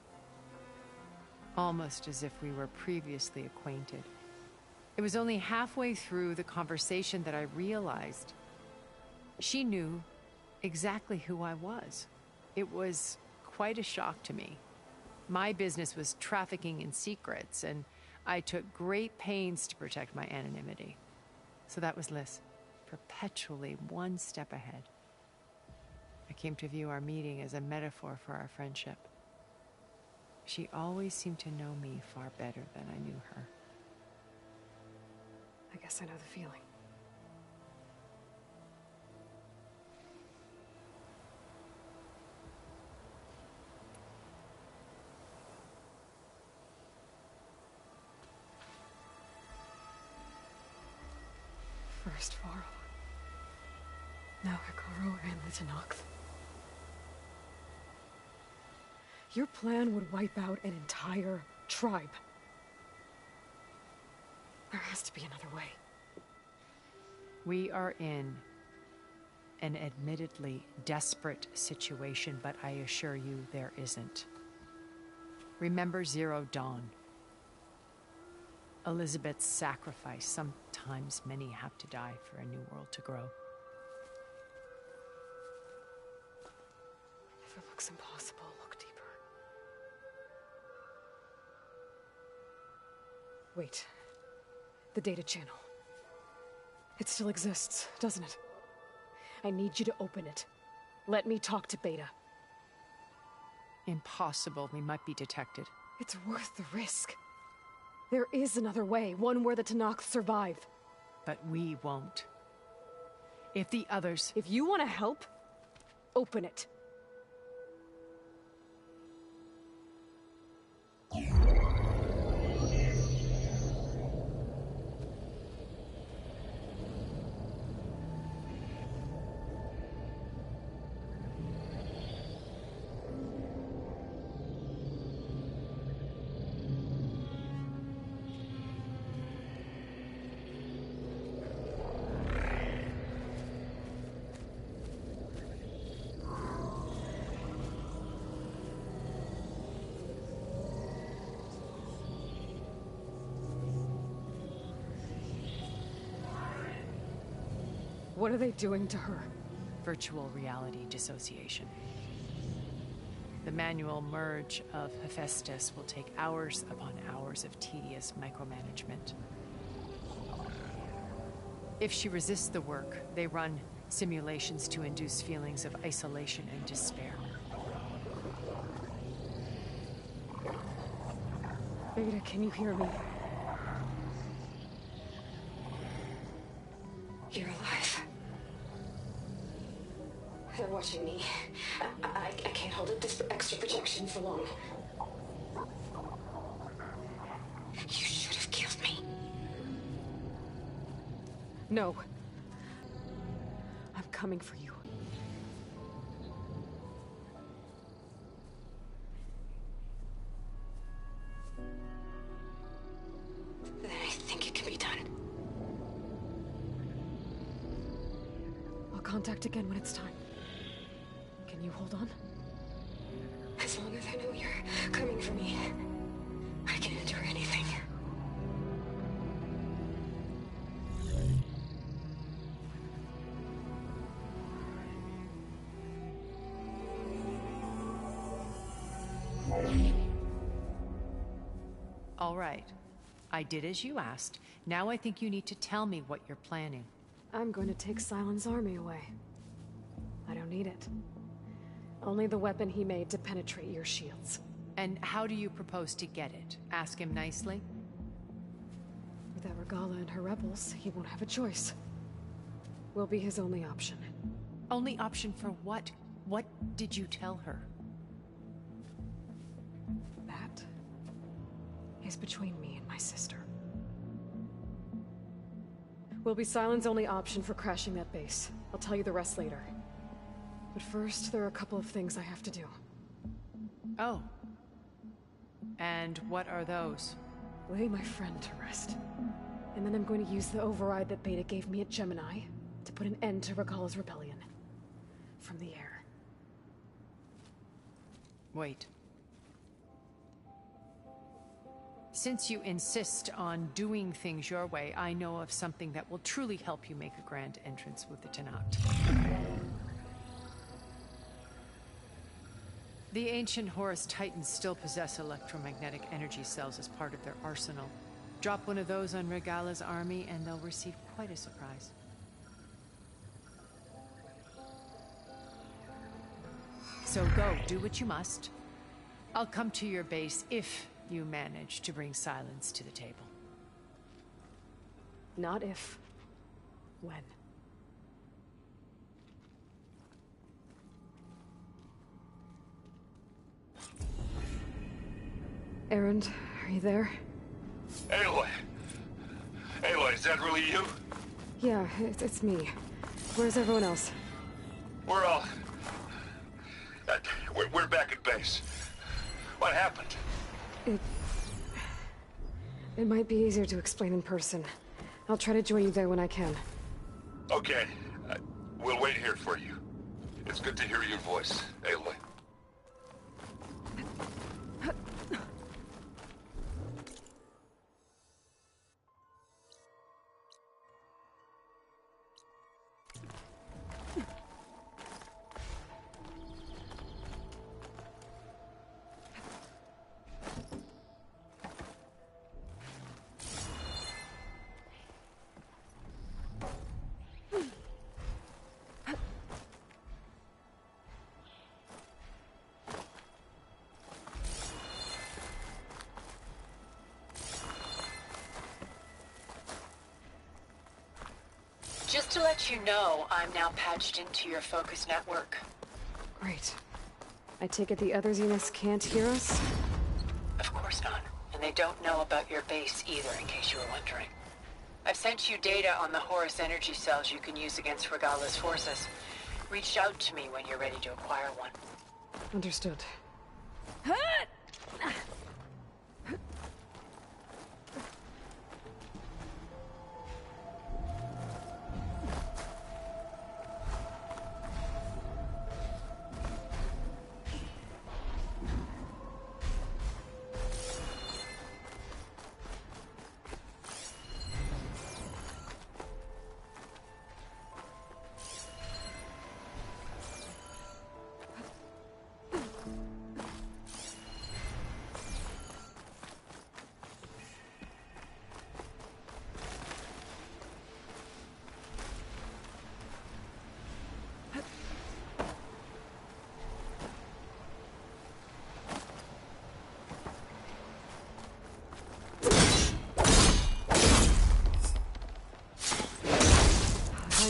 Almost as if we were previously acquainted. It was only halfway through the conversation that I realized she knew exactly who I was. It was quite a shock to me. My business was trafficking in secrets, and I took great pains to protect my anonymity. So that was Liz, perpetually one step ahead. I came to view our meeting as a metaphor for our friendship. She always seemed to know me far better than I knew her. I guess I know the feeling. First Varl, now Hekarro and the Tenakth. Your plan would wipe out an entire tribe. There has to be another way. We are in an admittedly desperate situation, but I assure you there isn't. Remember Zero Dawn. Elizabeth's sacrifice. Sometimes many have to die for a new world to grow. If it looks impossible, look deeper. Wait. The data channel. It still exists, doesn't it? I need you to open it. Let me talk to Beta. Impossible. We might be detected. It's worth the risk. There is another way, one where the Tenakth survive. But we won't. If the others... If you want to help, open it. What are they doing to her? Virtual reality dissociation. The manual merge of Hephaestus will take hours upon hours of tedious micromanagement. If she resists the work, they run simulations to induce feelings of isolation and despair. Beta, can you hear me? You're alive. They're watching me. I can't hold up this extra projection for long. You should have killed me. No. I'm coming for you. Then I think it can be done. I'll contact again when it's time. Can you hold on? As long as I know you're coming for me, I can endure anything. All right. I did as you asked. Now I think you need to tell me what you're planning. I'm going to take Sylens' army away. I don't need it. Only the weapon he made to penetrate your shields. And how do you propose to get it? Ask him nicely? Without Regala and her rebels, he won't have a choice. We'll be his only option. Only option for what? What did you tell her? That is between me and my sister. Will be Sylens' only option for crashing that base. I'll tell you the rest later. But first, there are a couple of things I have to do. Oh. And what are those? Lay my friend to rest. And then I'm going to use the override that Beta gave me at Gemini to put an end to Regalla's rebellion. From the air. Wait. Since you insist on doing things your way, I know of something that will truly help you make a grand entrance with the Tenat. The ancient Horus Titans still possess electromagnetic energy cells as part of their arsenal. Drop one of those on Regalla's army and they'll receive quite a surprise. So go, do what you must. I'll come to your base if you manage to bring Sylens to the table. Not if. When. Erend, are you there? Aloy! Aloy, is that really you? Yeah, it's me. Where's everyone else? We're all... we're back at base. What happened? It might be easier to explain in person. I'll try to join you there when I can. Okay. We'll wait here for you. It's good to hear your voice, Aloy. Just to let you know, I'm now patched into your focus network. Great. I take it the other Zeniths can't hear us? Of course not. And they don't know about your base either, in case you were wondering. I've sent you data on the Horus energy cells you can use against Regalla's forces. Reach out to me when you're ready to acquire one. Understood.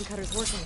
Cutter's working.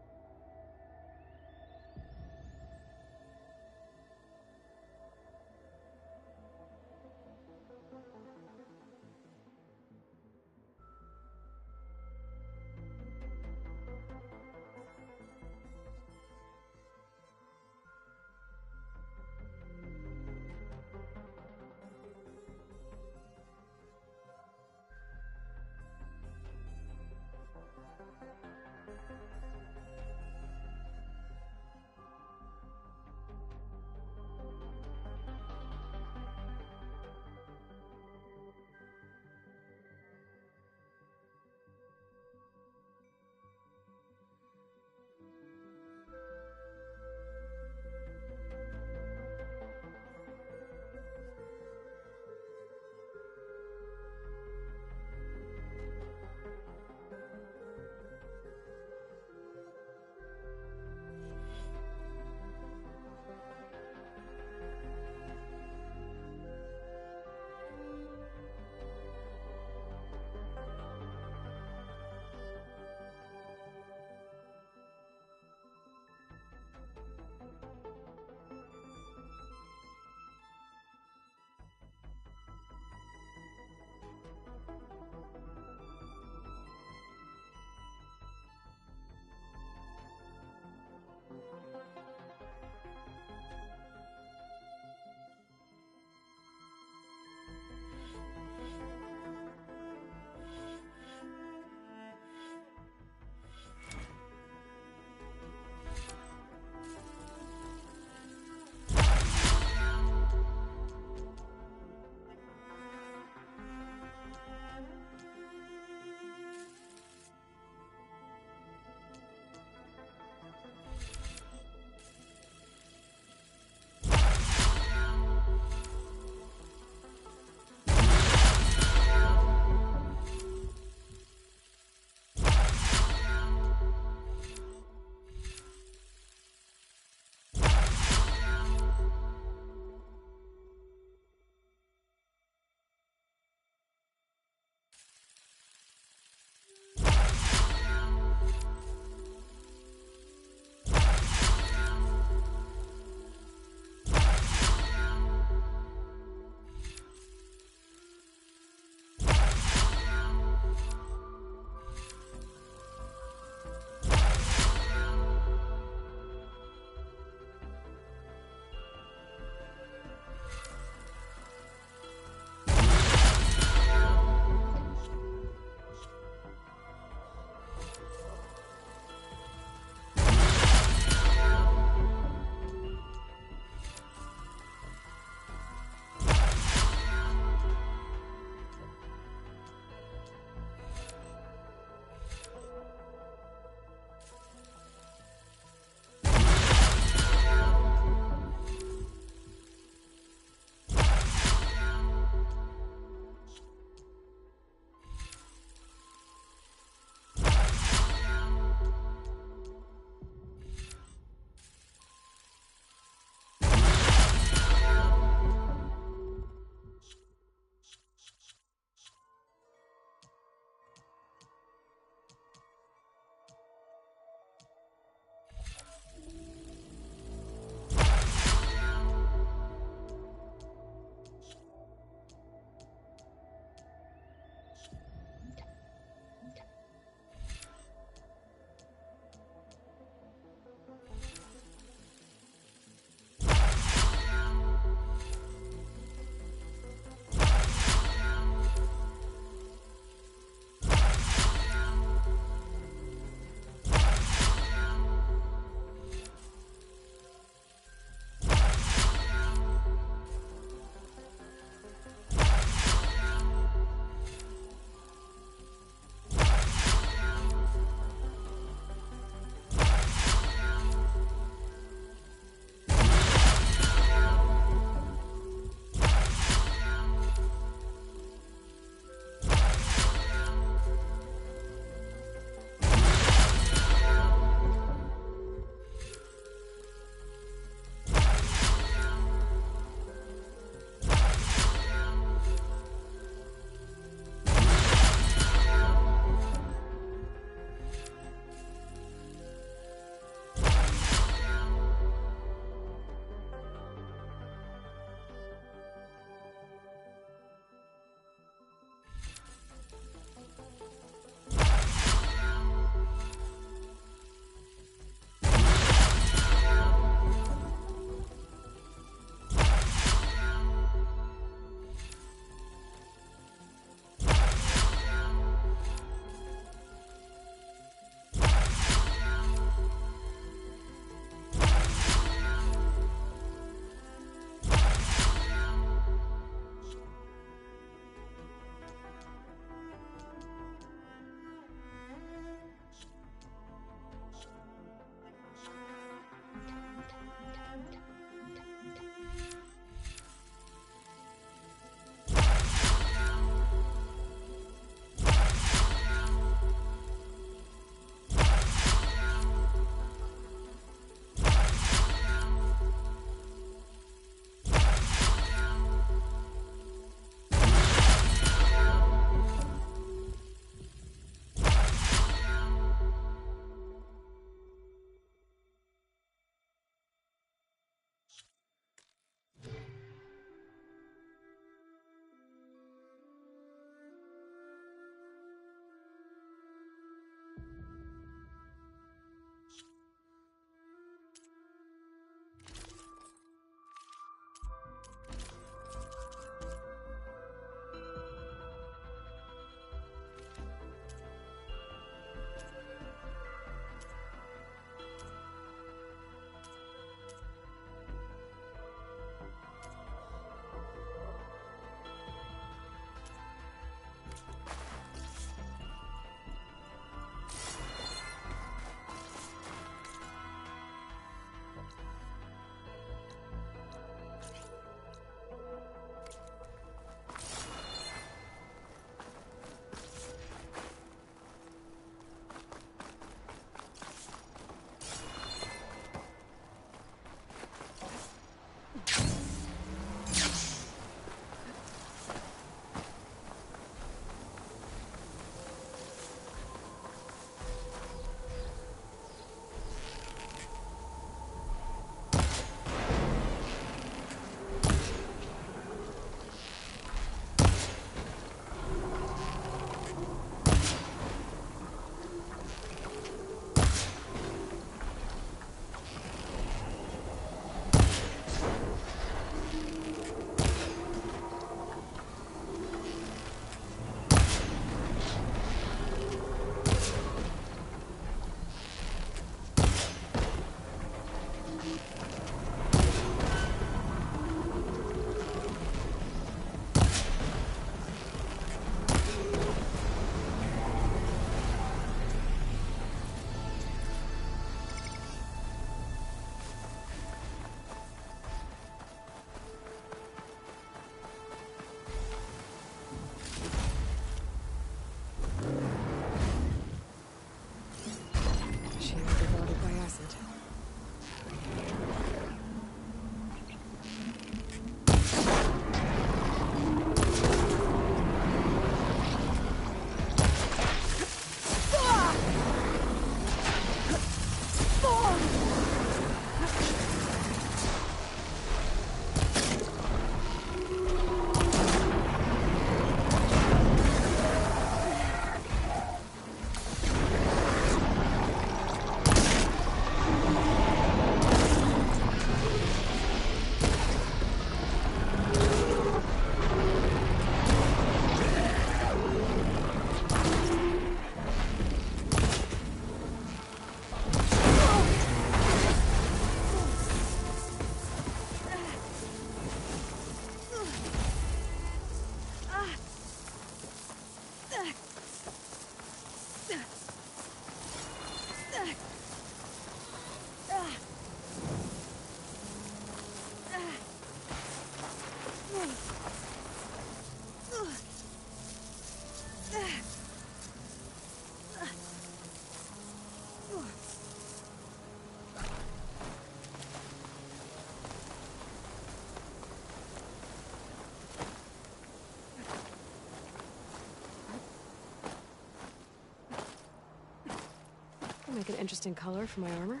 like an interesting color for my armor.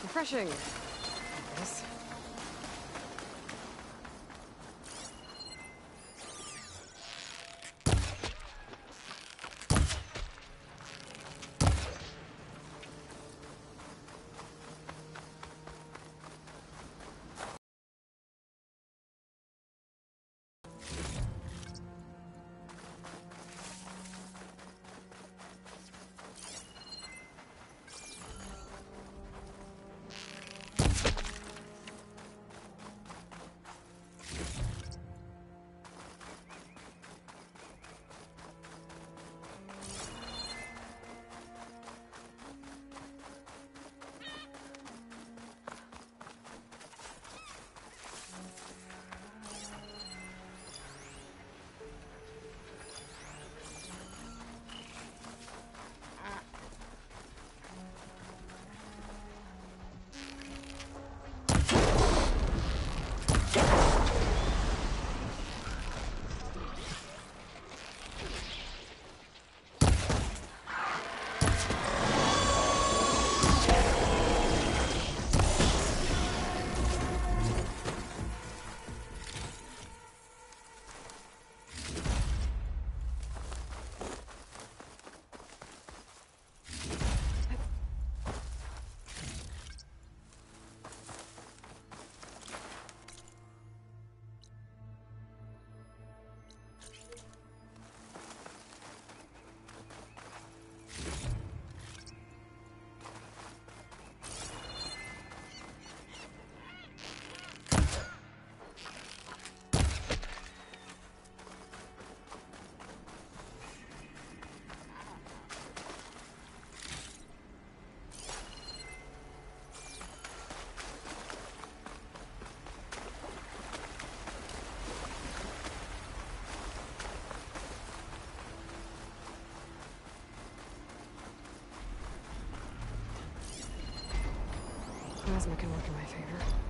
Refreshing. Yes. plasma can work in my favor.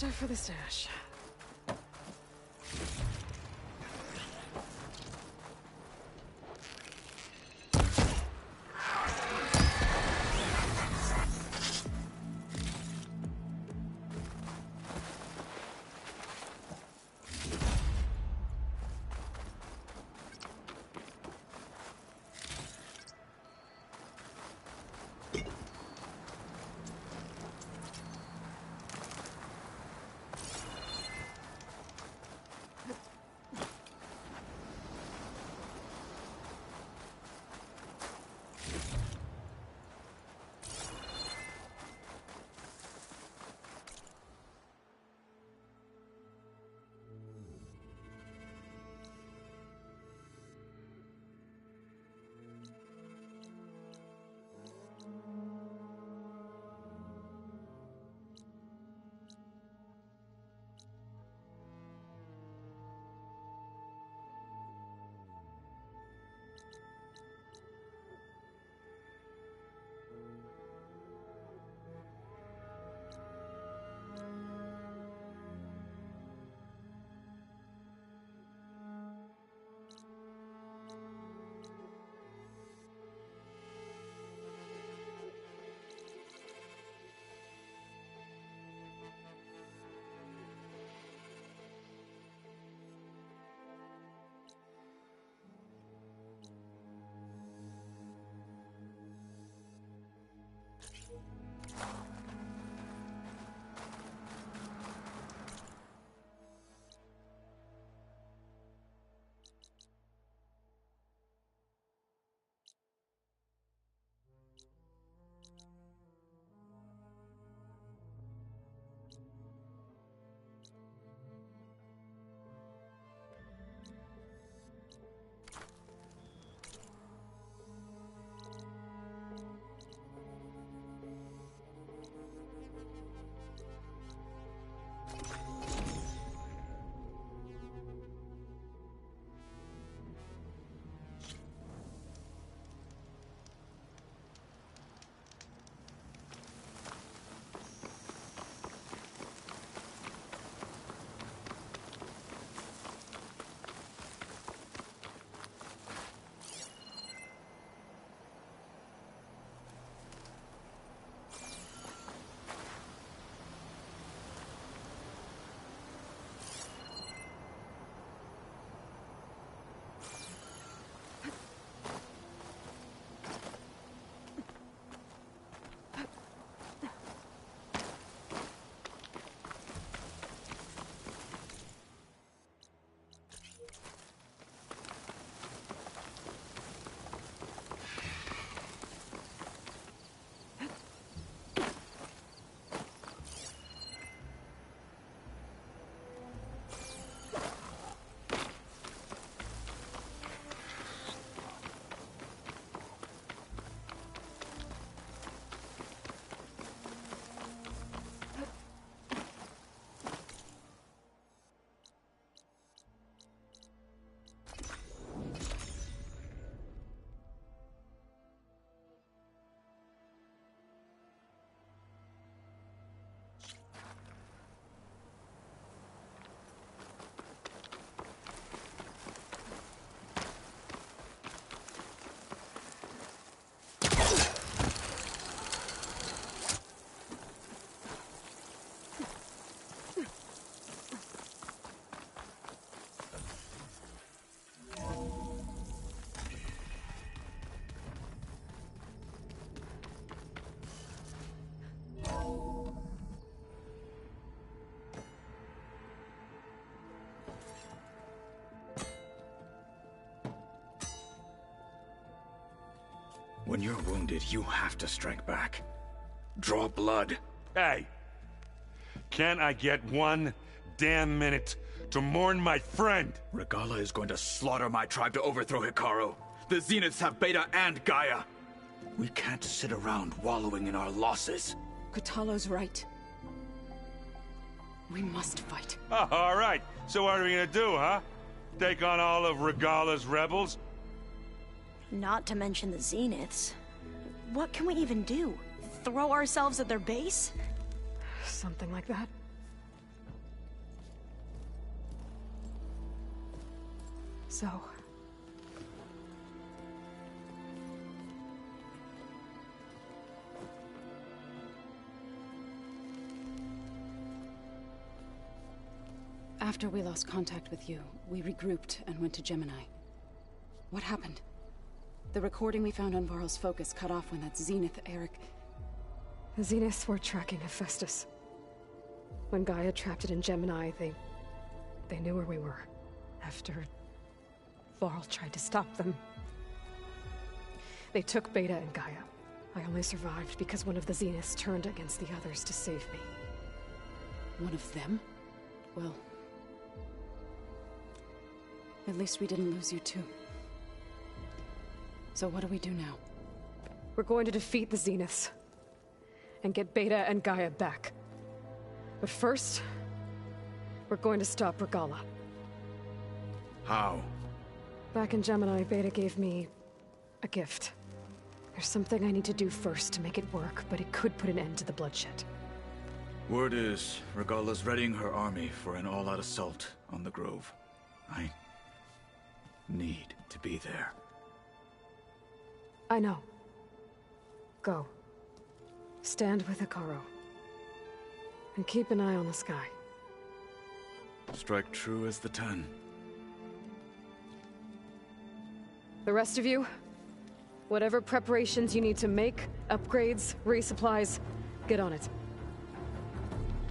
Stuff for the stash. When you're wounded, you have to strike back. Draw blood. Hey! Can't I get one damn minute to mourn my friend? Regalla is going to slaughter my tribe to overthrow Hikaru. The Zeniths have Beta and Gaia. We can't sit around wallowing in our losses. Kotallo's right. We must fight. Oh, all right. So what are we gonna do, huh? Take on all of Regalla's rebels? Not to mention the Zeniths. What can we even do? Throw ourselves at their base? Something like that. So... After we lost contact with you, we regrouped and went to Gemini. What happened? The recording we found on Varl's focus cut off when that Zenith, Eric... The Zeniths were tracking Hephaestus. When Gaia trapped it in Gemini, they knew where we were. After... Varl tried to stop them. They took Beta and Gaia. I only survived because one of the Zeniths turned against the others to save me. One of them? Well... At least we didn't lose you too. So what do we do now? We're going to defeat the Zeniths. And get Beta and Gaia back. But first... we're going to stop Regalla. How? Back in Gemini, Beta gave me... a gift. There's something I need to do first to make it work, but it could put an end to the bloodshed. Word is, Regalla's readying her army for an all-out assault on the Grove. I... need to be there. I know. Go. Stand with Hikaru. And keep an eye on the sky. Strike true as the 10. The rest of you, whatever preparations you need to make, upgrades, resupplies, get on it.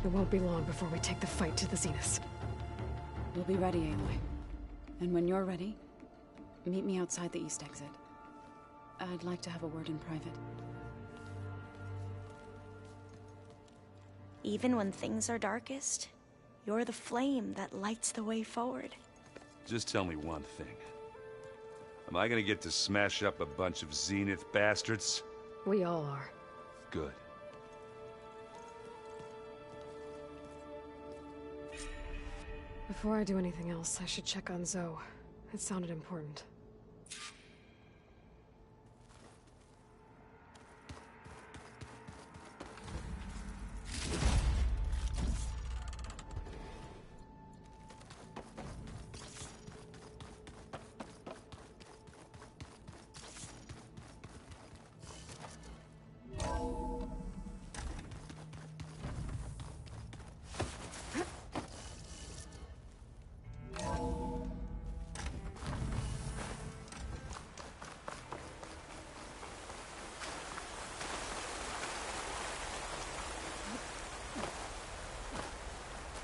It won't be long before we take the fight to the Zeniths. We'll be ready, Aloy. And when you're ready, meet me outside the east exit. I'd like to have a word in private. Even when things are darkest, you're the flame that lights the way forward. Just tell me one thing. Am I gonna get to smash up a bunch of Zenith bastards? We all are. Good. Before I do anything else, I should check on Zoe. It sounded important.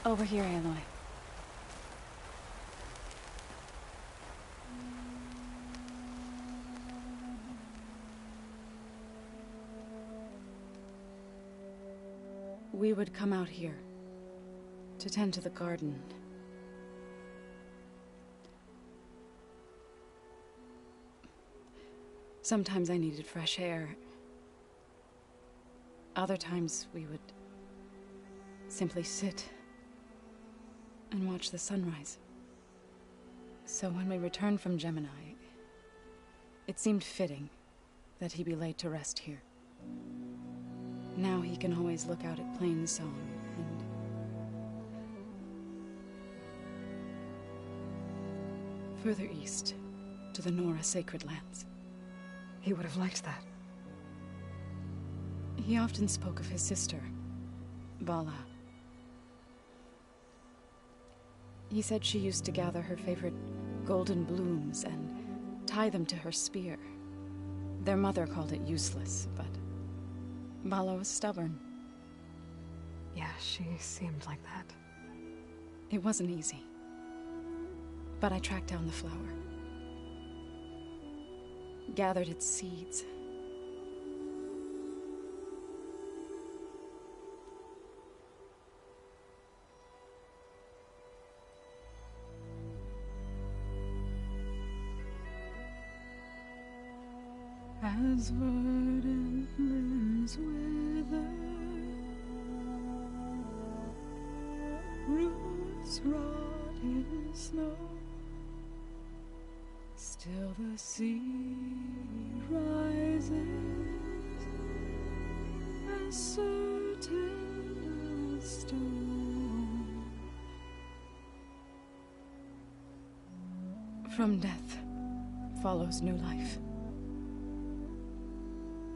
Over here, Aloy. We would come out here to tend to the garden. Sometimes I needed fresh air. Other times we would simply sit and watch the sunrise. So when we returned from Gemini, it seemed fitting that he be laid to rest here. Now he can always look out at Plainsong and... further east, to the Nora Sacred Lands. He would have liked that. He often spoke of his sister, Vala. He said she used to gather her favorite golden blooms and tie them to her spear. Their mother called it useless, but Vala was stubborn. Yeah, she seemed like that. It wasn't easy. But I tracked down the flower. Gathered its seeds, As verdant limbs wither, roots rot in snow, still the sea rises, as certain as stone. From death follows new life.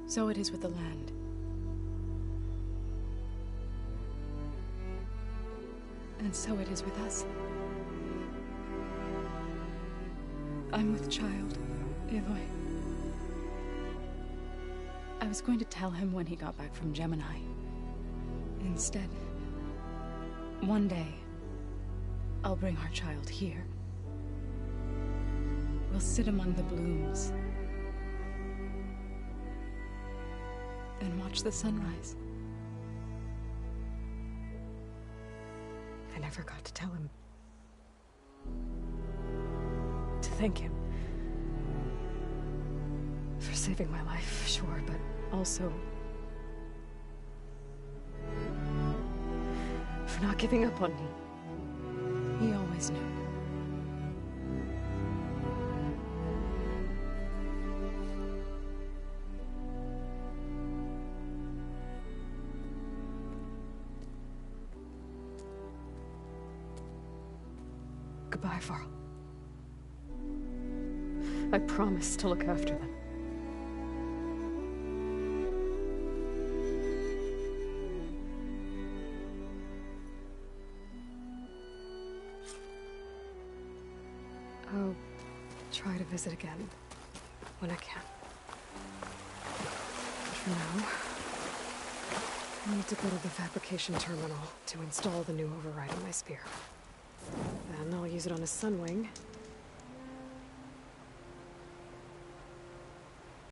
So it is with the land. And so it is with us. I'm with child, Aloy. I was going to tell him when he got back from Gemini. Instead, one day, I'll bring our child here. We'll sit among the blooms and watch the sunrise. I never got to tell him. To thank him. For saving my life, sure, but also for not giving up on me. He always knew. Goodbye, Varl. I promise to look after them. I'll try to visit again when I can. But for now, I need to go to the fabrication terminal to install the new override on my spear. Then I'll use it on a Sunwing